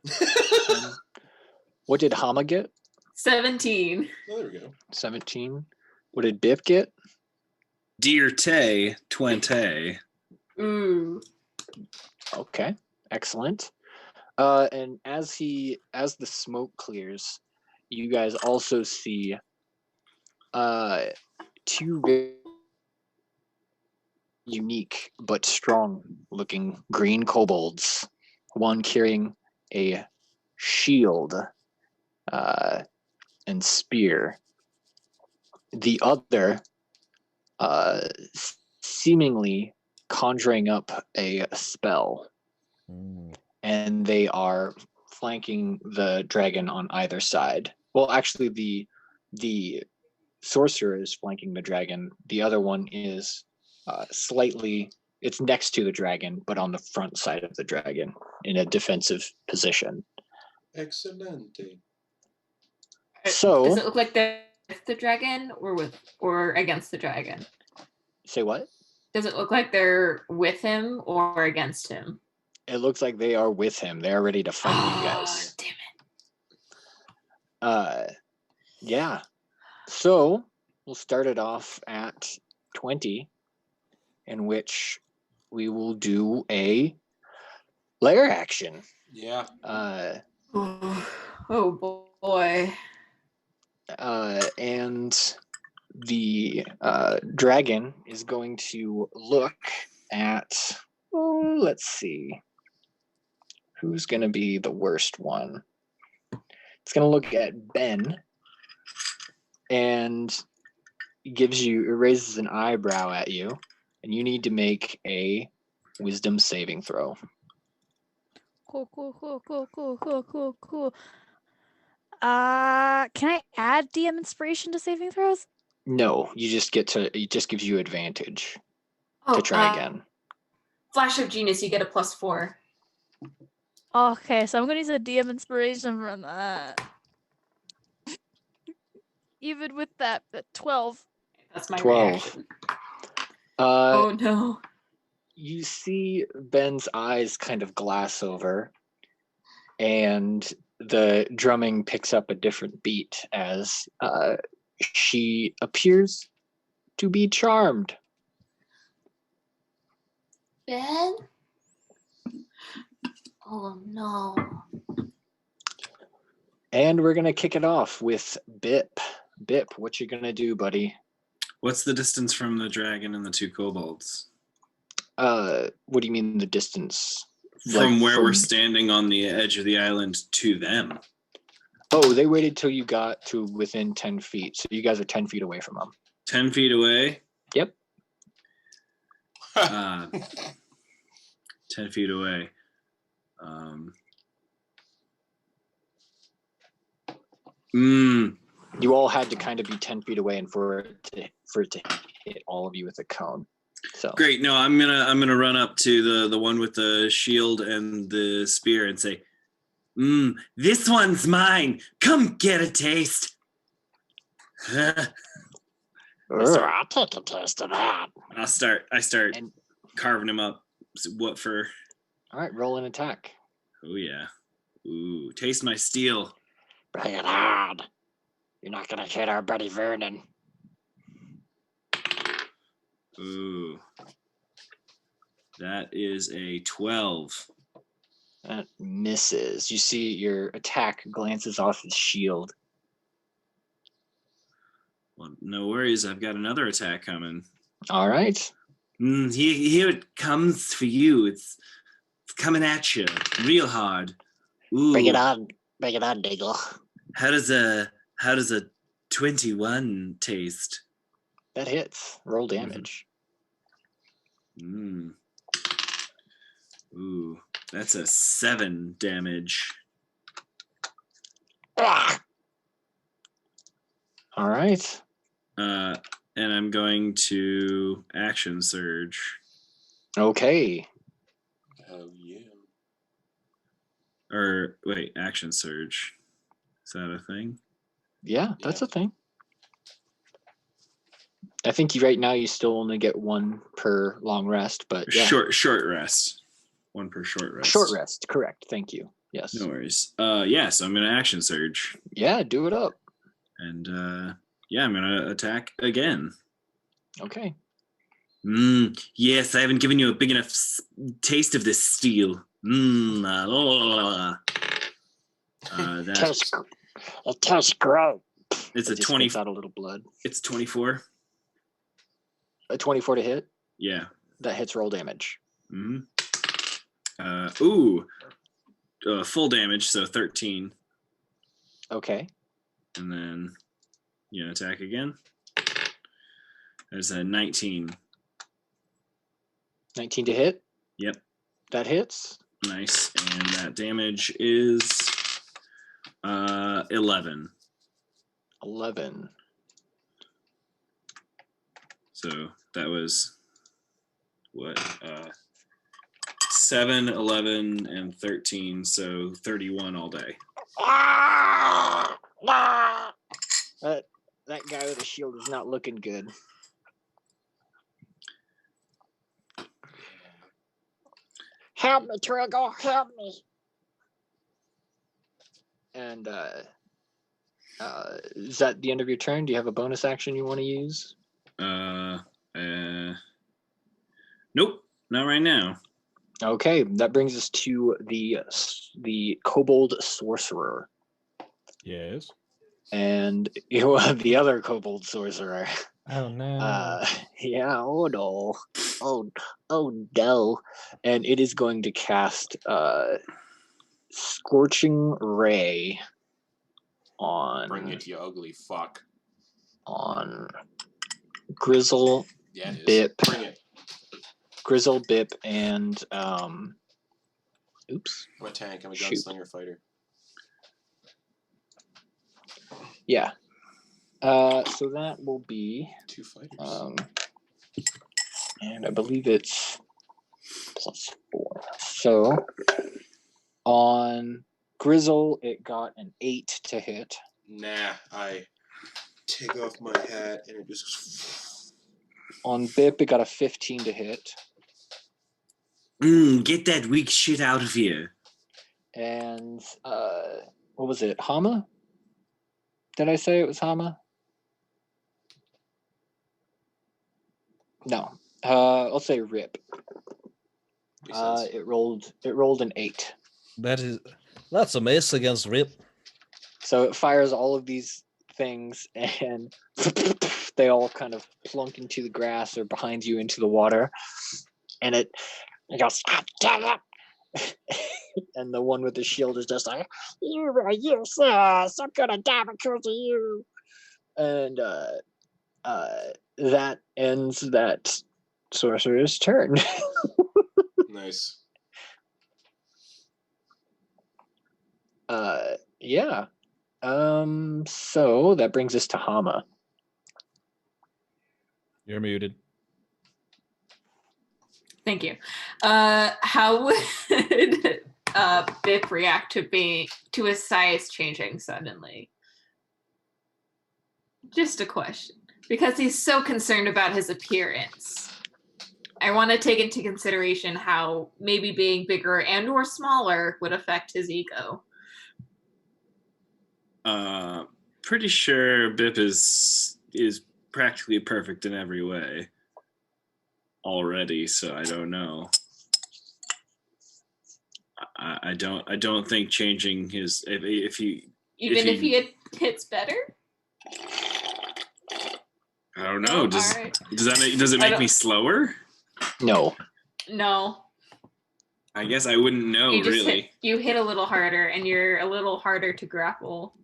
What did Hama get? 17. Oh, there we go. 17. What did Biff get? Dear Tay, 20. Ooh. Okay, excellent. And as the smoke clears, you guys also see 2 very unique but strong looking green kobolds. One carrying a shield and spear. The other seemingly conjuring up a spell. And they are flanking the dragon on either side. Well, actually, the sorcerer is flanking the dragon. The other one is it's next to the dragon, but on the front side of the dragon in a defensive position. Excelente. So, Does it look like they're with the dragon or against the dragon? say what? Does it look like they're with him or against him? It looks like they are with him. They are ready to fight you guys. Damn it. Yeah. So we'll start it off at 20, in which we will do a lair action. Yeah. Oh boy. And the dragon is going to look at, let's see, who's going to be the worst one. It's going to look at Ben and raises an eyebrow at you, and you need to make a wisdom saving throw. Cool. Can I add DM inspiration to saving throws? No, it just gives you advantage to try again. Flash of Genius, you get a +4. Okay, so I'm gonna use a DM inspiration from that. Even with that, 12. That's my 12. reaction. Oh no. You see Ben's eyes kind of glass over, and the drumming picks up a different beat as she appears to be charmed. Ben? Oh no. And we're gonna kick it off with Bip. Bip, what you gonna do, buddy? What's the distance from the dragon and the 2 kobolds? What do you mean the distance? From where we're standing on the edge of the island to them. Oh, they waited till you got to within 10 feet. So you guys are 10 feet away from them. 10 feet away? Yep. 10 feet away. You all had to kind of be 10 feet away and for it to hit all of you with a cone. So Great. No, I'm gonna run up to the one with the shield and the spear and say, this one's mine. Come get a taste. I'll take a taste of that. I start carving him up. What for? All right, roll an attack. Oh yeah. Ooh, taste my steel. Bring it on. You're not gonna hit our buddy Vernon. Ooh. That is a 12. That misses. You see your attack glances off his shield. Well, no worries. I've got another attack coming. All right. Here it comes for you. It's coming at you real hard. Ooh. Bring it on, Diggle. How does a 21 taste? That hits. Roll damage. Ooh, that's a 7 damage. Ah! All right. And I'm going to action surge. Okay. Oh yeah. Or wait, action surge. Is that a thing? Yeah, that's Yeah. a thing. I think right now you still only get one per long rest, but yeah. Short rest. One per short rest. Short rest, correct. Thank you. Yes. No worries. Yeah, so I'm gonna action surge. Yeah, do it up. And yeah, I'm gonna attack again. Okay. Yes, I haven't given you a big enough taste of this steel. That It tastes great. it's It a just 20. spits out a little blood. It's 24. A 24 to hit. Yeah. That hits roll damage. Full damage, so 13. Okay. And then attack again. There's a 19. 19 to hit. Yep. That hits. Nice. And that damage is 11. 11. So that was what? 7, 11, and 13. So 31 all day. Ah! Ah! That guy with the shield is not looking good. Help me, Trigger, help me. And is that the end of your turn? Do you have a bonus action you want to use? Nope, not right now. Okay, that brings us to the Kobold Sorcerer. Yes. And you have the other Kobold Sorcerer. Oh no. Yeah, oh no. Oh no. And it is going to cast Scorching Ray on Bring it, you ugly fuck. on Grizzle, Yeah, it is. Bip. Bring it. Grizzle, Bip, and oops. I'm a tank. I'm a Shoot. gunslinger fighter. Yeah. So that will be 2 fighters. and I believe it's +4. So on Grizzle, it got an 8 to hit. Nah, I take off my hat and it just. On Bip, it got a 15 to hit. Get that weak shit out of here. And what was it? Hama? Did I say it was Hama? No. I'll say Rip. It rolled an 8. That's a miss against Rip. So it fires all of these things and they all kind of plunk into the grass or behind you into the water. And it goes, "Ah, damn it." And the one with the shield is just like, "You are useless. I'm gonna die because of you." And that ends that sorcerer's turn. Nice. Yeah. So that brings us to Hama. You're muted. Thank you. How would Bip react to his size changing suddenly? Just a question. Because he's so concerned about his appearance. I want to take into consideration how maybe being bigger and or smaller would affect his ego. Pretty sure Bip is practically perfect in every way already, so I don't know. I don't think changing his if he Even if he hits better? don't know. Does alright. does it I make me don't- slower? No. No. I guess I wouldn't know You just really. you hit a little harder, and you're a little harder to grapple.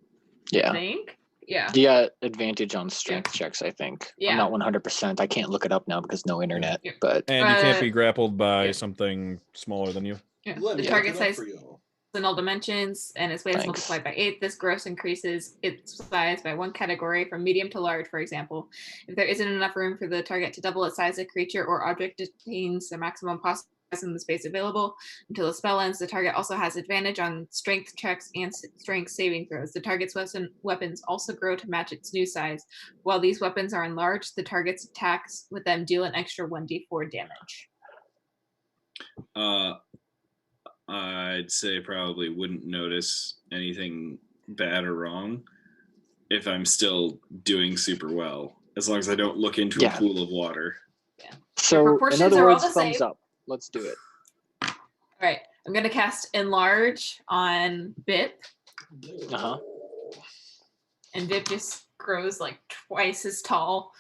I Yeah. think. Yeah. You got advantage on strength checks, I think. Yeah. I'm not 100%. I can't look it up now because no internet. Yeah. But And you can't Uh, be grappled by yeah. something smaller than you. Yeah. Let The me target open up size for you. in all dimensions, and its weight is Thanks. multiplied by 8. This gross increases its size by 1 category from medium to large, for example. If there isn't enough room for the target to double its size, a creature or object attains the maximum possible size in the space available. Until the spell ends, the target also has advantage on strength checks and strength saving throws. The target's weapons also grow to match its new size. While these weapons are enlarged, the target's attacks with them deal an extra 1d4 damage. I'd say probably wouldn't notice anything bad or wrong if I'm still doing super well, as long as I don't look into Yeah. a pool of water. so, in proportions other are all words, the thumbs same. up. Let's do it. All right, I'm going to cast Enlarge on Bip. Uh-huh. And Vip just grows like twice as tall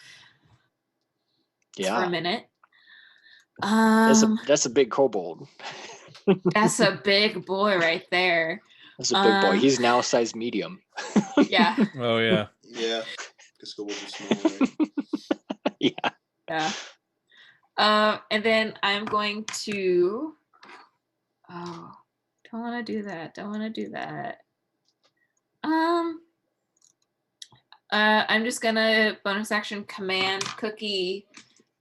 for a Yeah. minute. That's a big kobold. That's a big boy right there. That's a big boy. He's now size medium. Yeah, Oh yeah. Yeah. Because Kobolds are small, right? Yeah. yeah. And then I'm going to. Oh, don't want to do that. Don't want to do that. I'm just gonna bonus action command Cookie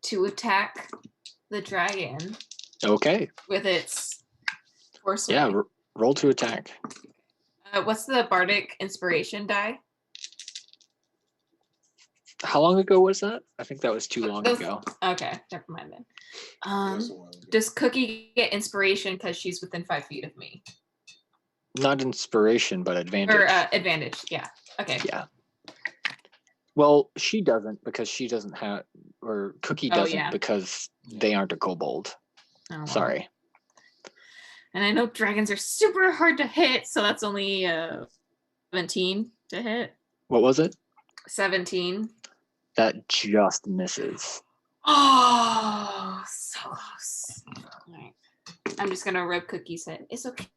to attack the dragon Okay. with its force. Yeah. ring. Roll to attack. What's the bardic inspiration die? How long ago was that? I think that was too long ago. Okay, never mind then. That's a while ago. Does Cookie get inspiration because she's within 5 feet of me? Not inspiration, but advantage. Or advantage, yeah. Okay. Yeah. Well, she doesn't because she doesn't have, or Cookie Oh, doesn't yeah. because they aren't a kobold. Oh, well. Sorry. And I know dragons are super hard to hit, so that's only 17 to hit. What was it? 17. That just misses. Oh, so close. All right. I'm just gonna rub Cookie's head. It's okay.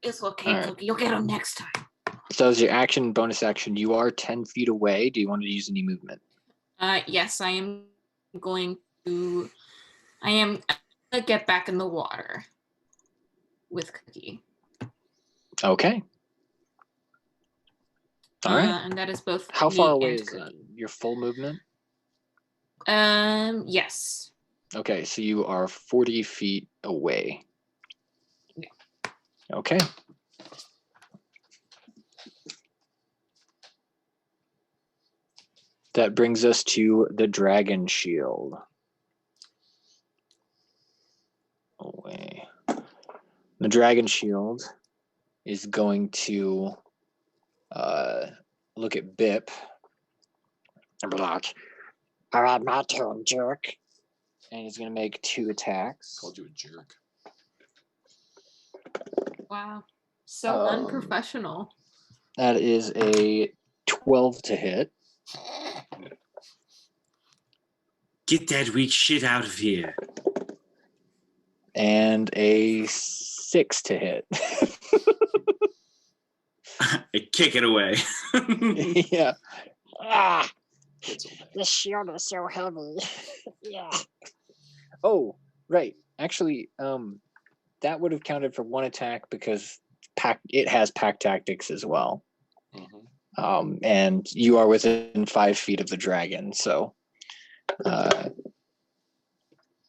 It's okay, All right. Cookie. You'll get him next time. So as your action, bonus action, you are 10 feet away. Do you want to use any movement? Yes, I am going to. I am gonna get back in the water with Cookie. Okay. All right. And that is both. How me far away and is that? Cookie. Your full movement? Yes. Okay, so you are 40 feet away. Yeah. Okay. That brings us to the dragon shield. Away. The dragon shield is going to look at Bip and be like, all right, my turn, jerk. And he's going to make 2 attacks. Called you a jerk. Wow. So unprofessional. That is a 12 to hit. Get that weak shit out of here. And a 6 to hit. I kick it away. Yeah. Ah, It's okay. this shield is so heavy. Yeah. Oh, right. Actually, that would have counted for 1 attack because it has pack tactics as well. Mhm. And you are within 5 feet of the dragon, so the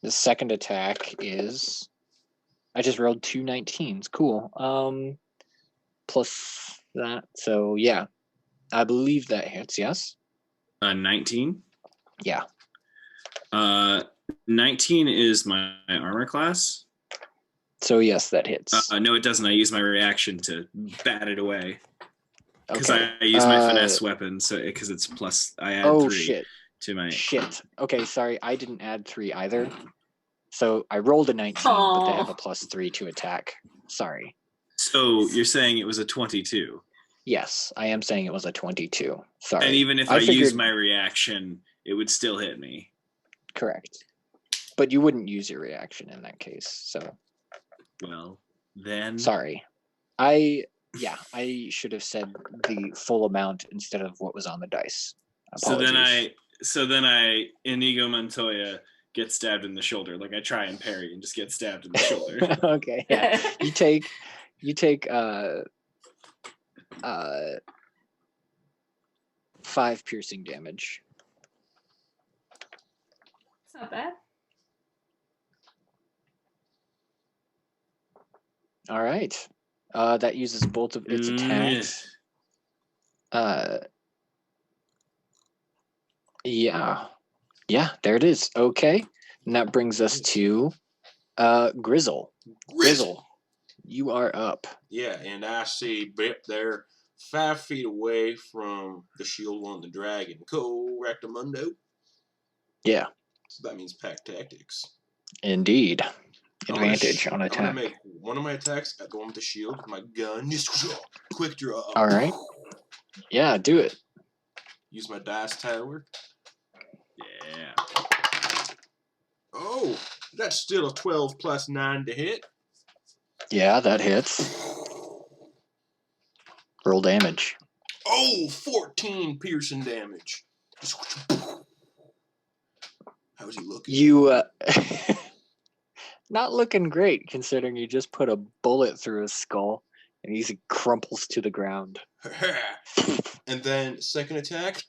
second attack is I just rolled 2 19s. Cool. Plus that, so yeah. I believe that hits, yes? 19. Yeah. 19 is my armor class. So yes, that hits. No, it doesn't. I use my reaction to bat it away because Okay. I use my finesse weapon. So because it's plus, I add 3 shit. to my. Shit. Okay, sorry. I didn't add 3 either. So I rolled a 19, but they have a plus 3 to attack. Sorry. So you're saying it was a 22, Yes, I am saying it was a 22. Sorry. and even if I I use figured- my reaction, it would still hit me. Correct. But you wouldn't use your reaction in that case. So Well, then. sorry. I should have said the full amount instead of what was on the dice. Apologies. So then I Inigo Montoya get stabbed in the shoulder. Like I try and parry and just get stabbed in the shoulder. Okay. Yeah. You take 5 piercing damage. It's not bad. All right. That uses both of its attacks. Yeah, there it is. Okay, and that brings us to Grizzle. Grizzle, you are up. Yeah, and I see Bip there 5 feet away from the shield on the dragon. Correctamundo. Yeah, So that means pack tactics. indeed. Advantage on I'm attack. gonna make one of my attacks at the one with the shield with my gun. Quick draw. All right. Yeah, do it. Use my dice tower. Yeah. Oh, that's still a 12 plus 9 to hit. Yeah, that hits. Roll damage. Oh, 14 piercing damage. How's he looking? You not looking great considering you just put a bullet through his skull and he crumples to the ground. And then second attack,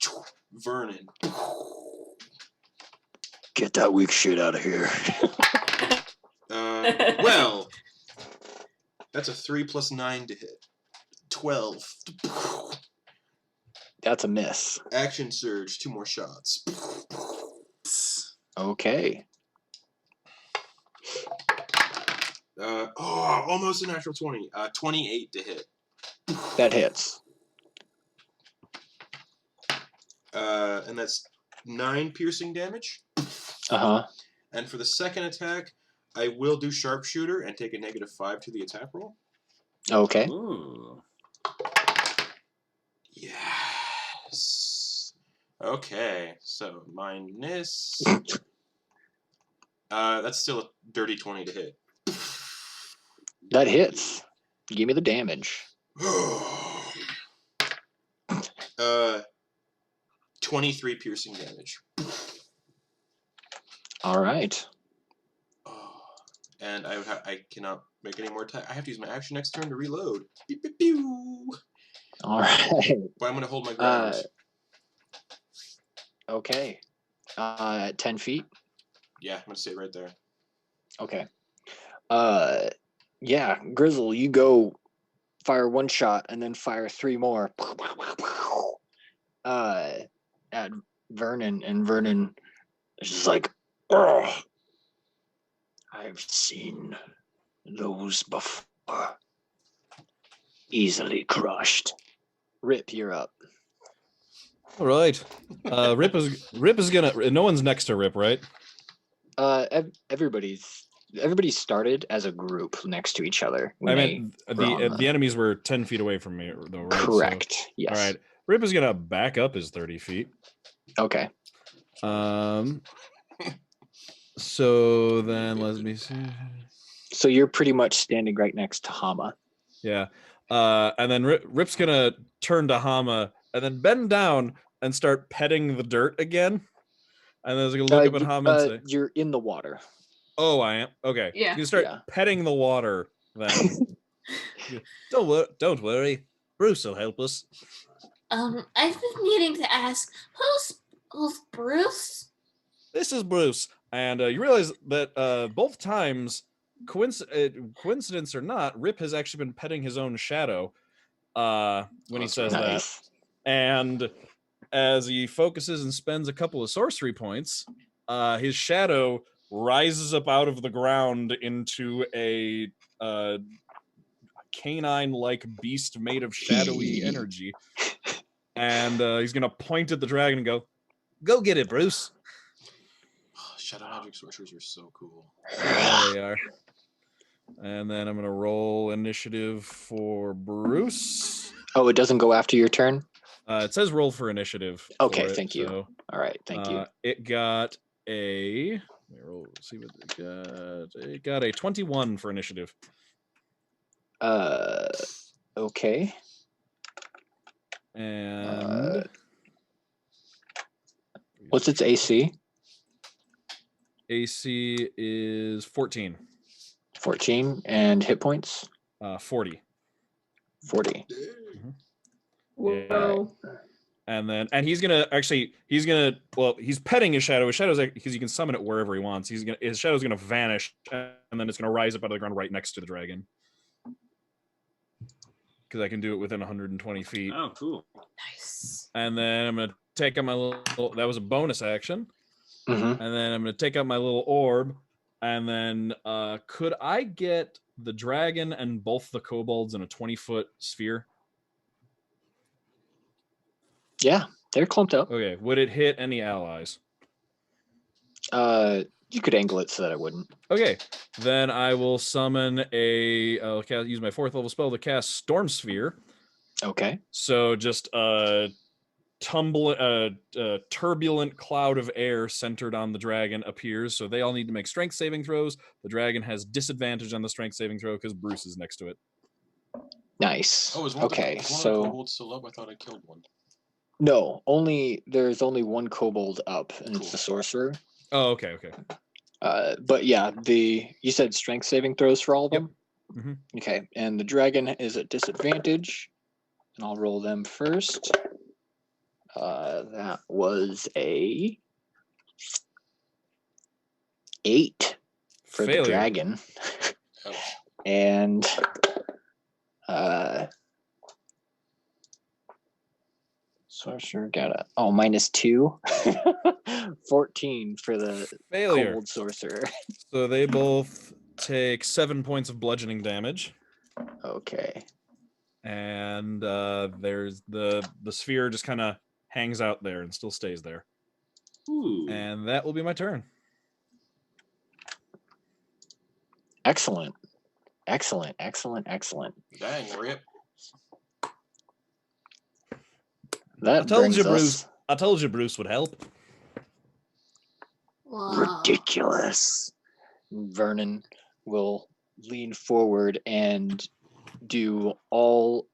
Vernon. Get that weak shit out of here. Well, that's a 3 plus 9 to hit. 12. That's a miss. Action surge, 2 more shots. Okay. Almost a natural 20. 28 to hit. That hits. And that's 9 piercing damage. Uh-huh. And for the second attack, I will do sharpshooter and take a -5 to the attack roll. Okay. Ooh. Yes. Okay, so minus. That's still a dirty 20 to hit. That hits. Give me the damage. 23 piercing damage. All right. And I cannot make any more attack. I have to use my action next turn to reload. Pew, pew, pew. All right. But I'm gonna hold my ground. Okay. At 10 feet. Yeah, I'm gonna stay right there. Okay. Yeah, Grizzle, you go fire 1 shot and then fire 3 more. At Vernon, and Vernon is just like, ugh. I've seen those before. Easily crushed. Rip, you're up. All right. Rip is gonna. No one's next to Rip, right? Everybody started as a group next to each other. I mean, the enemies were 10 feet away from me, though, right? Correct. So, yes. All right. Rip is gonna back up his 30 feet. Okay. So then let me see. So you're pretty much standing right next to Hama. Yeah. And then Rip's gonna turn to Hama and then bend down and start petting the dirt again. And then he's gonna look up at Hama and say, "You're in the water." Oh, I am. Okay. Yeah. You can start petting the water then. Don't worry. Bruce will help us. I've been needing to ask, who's Bruce? This is Bruce. And you realize that both times, coincidence or not, Rip has actually been petting his own shadow when he says that. And as he focuses and spends a couple of sorcery points, his shadow rises up out of the ground into a canine-like beast made of shadowy energy. And he's going to point at the dragon and go get it, Bruce. Shadow magic sorcerers are so cool. There they are. And then I'm going to roll initiative for Bruce. Oh, it doesn't go after your turn? It says roll for initiative. Okay, thank you. All right, thank you. It got a. Let me roll, see what it got. It got a 21 for initiative. Okay. And What's its AC? AC is 14. 14. And hit points? 40. 40. Whoa. And he's gonna he's petting his shadow. His shadow's because you can summon it wherever he wants. His shadow's gonna vanish, and then it's gonna rise up out of the ground right next to the dragon. Because I can do it within 120 feet. Oh, cool. Nice. And then I'm gonna take out my little. That was a bonus action. Mm-hmm. And then I'm gonna take out my little orb. And then could I get the dragon and both the kobolds in a 20-foot sphere? Yeah, they're clumped up. Okay. Would it hit any allies? You could angle it so that it wouldn't. Okay, then I will summon I'll use my 4th level spell to cast Storm Sphere. Okay. So just a turbulent cloud of air centered on the dragon appears. So they all need to make strength saving throws. The dragon has disadvantage on the strength saving throw because Bruce is next to it. Nice. Oh, is one okay, of the kobolds still up? I thought I killed one. No, there's only one kobold up, and it's the sorcerer. Oh, okay. But yeah, you said strength saving throws for all of them? Mm-hmm. Okay, and the dragon is at disadvantage, and I'll roll them first. That was a 8 for Failure. the dragon. And sorcerer got a -2. 14 for the Failure. kobold sorcerer. So they both take 7 points of bludgeoning damage. Okay. And there's the sphere just kind of hangs out there and still stays there. Ooh. And that will be my turn. Excellent. Dang, Rip. That I told you Bruce would help. ridiculous. Vernon will lean forward and do all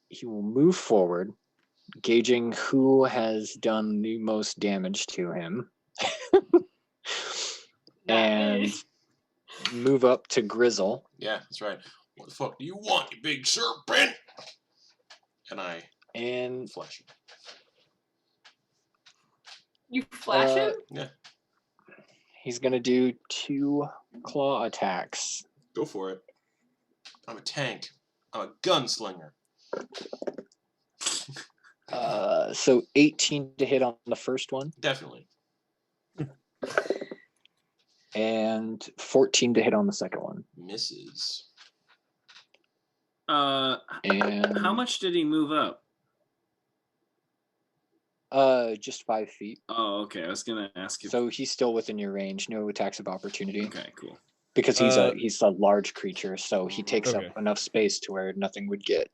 he will move forward, gauging who has done the most damage to him. And move up to Grizzle. Yeah, that's right. What the fuck do you want, you big serpent? And I flash him. You flash him? Yeah. He's gonna do 2 claw attacks. Go for it. I'm a tank. I'm a gunslinger. So 18 to hit on the first one. Definitely. And 14 to hit on the second one. Misses. And How much did he move up? just 5 feet. Oh, okay. I was gonna ask you. So he's still within your range. No attacks of opportunity. Okay, cool. Because he's a large creature, so he takes up enough space to where nothing would get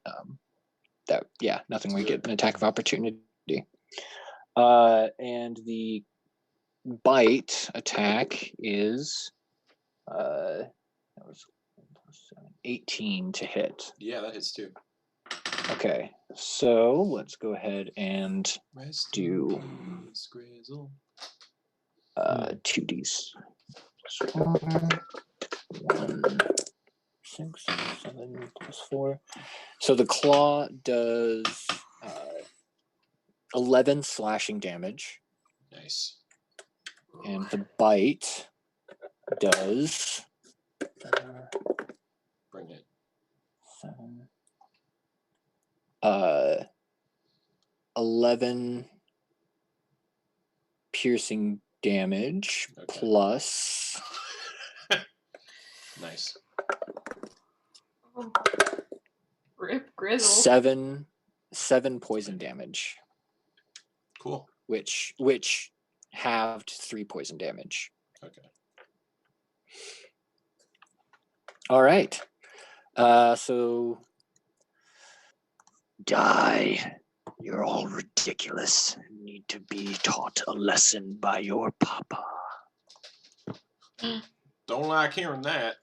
nothing would get an attack of opportunity. And the bite attack is that was 18 to hit. Yeah, that hits too. Okay, so let's go ahead and do 2Ds. 1, 6, 7 plus 4. So the claw does 11 slashing damage. Nice. And the bite does Bring it. 7, 11 piercing damage plus Nice. Rip Grizzle. 7 poison damage. Cool. Which halved 3 poison damage. Okay. All right. So die, You're all ridiculous. You need to be taught a lesson by your papa. Don't like hearing that.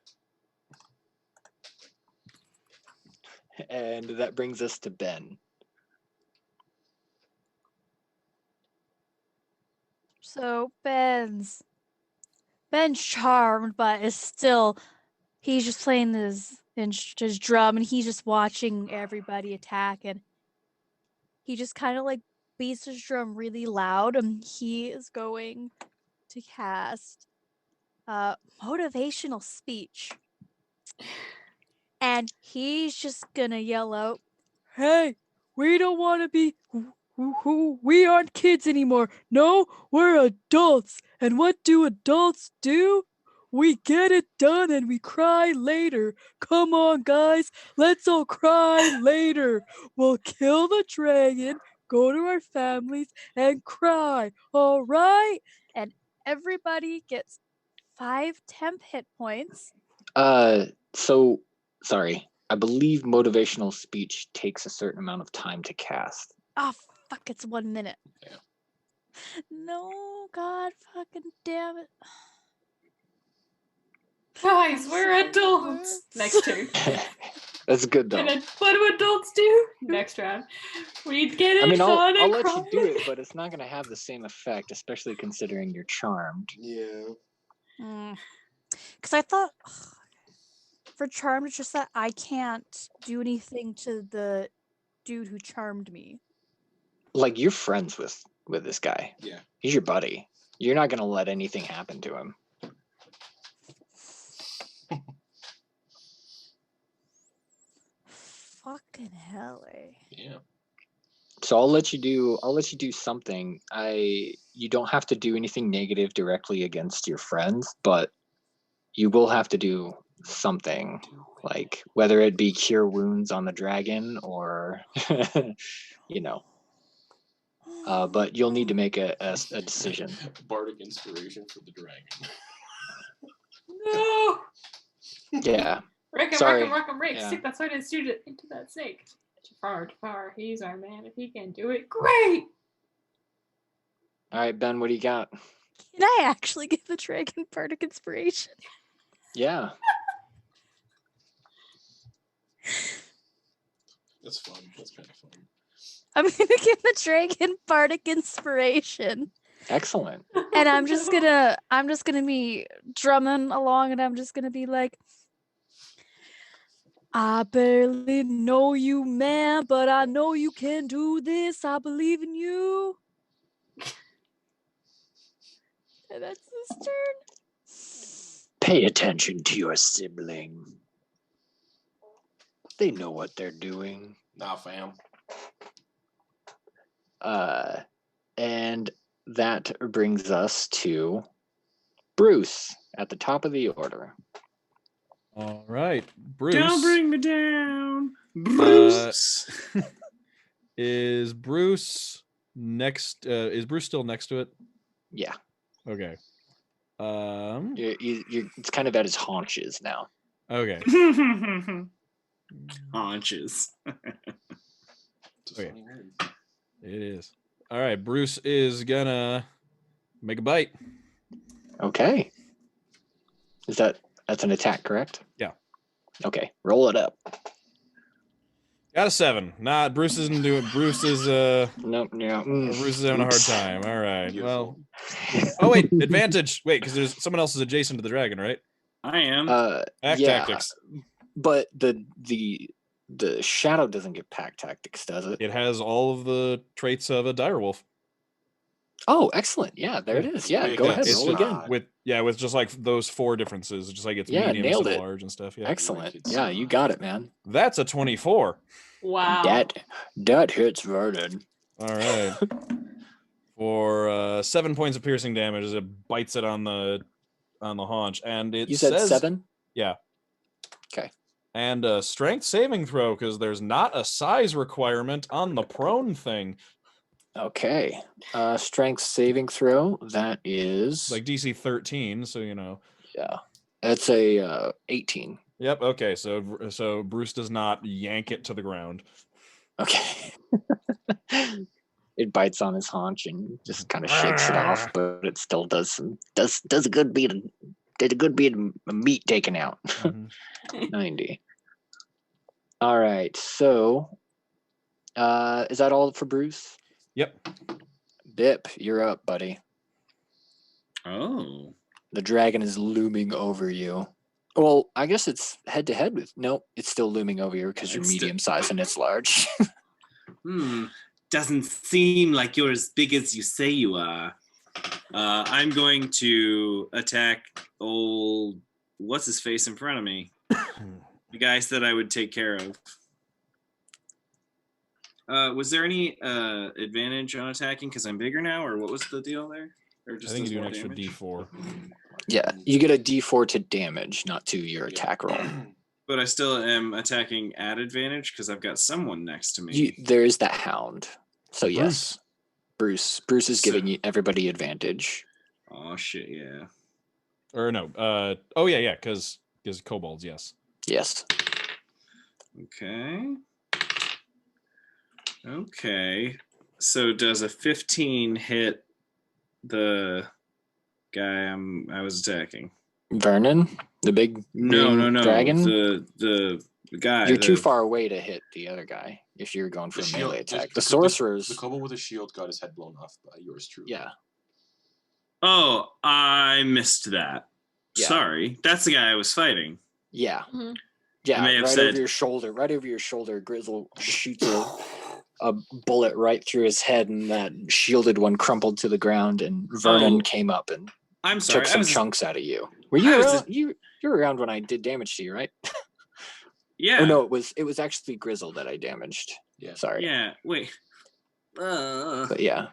And that brings us to Ben. So Ben's charmed, but is still he's just playing his drum, and he's just watching everybody attack, and he just kind of like beats his drum really loud, and he is going to cast motivational speech, and he's just gonna yell out, "Hey, we don't want to be we aren't kids anymore. No, we're adults. And what do adults do? We get it done and we cry later. Come on, guys, let's all cry later. We'll kill the dragon, go to our families, and cry. All right?" And everybody gets 5 temp hit points. So sorry. I believe motivational speech takes a certain amount of time to cast. Oh, fuck, it's 1 minute. Yeah. No, God fucking damn it. Guys, we're adults. Next turn. That's good though. What do adults do? Next round. We get it I mean, done I'll and let you cry. do it, but it's not going to have the same effect, especially considering you're charmed. Yeah. Because I thought for charmed, it's just that I can't do anything to the dude who charmed me. Like, you're friends with this guy. Yeah. He's your buddy. You're not going to let anything happen to him. Fucking hell, eh? Yeah. So I'll let you do something. You don't have to do anything negative directly against your friends, but you will have to do something, like whether it be cure wounds on the dragon or but you'll need to make a decision. Bardic inspiration for the dragon. No! Yeah. Wreck him, Sorry. wreck him, Rick. Yeah. Stick that sword into that snake. Jafar, he's our man. If he can do it, great! All right, Ben, what do you got? Can I actually give the dragon bardic inspiration? Yeah. That's fun. That's kind of fun. I'm gonna give the dragon bardic inspiration. Excellent. And I'm just gonna be drumming along, and I'm just gonna be like, "I barely know you, man, but I know you can do this. I believe in you." And that's his turn. Pay attention to your sibling. They know what they're doing. Nah, fam. And that brings us to Bruce at the top of the order. All right, Bruce. Don't bring me down, Bruce. Is Bruce next? Is Bruce still next to it? Yeah. Okay. It's kind of at his haunches now. Okay. Haunches. It's a Okay. funny word. It is. All right. Bruce is gonna make a bite. Okay. That's an attack, correct? Yeah. Okay. Roll it up. Got a 7. Nah, Bruce isn't doing. Bruce is Nope. Yeah. Bruce is having a hard Oops. time. All right. Beautiful. Well. Oh wait, advantage. Wait, because there's someone else is adjacent to the dragon, right? I am. Act yeah, tactics. but the shadow doesn't get pack tactics, does it? It has all of the traits of a direwolf. Oh, excellent. Yeah, there it is. Yeah, Wait, go ahead. that's Roll not- again. With just like those 4 differences, just like it's Yeah, medium nailed instead it. of large and stuff. Yeah. Excellent. Wicked Yeah, you got it, man. That's a 24. Wow. That hits Vernon. All right. For 7 points of piercing damage as it bites it on the haunch, and it You said says 7? Yeah. Okay. And a strength saving throw because there's not a size requirement on the prone thing. Okay. Strength saving throw. That is Like DC 13, so you know. yeah. That's a 18. Yep. Okay. So Bruce does not yank it to the ground. Okay. It bites on his haunch and just kind of shakes it off, but it still does a good bit of meat taken out. 90. All right. So, is that all for Bruce? Yep. Bip, you're up, buddy. Oh. The dragon is looming over you. Well, I guess it's head to head with. Nope, it's still looming over you because you're It's still- medium sized and it's large. Doesn't seem like you're as big as you say you are. I'm going to attack old. What's his face in front of me? The guy said I would take care of. Was there any advantage on attacking because I'm bigger now, or what was the deal there? Or I think does you do an more extra damage? D4. Yeah, you get a D4 to damage, not to your attack roll. But I still am attacking at advantage because I've got someone next to me. There is that hound. So yes, Bruce is giving everybody advantage. Oh shit! Yeah. Or no. Oh yeah, because kobolds. Yes. Yes. Okay. Okay. So does a 15 hit the guy I was attacking? Vernon, the big green dragon. The guy. You're too far away to hit the other guy if you're going for a melee attack. The sorcerers. The kobold with a shield got his head blown off by yours truly. Yeah. Oh, I missed that. Yeah. Sorry, that's the guy I was fighting. Yeah. Mhm. Yeah. I may have right said- over your shoulder. Right over your shoulder. Grizzle shoots a bullet right through his head, and that shielded one crumpled to the ground. And Vernon came up and I'm sorry. took some chunks out of you. Were you I was around? You were around when I did damage to you, right? Yeah. Oh no, it was actually Grizzle that I damaged. Yeah. Sorry. Yeah. Wait. But yeah.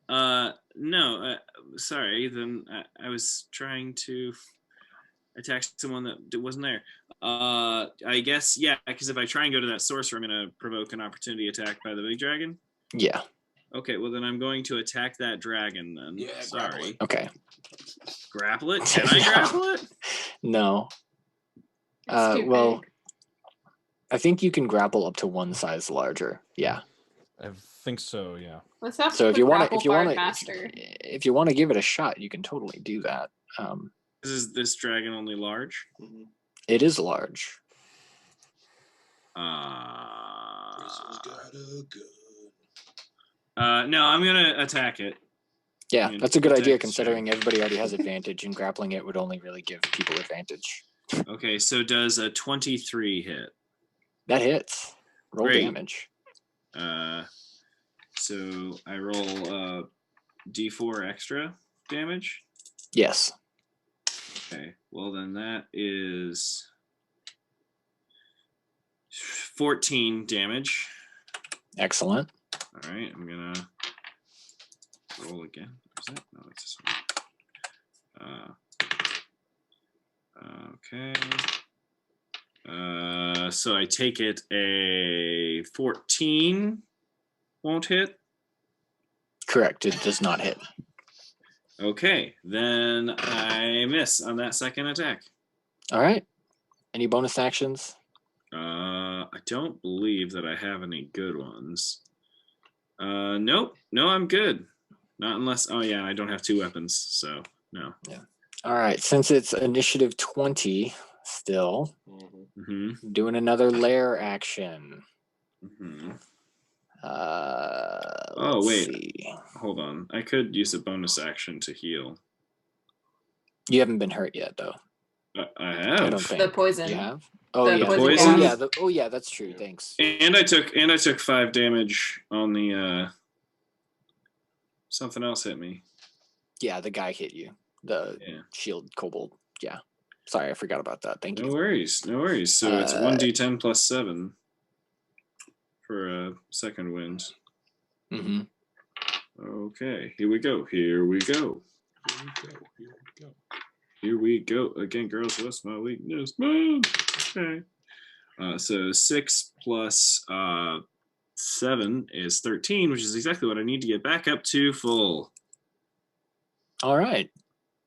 No. Sorry. Then I was trying to attack someone that wasn't there. I guess yeah. Because if I try and go to that sorcerer, I'm going to provoke an opportunity attack by the big dragon. Yeah. Okay. Well, then I'm going to attack that dragon. Then. Yeah. Sorry. Okay. Grapple it? Can I grapple it? No. It's too Well, big. I think you can grapple up to one size larger. Yeah. I think so. Yeah. Let's have So if the you want grapple to, bar master. if you want to give it a shot, you can totally do that. Is this dragon only large? It is large. Grizzle's got a gun. No, I'm gonna attack it. Yeah, I mean, that's a good idea attack, considering everybody already has advantage, and grappling it would only really give people advantage. Okay, so does a 23 hit? That hits. Roll Great. damage. So I roll D4 extra damage. Yes. Okay, well then that is 14 damage. Excellent. All right, I'm gonna roll again. Is that? No, it's this one. Okay. So I take it a 14 won't hit. Correct. It does not hit. Okay, then I miss on that second attack. All right. Any bonus actions? I don't believe that I have any good ones. Nope. No, I'm good. Not unless. Oh yeah, I don't have two weapons, so no. Yeah. All right. Since it's initiative 20, still Mm-hmm. doing another lair action. Mm-hmm. Let's wait. see. Hold on. I could use a bonus action to heal. You haven't been hurt yet, though. I have. I don't think The poison. you have. Oh The yeah. poison Oh gas? yeah. Oh yeah. That's true. Thanks. And I took 5 damage on the. Something else hit me. Yeah, the guy hit you. The Yeah. shield kobold. Yeah. Sorry, I forgot about that. Thank No you. worries. No worries. So it's 1d10 plus 7 for a second wind. Mm-hmm. Okay, here we go. Here we go. Here we go. Again, girls, what's my weakness? Man. Okay. So 6 plus 7 is 13, which is exactly what I need to get back up to full. All right.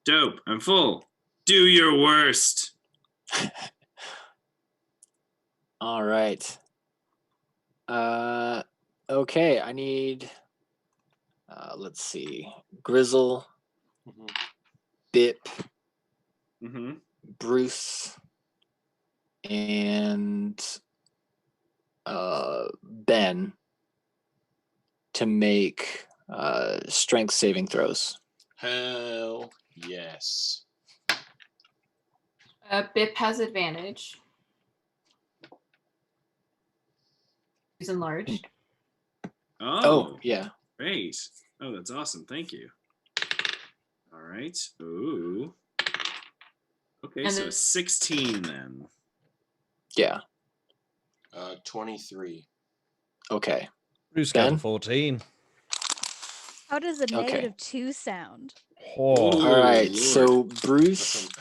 Dope. I'm full. Do your worst. All right. Okay, I need. Let's see. Grizzle, Mhm. Bip, Mm-hmm. Bruce, and Ben to make strength saving throws. Hell yes. Bip has advantage. He's enlarged. Oh, yeah. Great. Oh, that's awesome. Thank you. All right. Ooh. Okay, And so then- 16 then. Yeah. 23. Okay. Bruce got a Ben? 14. How does a Okay. -2 sound? Oh, All right. Lord. So That Bruce, sounds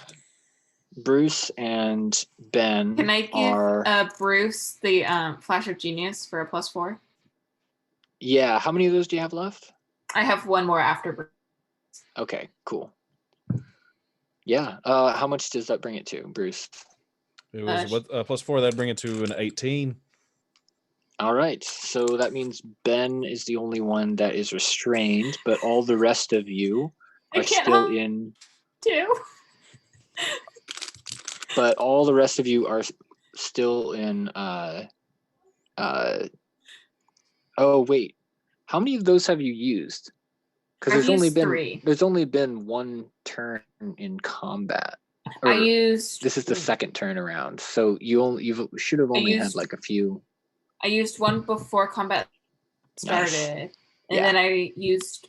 bad. and Ben Can I give are. Bruce the Flash of Genius for a +4? Yeah. How many of those do you have left? I have one more after Bruce. Okay. Cool. Yeah. How much does that bring it to, Bruce? it was what +4. That'd bring it to an 18. All right. So that means Ben is the only one that is restrained, but all the rest of you I are can't still help in. too. But all the rest of you are still in. Oh wait, how many of those have you used? Because I've used 3. there's only been one turn in combat. I Or used this is the second turn around, so you should have only had used- like a few. I used one before combat started, Nice. and Yeah. then I used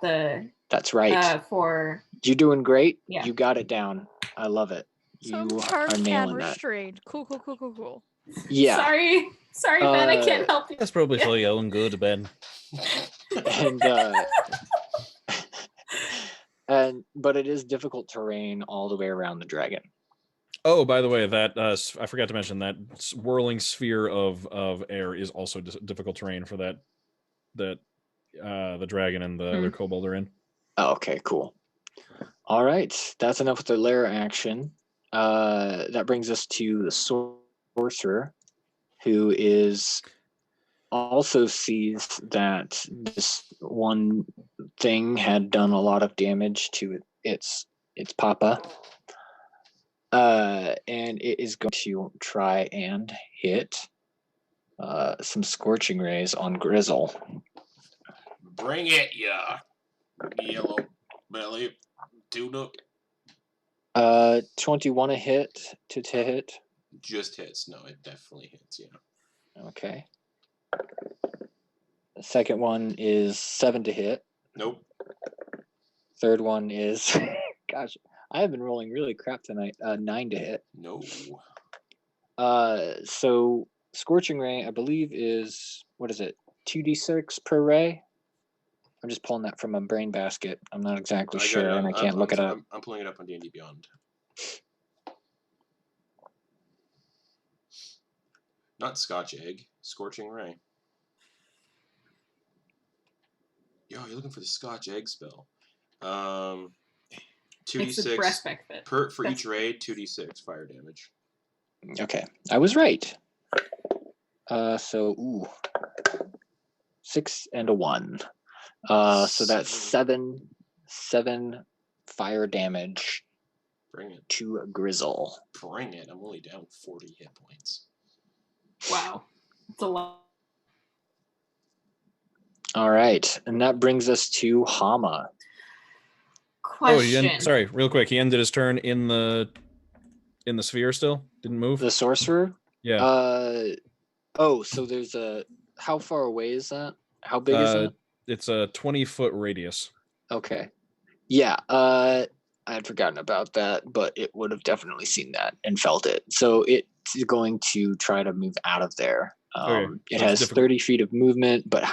the That's right. for You're doing great. Yeah. You got it down. I love it. So You I'm are charged and nailing that. restrained. Cool. Yeah. Sorry, Ben, I can't help you. That's probably for your own good, Ben. And but it is difficult terrain all the way around the dragon. Oh, by the way, that I forgot to mention that whirling sphere of air is also difficult terrain for that the dragon and the other kobold are in. Oh, okay, cool. All right, that's enough with the lair action. That brings us to the sorcerer, who is also sees that this one thing had done a lot of damage to its papa. And it is going to try and hit some scorching rays on Grizzle. Bring it, ya yellow belly tuna. 21 a hit to hit. Just hits. No, it definitely hits, yeah. Okay. The second one is 7 to hit. Nope. Third one is, gosh, I have been rolling really crap tonight. 9 to hit. No. So Scorching Ray, I believe, is, what is it, 2d6 per ray? I'm just pulling that from a brain basket. I'm not exactly sure, and I can't look it up. I'm pulling it up on D&D Beyond. Not Scotch Egg. Scorching Ray. Yo, you're looking for the Scotch Egg spell. 2d6 It's the breast benefit. for each raid. 2d6 fire damage. Okay, I was right. So 6 and a 1. So that's seven fire damage. Bring it. To a Grizzle. Bring it. I'm only down 40 hit points. Wow, it's a lot. All right, and that brings us to Hama. Question. Oh, sorry, real quick. He ended his turn in the sphere. Still didn't move. The sorcerer. Yeah. So there's a. How far away is that? How big is it? It's a 20-foot radius. Okay. Yeah. I had forgotten about that, but it would have definitely seen that and felt it. So it's going to try to move out of there. Okay, It so has it's 30 feet of movement, but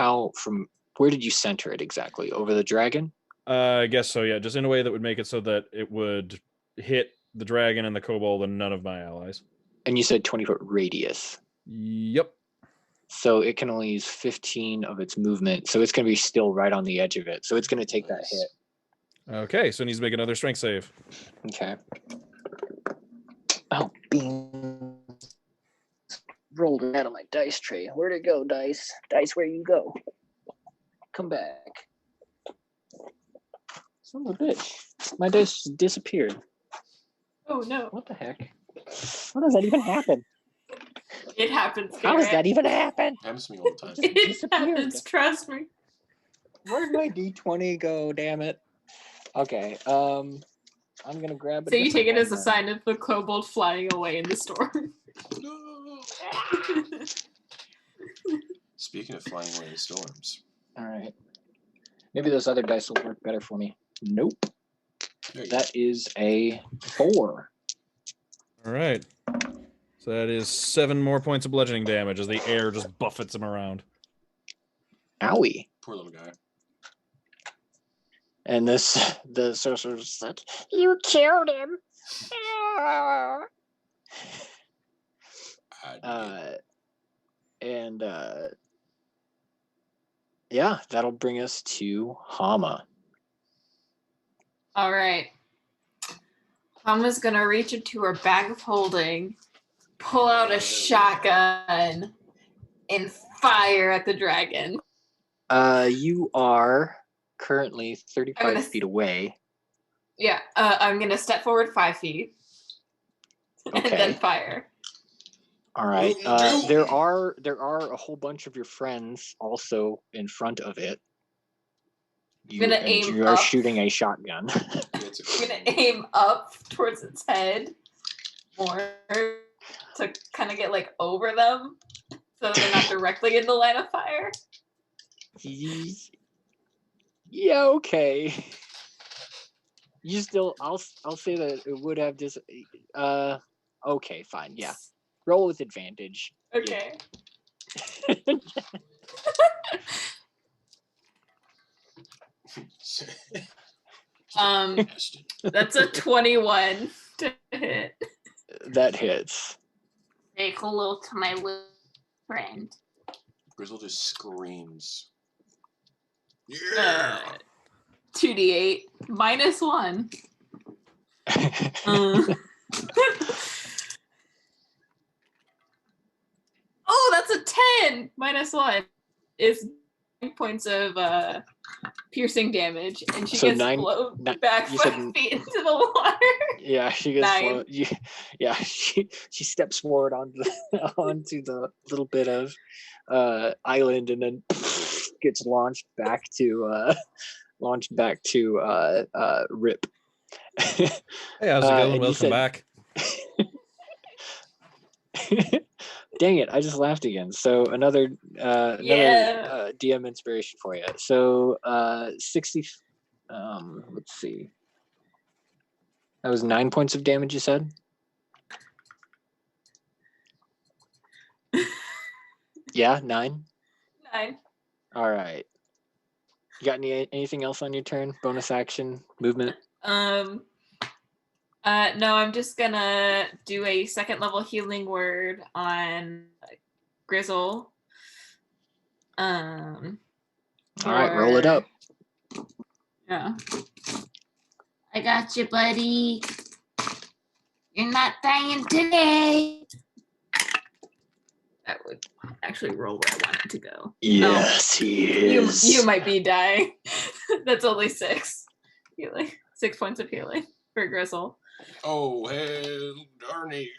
where did you center it exactly? Over the dragon? I guess so, yeah. Just in a way that would make it so that it would hit the dragon and the kobold and none of my allies. And you said 20-foot radius. Yep. So it can only use 15 of its movement. So it's going to be still right on the edge of it. So it's going to take that hit. Okay, so it needs to make another strength save. Okay. Oh, beans. rolled it out of my dice tray. Where'd it go, dice? Dice, where you go? Come back. Son of a bitch. My dice disappeared. Oh no. What the heck? How does that even happen? It happens, How does that Garrett. even happen? Happens to me all the time. It disappeared? happens, trust me. Where'd my D20 go? Damn it. Okay. I'm gonna grab it. So you take it as a sign of the kobold flying away in the storm. No. Speaking of flying away in storms. All right. Maybe those other dice will work better for me. Nope. There you That is a 4. All right. So that is 7 more points of bludgeoning damage as the air just buffets him around. Owie. Poor little guy. And the sorcerer said, You killed him. Yeah, that'll bring us to Hama. All right. Mama's gonna reach into her bag of holding, pull out a shotgun, and fire at the dragon. You are currently 35 feet away. Yeah, I'm gonna step forward 5 feet and then Okay. fire. All right. There are a whole bunch of your friends also in front of it. You are up. shooting a shotgun. I'm gonna aim up towards its head more to kind of get like over them, so they're not directly in the line of fire. Yeah. Okay. You still. I'll say that it would have just. Okay. Fine. Yeah. Roll with advantage. Okay. That's a 21 to hit. That hits. Say hello to my little friend. Grizzle just screams. 2d8 -1. Oh, that's a 10 -1 is 9 points of piercing damage, and she gets blown back 5 feet into the water. Yeah, she gets blown. Yeah, she steps forward onto the little bit of island, and then gets launched back to Rip. Hey, how's it going? Welcome back. Dang it! I just laughed again. So another DM inspiration for you. So 60. Let's see. That was 9 points of damage. You said. Yeah, 9. 9. All right. You got anything else on your turn? Bonus action, movement. No, I'm just gonna do a 2nd level healing word on Grizzle. All right, roll it up. Yeah. I got you, buddy. You're not dying today. That would actually roll where I want it to go. Yes, he is. You might be dying. That's only 6 healing. 6 points of healing for Grizzle. Oh, hell, darn it.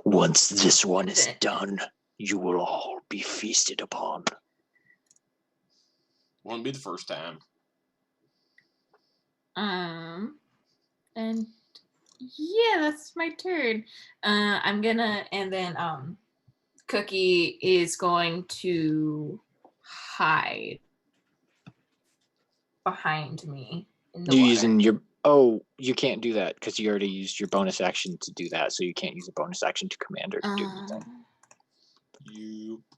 Once this one is done, you will all be feasted upon. Won't be the first time. And yeah, that's my turn. I'm gonna, and then Cookie is going to hide behind me in the You're water. using your. Oh, you can't do that because you already used your bonus action to do that, so you can't use a bonus action to command her to do anything.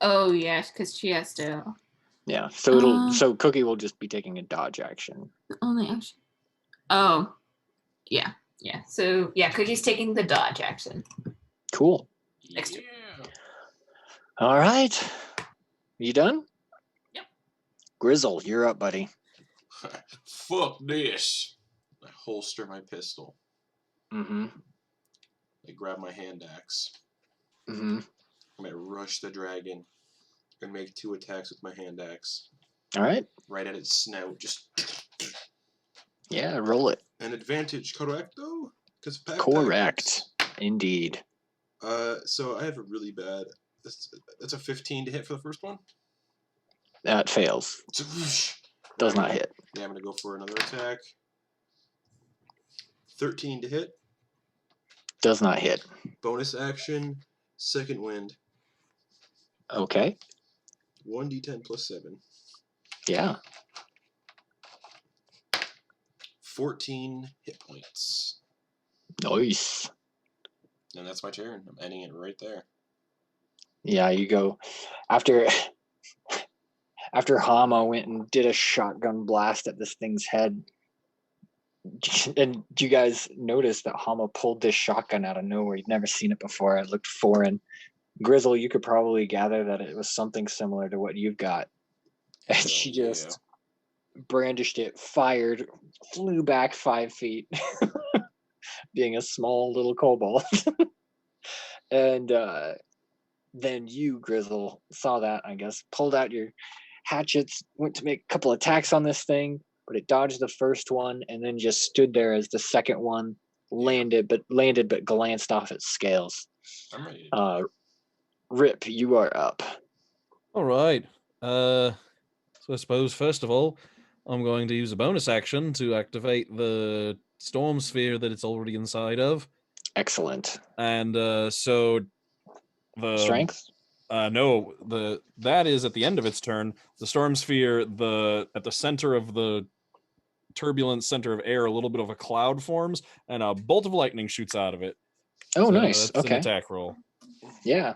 Oh yes, because she has to. Yeah, so so Cookie will just be taking a dodge action. Only action. Oh, yeah. So yeah, Cookie's taking the dodge action. Cool. Next turn. All right. You done? Yep. Grizzle, you're up, buddy. Fuck this. I holster my pistol. Mm-hmm. I grab my hand axe. Mm-hmm. I'm gonna rush the dragon and make 2 attacks with my hand axe. All right. Right at its snout, just. Yeah, roll it. An advantage, correct though? Because Correct. Indeed. So I have a really bad. That's a 15 to hit for the first one. That fails. Does not hit. Yeah, I'm gonna go for another attack. 13 to hit. Does not hit. Bonus action, second wind. Okay. 1d10 plus 7. Yeah. 14 hit points. Nice. And that's my turn. I'm ending it right there. Yeah, you go after Hama went and did a shotgun blast at this thing's head. And you guys noticed that Hama pulled this shotgun out of nowhere. You'd never seen it before. It looked foreign. Grizzle, you could probably gather that it was something similar to what you've got. And she just brandished it, fired, flew back 5 feet, being a small little kobold. And then you, Grizzle, saw that, I guess, pulled out your hatchets, went to make a couple attacks on this thing, but it dodged the first one and then just stood there as the second one landed but glanced off its scales. I'm ready. Rip, you are up. All right. So I suppose first of all, I'm going to use a bonus action to activate the storm sphere that it's already inside of. Excellent. And so the Strength? No, that is at the end of its turn. The storm sphere, at the center of the turbulent center of air, a little bit of a cloud forms, and a bolt of lightning shoots out of it. Oh, So nice. That's Okay. an attack roll. Yeah.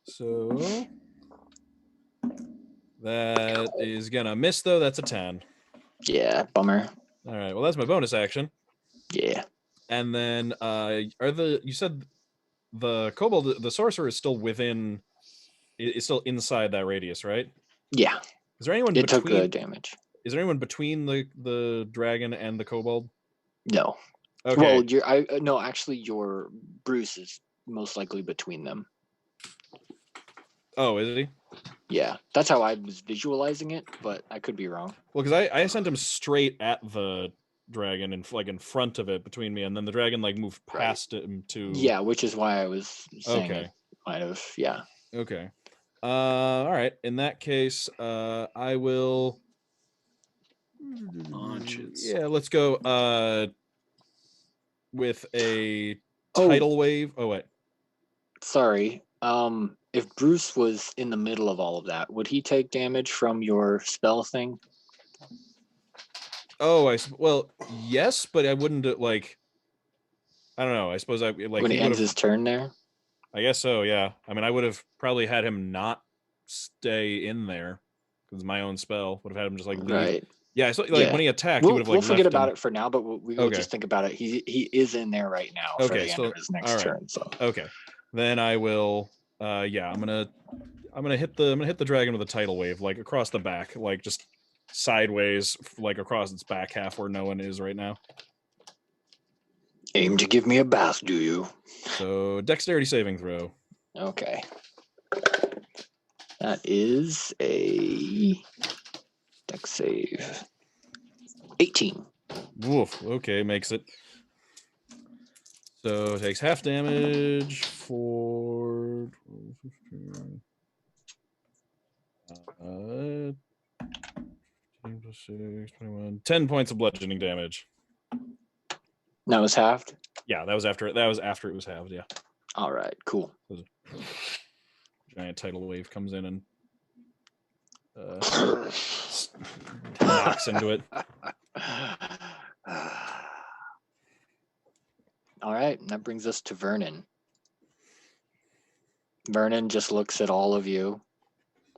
So that is gonna miss, though. That's a 10. Yeah, bummer. All right. Well, that's my bonus action. Yeah. And then you said the kobold, the sorcerer, is still within, is still inside that radius, right? Yeah. Is there anyone It between? took damage. Is there anyone between the dragon and the kobold? No. Okay. Well, no, actually, your Bruce is most likely between them. Oh, is he? Yeah, that's how I was visualizing it, but I could be wrong. Well, because I sent him straight at the dragon and like in front of it between me, and then the dragon like moved past him to. Yeah, which is why I was saying Okay. it might have. Yeah. Okay. All right. In that case, I will. Launches. Yeah, let's go. With a tidal wave. Oh wait. Sorry. If Bruce was in the middle of all of that, would he take damage from your spell thing? Oh, well, yes, but I wouldn't like. I don't know. I suppose I like when he he ends would've- his turn there. I guess so. Yeah. I mean, I would have probably had him not stay in there because my own spell would have had him just like leave. Right. Yeah. So like when he attacked, he would have like. We'll forget left about him. it for now, but we'll just think about it. He is in there right now for the end of his next turn. So okay, then I will. Yeah, I'm gonna hit the dragon with a tidal wave, like across the back, like just sideways, like across its back half where no one is right now. Aim to give me a bath, do you? So dexterity saving throw. Okay. That is a dex save. 18. Woof. Okay, makes it. So it takes half damage for 10 plus 6, 21, 10 points of bludgeoning damage. That was halved? Yeah, that was after it was halved, yeah. All right, cool. Giant tidal wave comes in and knocks into it. All right, and that brings us to Vernon. Vernon just looks at all of you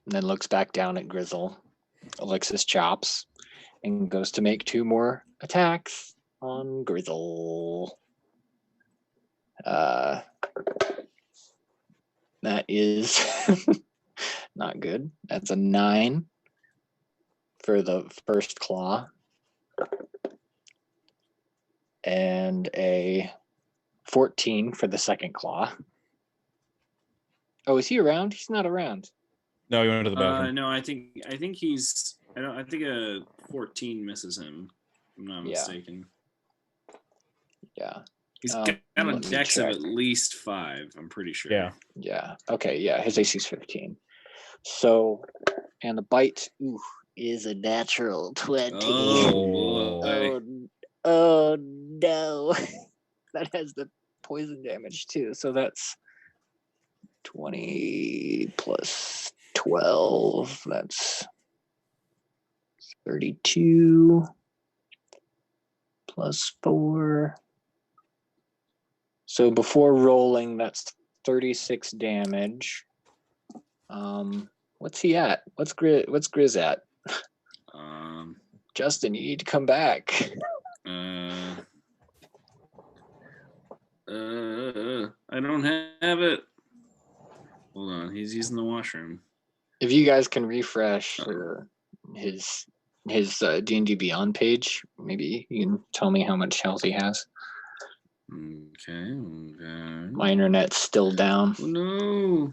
and then looks back down at Grizzle, licks his chops, and goes to make 2 more attacks on Grizzle. That is not good. That's a 9 for the first claw. And a 14 for the second claw. Oh, is he around? He's not around. No, he went to the bathroom. No, I think he's. I think a 14 misses him. If I'm not Yeah. mistaken. Yeah. He's got a let me dex of check. at least 5. I'm pretty sure. Yeah. Yeah. Okay. Yeah. His AC is 15. So, and the bite is a natural 20. Oh boy. Oh no. That has the poison damage too. So that's 20 plus 12. That's 32 plus 4. So before rolling, that's 36 damage. What's he at? What's Grizz at? Justin, you need to come back. I don't have it. Hold on, he's using the washroom. If you guys can refresh his D&D Beyond page, maybe you can tell me how much health he has. Okay. My internet's still down. Oh, no.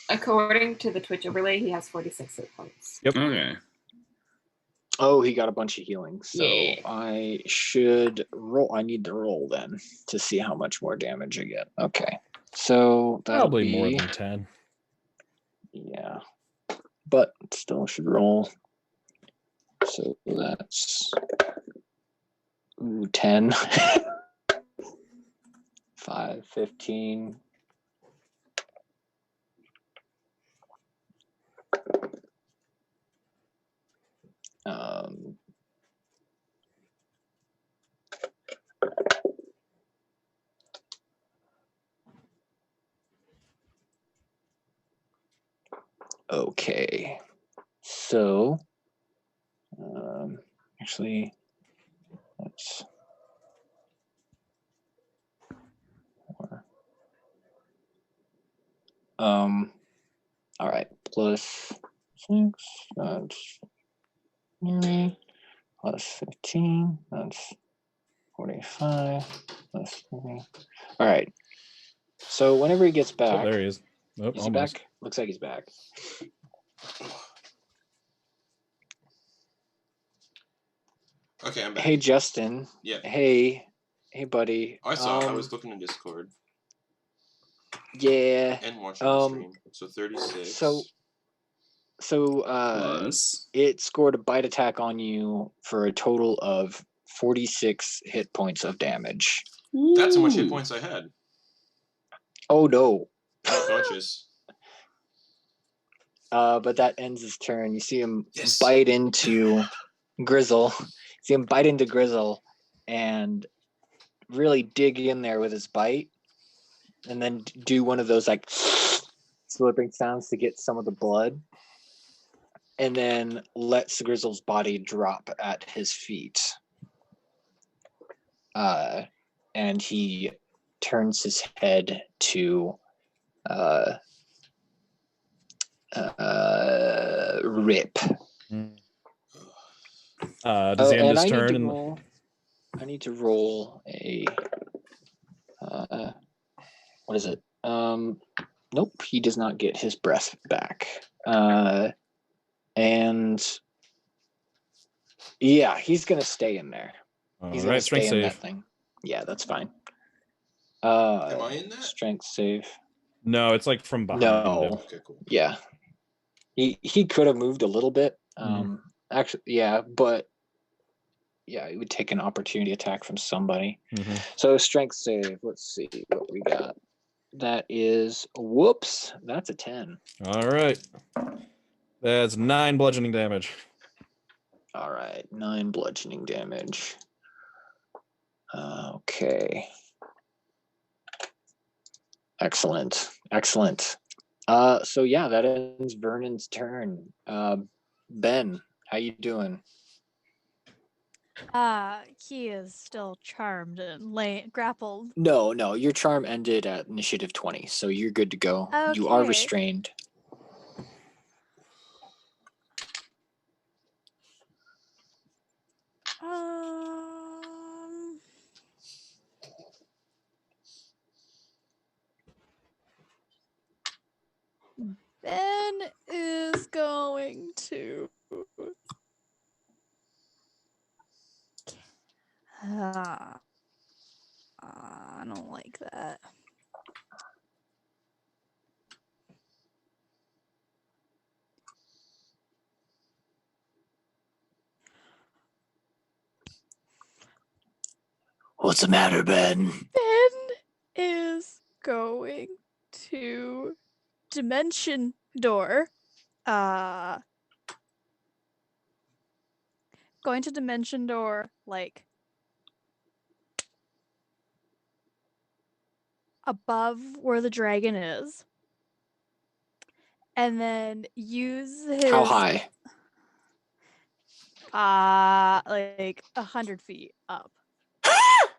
According to the Twitch overlay, he has 46 hit points. Yep. Okay. Oh, he got a bunch of healing. So Yeah. I should roll. I need to roll then to see how much more damage I get. Okay. So that'll Probably be more than 10. Yeah. But still should roll. So that's 10. 5, 15. Okay. So actually that's 4. All right, plus 6, that's 3, plus 15, that's 45, plus 3. All right. So whenever he gets back, Oh, there he is. Oh, is he almost. back? Looks like he's back. Okay, I'm back. Hey, Justin. Yeah. Hey, buddy. I saw. I was looking in Discord Yeah. and watching the stream. So 36. So Plus. it scored a bite attack on you for a total of 46 hit points of damage. That's how much hit points I had. Oh no. Unconscious. But that ends his turn. You see him Yes. bite into Grizzle. See him bite into Grizzle and really dig in there with his bite, and then do one of those like slurping sounds to get some of the blood, and then lets Grizzle's body drop at his feet. And he turns his head to Rip. Does he end his turn? I need to roll a what is it? Nope, he does not get his breath back. And yeah, he's gonna stay in there. He's gonna stay in that thing. Yeah, that's fine. Am I in that? Strength save. No, it's like from behind. No. Okay, cool. Yeah. He could have moved a little bit. Actually, yeah, but yeah, it would take an opportunity attack from somebody. So strength save. Let's see what we got. That is whoops. That's a 10. All right. That's 9 bludgeoning damage. All right, 9 bludgeoning damage. Okay. Excellent. So yeah, that ends Vernon's turn. Ben, how you doing? He is still charmed and grappled. No, your charm ended at initiative 20, so you're good to go. You are Okay. restrained. Ben is going to. I don't like that. What's the matter, Ben? Ben is going to dimension door. Going to dimension door like above where the dragon is. And then use his How high? like 100 feet up.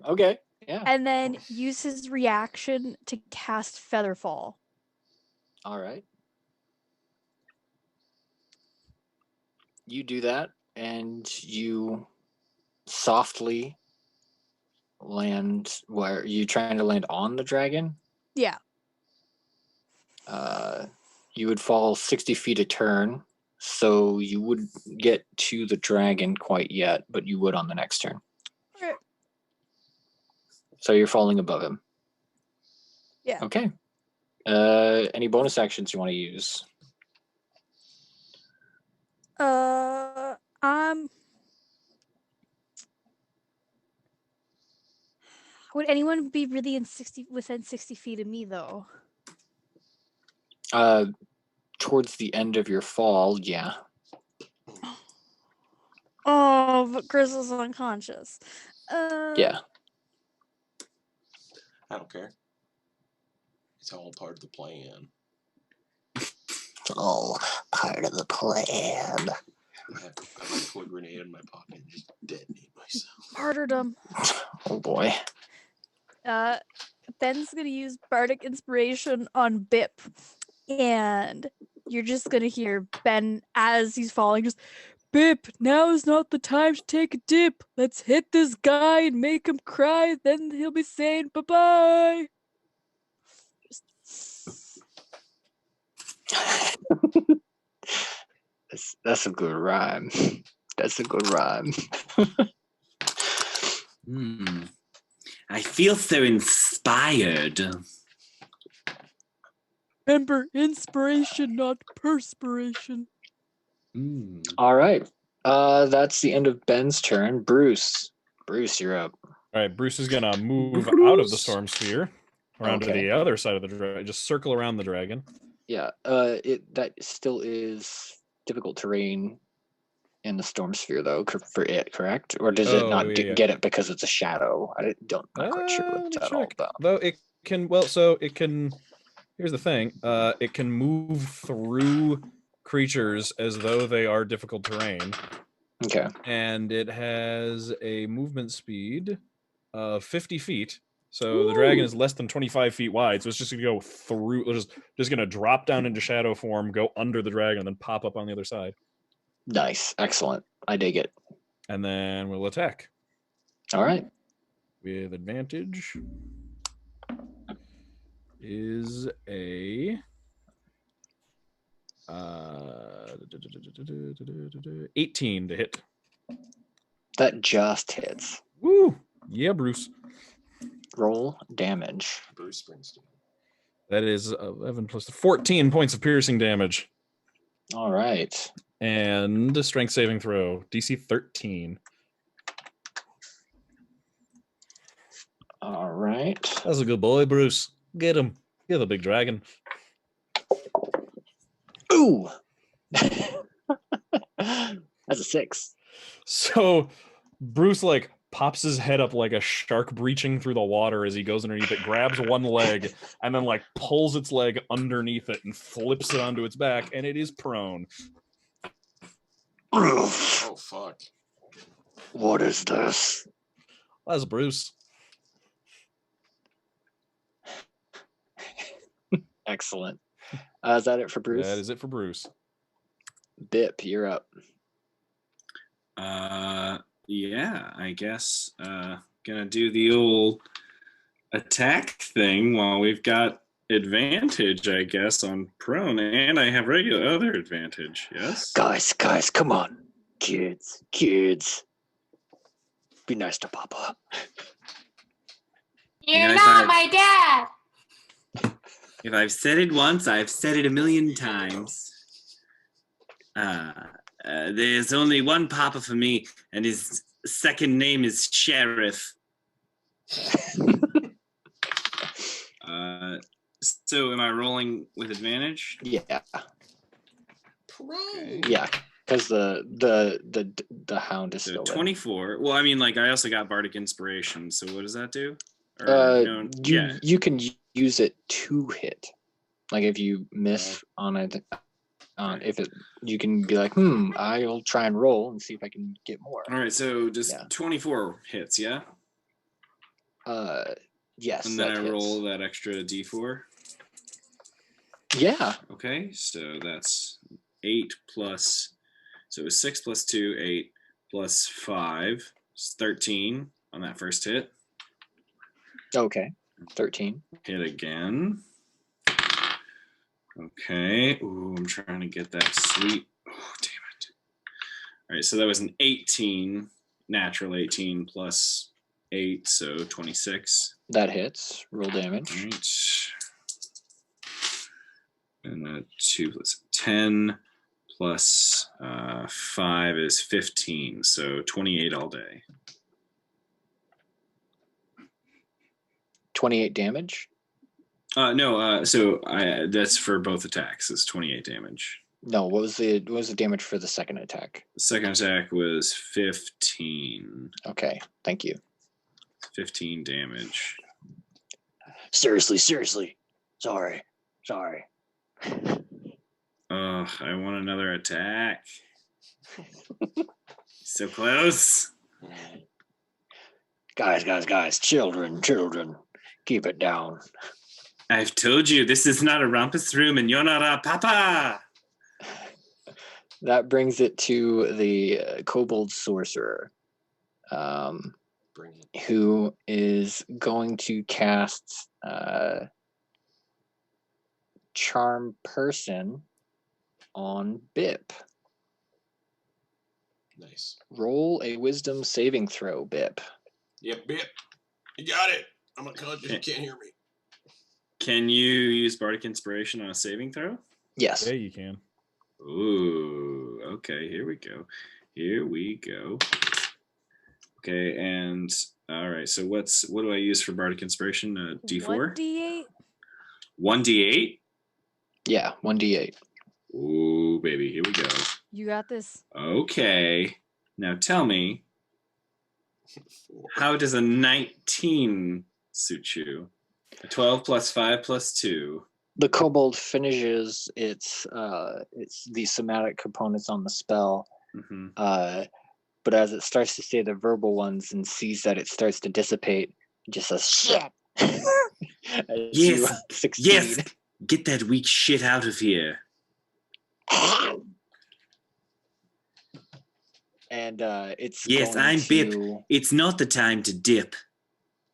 Okay. Yeah. And then use his reaction to cast Featherfall. All right. You do that, and you softly land. Where are you trying to land on the dragon? Yeah. You would fall 60 feet a turn, so you wouldn't get to the dragon quite yet, but you would on the next turn. Okay. So you're falling above him. Yeah. Okay. Any bonus actions you want to use? Would anyone be really within 60 feet of me though? Towards the end of your fall, yeah. Oh, but Chris is unconscious. Yeah. I don't care. It's all part of the plan. It's all part of the plan. I have a cord grenade in my pocket and just detonate myself. Martyrdom. Oh boy. Ben's gonna use Bardic Inspiration on Bip, and you're just gonna hear Ben as he's falling, just Bip, now is not the time to take a dip. Let's hit this guy and make him cry, then he'll be saying bye-bye. That's a good rhyme. That's a good rhyme. I feel so inspired. Remember, inspiration, not perspiration. All right. That's the end of Ben's turn. Bruce, you're up. All right, Bruce is gonna move out of the storm sphere around to Okay. the other side of the dragon. Just circle around the dragon. Yeah. That still is difficult terrain in the storm sphere, though, for it, correct? Or does it not get it because it's a shadow? I'm not quite sure what that's all about. Though it can, well, so it can. Here's the thing. It can move through creatures as though they are difficult terrain. Okay. And it has a movement speed of 50 feet. So the dragon is less than 25 feet wide. So it's just going to go through, just going to drop down into shadow form, go under the dragon, and then pop up on the other side. Nice. Excellent. I dig it. And then we'll attack. All right. With advantage is a 18 to hit. That just hits. Woo! Yeah, Bruce. Roll damage. Bruce Springsteen. That is 11 plus 14 points of piercing damage. All right. And a strength saving throw, DC 13. All right. That's a good boy, Bruce. Get him. Get the big dragon. Ooh. That's a 6. So Bruce pops his head up like a shark breaching through the water as he goes underneath it, grabs one leg, and then pulls its leg underneath it and flips it onto its back, and it is prone. Oh fuck. What is this? That's Bruce. Excellent. Is that it for Bruce? That is it for Bruce. Bip, you're up. Yeah, I guess. Gonna do the old attack thing while we've got advantage, I guess, on prone, and I have regular other advantage. Yes. Guys, come on. Kids. Be nice to Papa. You're guys not are- my dad. If I've said it once, I've said it a million times. There's only one Papa for me, and his second name is Sheriff. So am I rolling with advantage? Yeah. Okay. Yeah. Because the hound is So still 24. Well, I mean, like, I also got Bardic Inspiration. So what does that do? You can use it to hit. Like if you miss on it, if it, you can be like, I'll try and roll and see if I can get more. All right, so just 24 hits, yeah? Yes. And then I roll that extra d4. Yeah. Okay, so that's 8 plus, so it was 6 plus 2, 8 plus 5, it's 13 on that first hit. Okay, 13. Hit again. Okay, ooh, I'm trying to get that sweet, oh, damn it. All right, so that was an 18, natural 18 plus 8, so 26. That hits. Roll damage. All right. And 2 plus 10 plus 5 is 15, so 28 all day. 28 damage? No, so that's for both attacks. It's 28 damage. No, what was the damage for the second attack? The second attack was 15. Okay, thank you. 15 damage. Seriously. Sorry. Oh, I want another attack. So close. Guys, children, keep it down. I've told you, this is not a rumpus room and you're not our papa. That brings it to the kobold sorcerer, who is going to cast Charm Person on Bip. Nice. Roll a wisdom saving throw, Bip. Yep, Bip. You got it. I'm unconscious. You can't hear me. Can you use Bardic Inspiration on a saving throw? Yes. Yeah, you can. Ooh, okay, here we go. Okay, and all right, so what do I use for Bardic Inspiration? D4? 1d8? 1d8? Yeah, 1d8. Ooh, baby, here we go. You got this. Okay, now tell me, how does a 19 suit you? A 12 plus 5 plus 2. The kobold finishes its the somatic components on the spell, but as it starts to say the verbal ones and sees that it starts to dissipate, it just says shit. Yes, get that weak shit out of here. And it's I'm Bip. It's not the time to dip.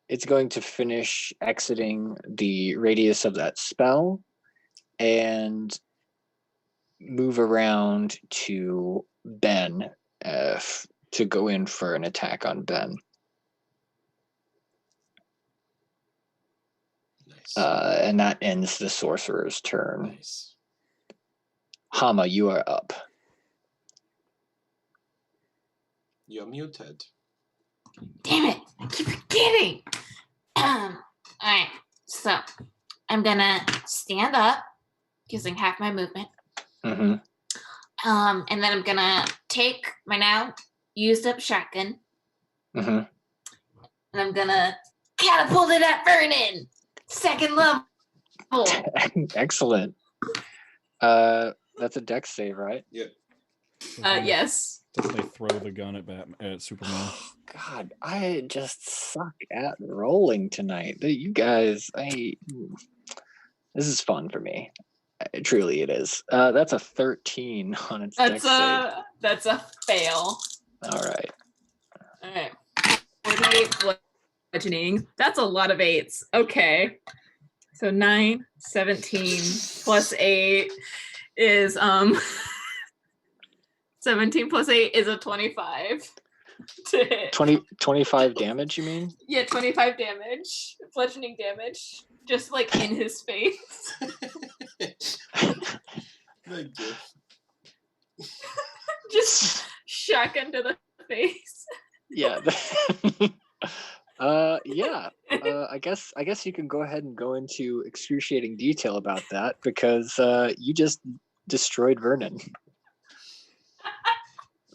It's going to finish exiting the radius of that spell and move around to Ben to go in for an attack on Ben. Nice. And that ends the sorcerer's turn. Nice. Hama, you are up. You're muted. Damn it! I keep forgetting. Alright, so I'm gonna stand up using half my movement. Mm-hmm. And then I'm gonna take my now used up shotgun. Mm-hmm. And I'm gonna catapult it at Vernon. Second level. Excellent. That's a dex save, right? Yep. Yes. Doesn't they throw the gun at Superman? God, I just suck at rolling tonight. You guys, this is fun for me. Truly, it is. That's a 13 on its dex save. That's a fail. All right. All right. 48 bludgeoning. That's a lot of 8s. Okay. So 9, 17 plus 8 is 17 plus 8 is a 25 to hit. 25 damage, you mean? Yeah, 25 damage. Bludgeoning damage. Just like in his face. The gift. Just shotgun to the face. Yeah. Yeah. I guess you can go ahead and go into excruciating detail about that because you just destroyed Vernon.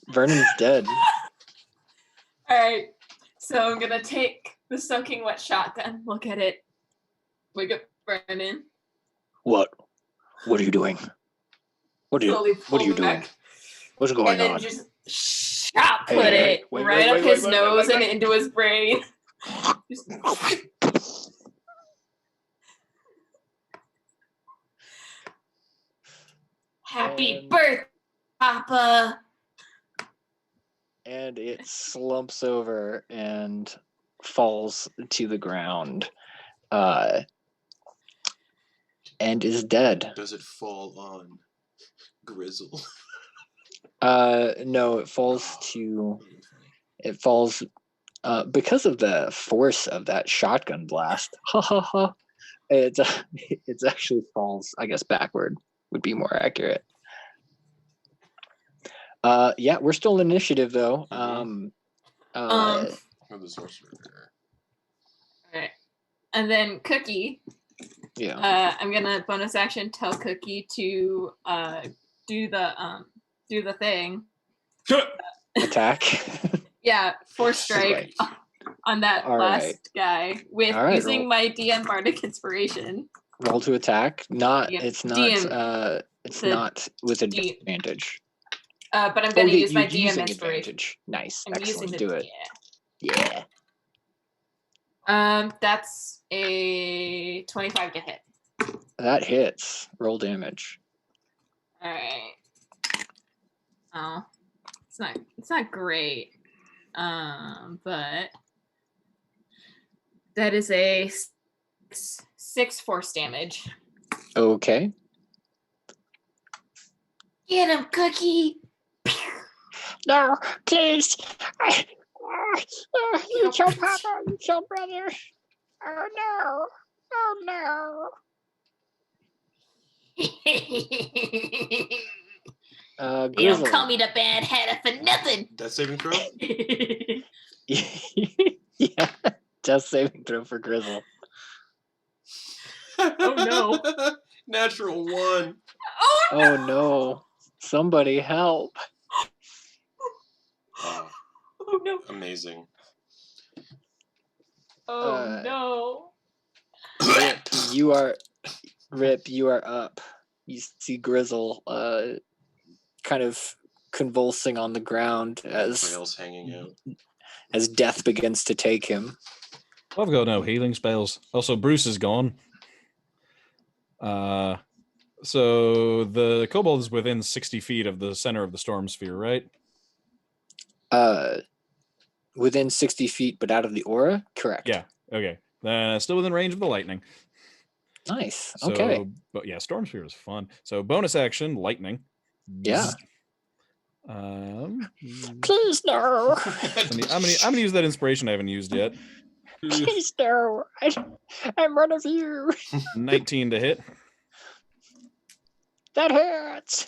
Vernon's dead. All right. So I'm gonna take the soaking wet shotgun. Look at it. Wake up, Vernon. What? What are you doing? What are you doing? Back. What's going and then on? just shot put Hey, it wait, right wait, up wait, his wait, nose wait, and wait. into his brain. Just- Happy And- birthday, Papa. And it slumps over and falls to the ground. And is dead. Does it fall on Grizzle? No, it falls because of the force of that shotgun blast. Ha ha ha. It's actually falls, I guess, backward would be more accurate. Yeah, we're still in initiative though. Or the sorcerer. Alright. And then Cookie. Yeah. I'm gonna bonus action tell Cookie to do the thing. Attack. Yeah, force strike on that All last right. guy with All right, using roll. my DM bardic inspiration. Roll to attack. Not. Yeah, It's not. DM. It's The not with a D- disadvantage. But I'm gonna use my you're DM using inspiration. advantage. Nice. I'm Excellent. using Do it. Yeah. Yeah. That's a 25 to hit. That hits. Roll damage. All right. Oh, it's not great. But that is a 6 force damage. Okay. Get him, Cookie. No, please. You killed Papa. You killed brother. Oh no. Oh no. You Grizzle. don't call me the bad hatter for nothing. Death saving throw? Yeah. Death saving throw for Grizzle. Oh no. Natural 1. Oh Oh no. Somebody help. Wow. Oh no. Amazing. Oh no. You are up. You see Grizzle kind of convulsing on the ground Trails hanging out. as death begins to take him. I've got no healing spells. Also, Bruce is gone. So the kobold is within 60 feet of the center of the storm sphere, right? Within 60 feet, but out of the aura? Correct. Yeah. Okay. Still within range of the lightning. Nice. So, Okay. But yeah, storm sphere is fun. So bonus action, lightning. Yeah. Please no. I'm gonna use that inspiration I haven't used yet. Please no. I'm one of you. 19 to hit That hurts.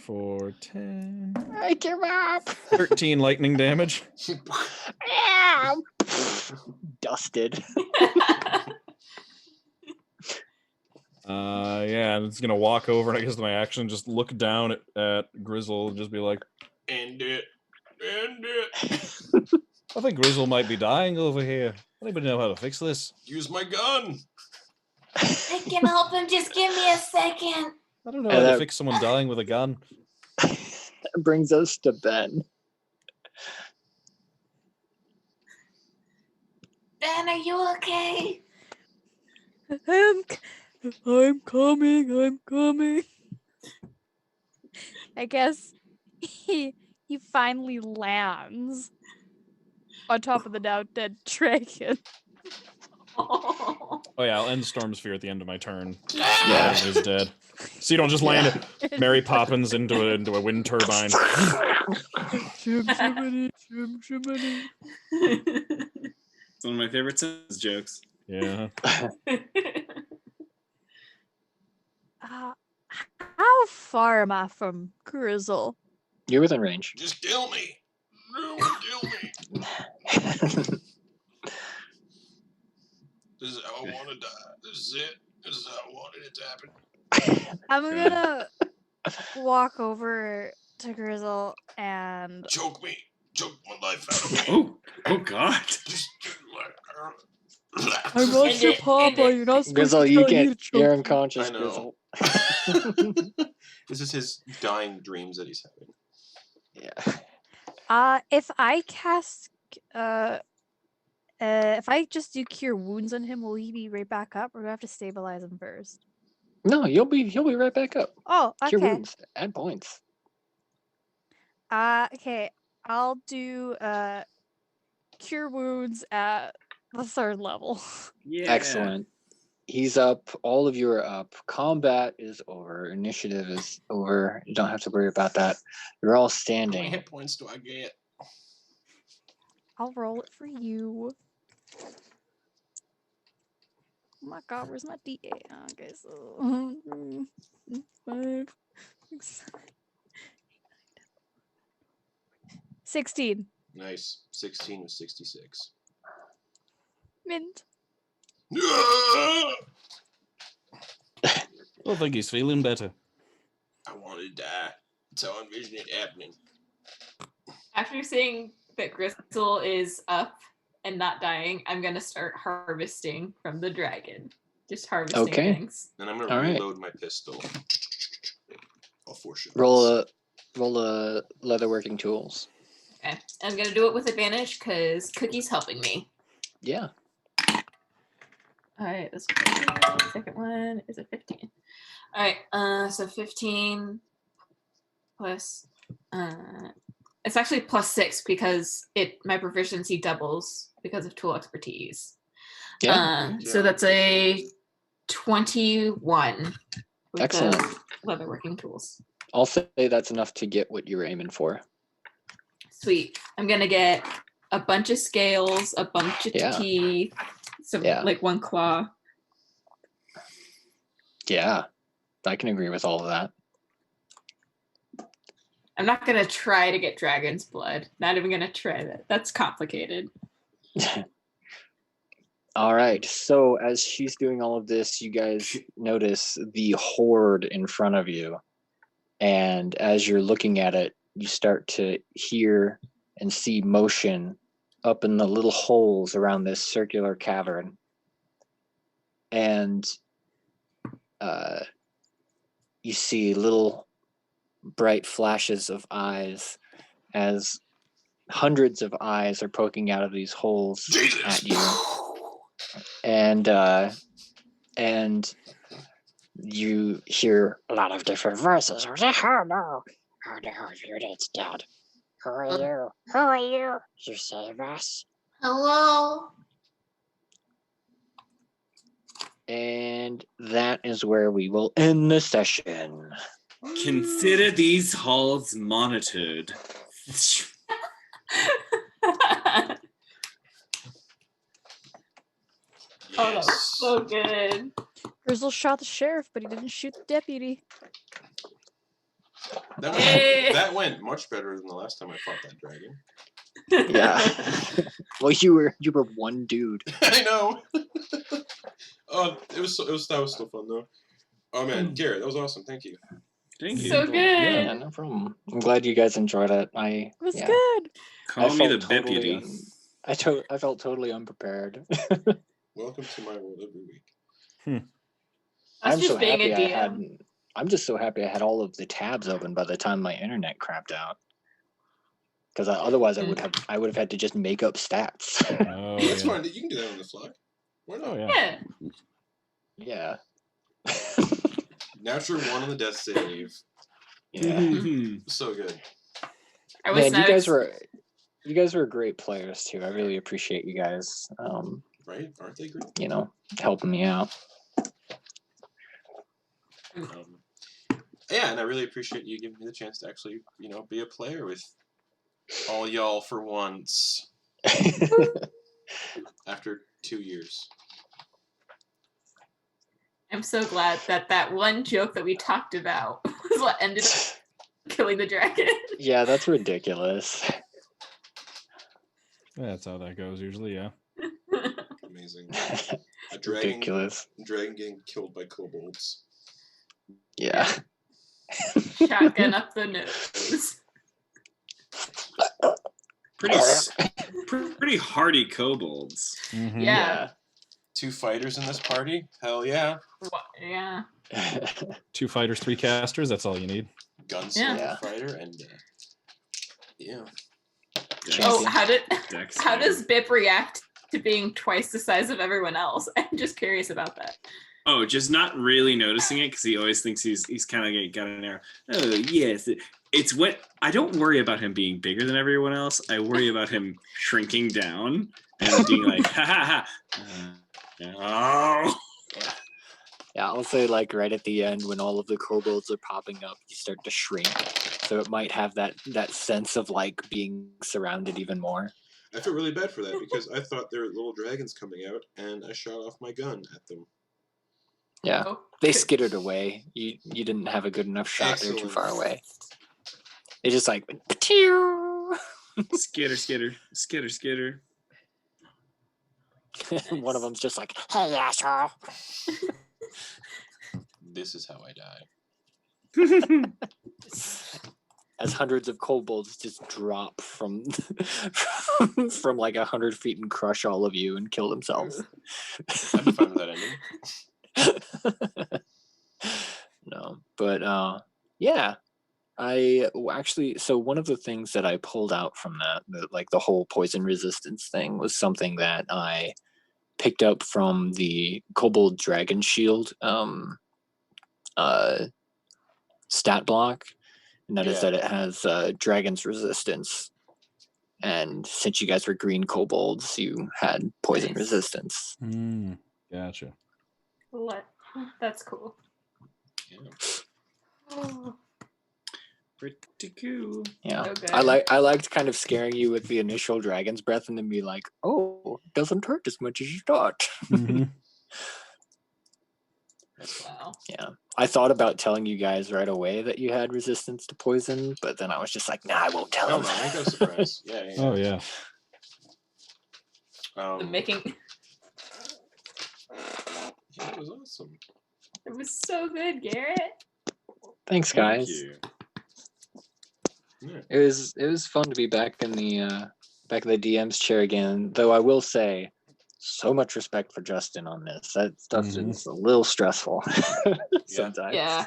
for 10. I give up. 13 lightning damage. Ow. Dusted. Yeah, and it's gonna walk over, and I guess my action just look down at Grizzle and just be like, End it. End it. I think Grizzle might be dying over here. Anybody know how to fix this? Use my gun. I can help him. Just give me a second. I don't know And how to that- fix someone dying with a gun. brings us to Ben. Ben, are you okay? I'm coming. I guess he finally lands on top of the now dead dragon. Oh. Oh yeah, I'll end Storm's Fear at the end of my turn. Yeah. It is dead. So you don't just land it. Mary Poppins into a wind turbine. Chim chimney, chim chimney. It's one of my favorite sentence jokes. Yeah. How far am I from Grizzle? You're within range. Just kill me. No, kill me. This is how I want to die. This is it. This is how I wanted it to happen. I'm gonna walk over to Grizzle and Choke me. Choke my life out of me. Oh God. Just I'm not End your it, papa. end it. You're not supposed Grizzle, to you tell can't. to choke You're me. unconscious, I know. Grizzle. This is his dying dreams that he's having. Yeah. If I cast, if I just do cure wounds on him, will he be right back up, or do I have to stabilize him first? No, you'll be right back up. Oh, Cure okay. wounds. Add points. Okay. I'll do cure wounds at the 3rd level. Yeah. Excellent. He's up. All of you are up. Combat is over. Initiative is over. You don't have to worry about that. You're all How many standing. hit points do I get? I'll roll it for you. Oh my god, where's my D8? Okay, so 5, 6, 7, 16. Nice. 16 was 66. Mint. I I think he's feeling better. want to die. That's how I envision it happening. After seeing that Grizzle is up and not dying, I'm gonna start harvesting from the dragon. Just harvesting Okay. things. Then I'm going to All right. reload my pistol. All 4 shots. Roll a leatherworking tools. Okay. I'm gonna do it with advantage because Cookie's helping me. Yeah. All right, this one, second one is a 15. All right, so 15 plus, it's actually plus 6 because my proficiency doubles because of tool expertise. Yeah. So that's a 21 with Excellent. the leatherworking tools. I'll say that's enough to get what you were aiming for. Sweet. I'm gonna get a bunch of scales, a bunch of Yeah. teeth, some Yeah. like 1 claw. Yeah. I can agree with all of that. I'm not gonna try to get dragon's blood. Not even gonna try that. That's complicated. All right. So as she's doing all of this, you guys notice the horde in front of you. And as you're looking at it, you start to hear and see motion up in the little holes around this circular cavern. And you see little bright flashes of eyes as hundreds of eyes are poking out of these holes at you. And you hear a lot of different voices. Oh no, Unit's dead. Who are you? Who are you? You save us. Hello. And that is where we will end the session. Consider these halls monitored. Oh, that was so good. Grizzle shot the sheriff, but he didn't shoot the deputy. That went much better than the last time I fought that dragon. Yeah. Well, you were one dude. I know. Oh, that was still fun though. Oh man, Garrett, that was awesome. Thank you. Thank you. So good. Yeah, no problem. I'm glad you guys enjoyed it. It was good. Call me the felt totally deputy. I felt totally unprepared. Welcome to my world every week. That's I'm just so being happy a I DM. hadn't. I'm just so happy I had all of the tabs open by the time my internet crapped out. Because otherwise, I would have had to just make up stats. Oh, That's yeah. fine. You can do that on the fly. Why not? Oh, yeah. Yeah. Yeah. Natural 1 on the death save. Yeah. So good. I was Man, not you guys were great players too. I really appreciate you guys. Right? Aren't they great? You know, helping me out. Yeah, and I really appreciate you giving me the chance to actually, be a player with all y'all for once after 2 years. I'm so glad that one joke that we talked about was what ended up killing the dragon. Yeah, that's ridiculous. That's how that goes usually, yeah. Amazing. Ridiculous. Dragon getting killed by kobolds. Yeah. Shotgun up the nose. Pretty hardy kobolds. Mhm. Yeah. 2 fighters in this party? Hell yeah. Yeah. 2 fighters, 3 casters. That's all you need. Gunslinger Yeah. fighter and yeah. Oh, Dex how does fighter. Bip react to being twice the size of everyone else? I'm just curious about that. Oh, just not really noticing it because he always thinks he's kind of got an arrow. Oh yes, it's what I don't worry about him being bigger than everyone else. I worry about him shrinking down and being like, ha ha ha. Oh. Yeah, I'll say like right at the end when all of the kobolds are popping up, you start to shrink. So it might have that sense of like being surrounded even more. I feel really bad for that because I thought there were little dragons coming out and I shot off my gun at them. Yeah. Oh. They skittered away. You didn't have a good enough shot. They're too far away. They just like Skitter, skitter, skitter, skitter. One of them's just like, hey asshole. This is how I die. As hundreds of kobolds just drop from like 100 feet and crush all of you and kill themselves. I'd be fine with that ending. No, but yeah, I actually, so one of the things that I pulled out from that, like the whole poison resistance thing, was something that I picked up from the Kobold Dragon Shield stat block, and that is that it has dragon's resistance. And since you guys were green kobolds, you had poison resistance. Gotcha. What? That's cool. Yeah. Oh, Pretty cool. Yeah, so good. I liked kind of scaring you with the initial dragon's breath, and then be like, "Oh, it doesn't hurt as much as you thought." Mhm. Wow. Yeah, I thought about telling you guys right away that you had resistance to poison, but then I was just like, "Nah, I won't tell Hell them." no, make that a surprise. Yeah. Oh, yeah. The making. Yeah, it was awesome. It was so good, Garrett. Thanks, Thank guys. you. Yeah. It was fun to be back in the DM's chair again. Though I will say, so much respect for Justin on this. That stuff is a little stressful sometimes. Yeah.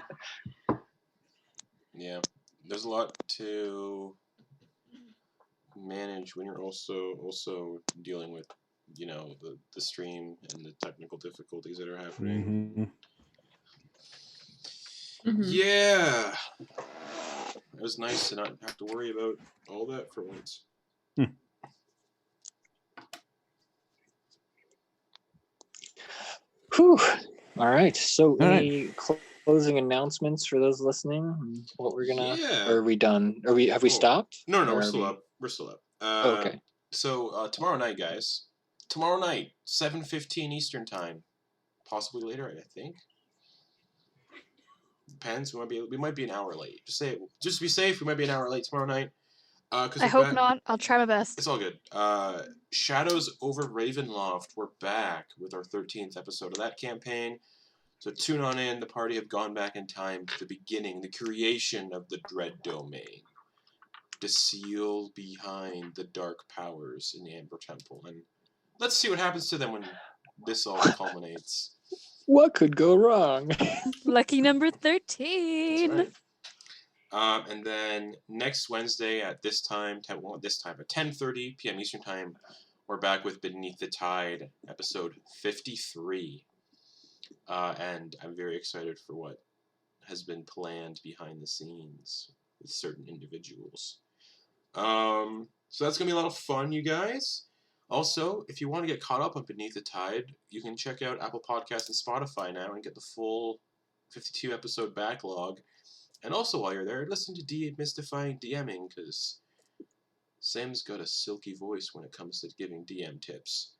Yeah. There's a lot to manage when you're also dealing with, the stream and the technical difficulties that are happening. Mhm. Yeah. It was nice to not have to worry about all that for once. Whew. All right. So, any closing announcements for those listening? What we're gonna? Yeah. Or are we done? Have we stopped? No, Or we're are still we- up. We're still up. Okay. So tomorrow night, guys. Tomorrow night, 7:15 Eastern time, possibly later. I think. Depends. We might be an hour late. Just to be safe. We might be an hour late tomorrow night. I hope not. I'll try my best. It's all good. Shadows over Ravenloft. We're back with our 13th episode of that campaign. So tune on in. The party have gone back in time to the beginning, the creation of the Dread Domain, to seal behind the dark powers in the Amber Temple, and let's see what happens to them when this all culminates. What could go wrong? Lucky number That's 13. right. And then next Wednesday at this time, at 10:30 p.m. Eastern Time, we're back with Beneath the Tide, episode 53. And I'm very excited for what has been planned behind the scenes with certain individuals. So that's going to be a lot of fun, you guys. Also, if you want to get caught up on Beneath the Tide, you can check out Apple Podcasts and Spotify now and get the full 52 episode backlog. And also, while you're there, listen to Demystifying DMing, because Sam's got a silky voice when it comes to giving DM tips.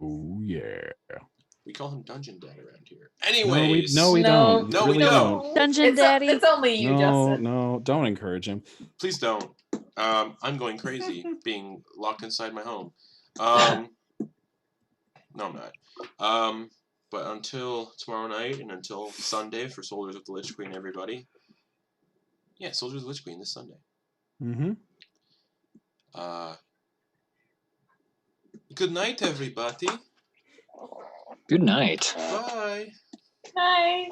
Oh yeah. We call him Dungeon Dad around here. Anyways. No, we don't. No, we Really don't. Dungeon Daddy. It's only you, Justin. No, don't encourage him. Please don't. I'm going crazy being locked inside my home. No, I'm not. But until tomorrow night and until Sunday for Soldiers of the Lich Queen, everybody. Yeah, Soldiers of the Lich Queen this Sunday. Mm-hmm. Good night, everybody. Good night. Bye. Bye.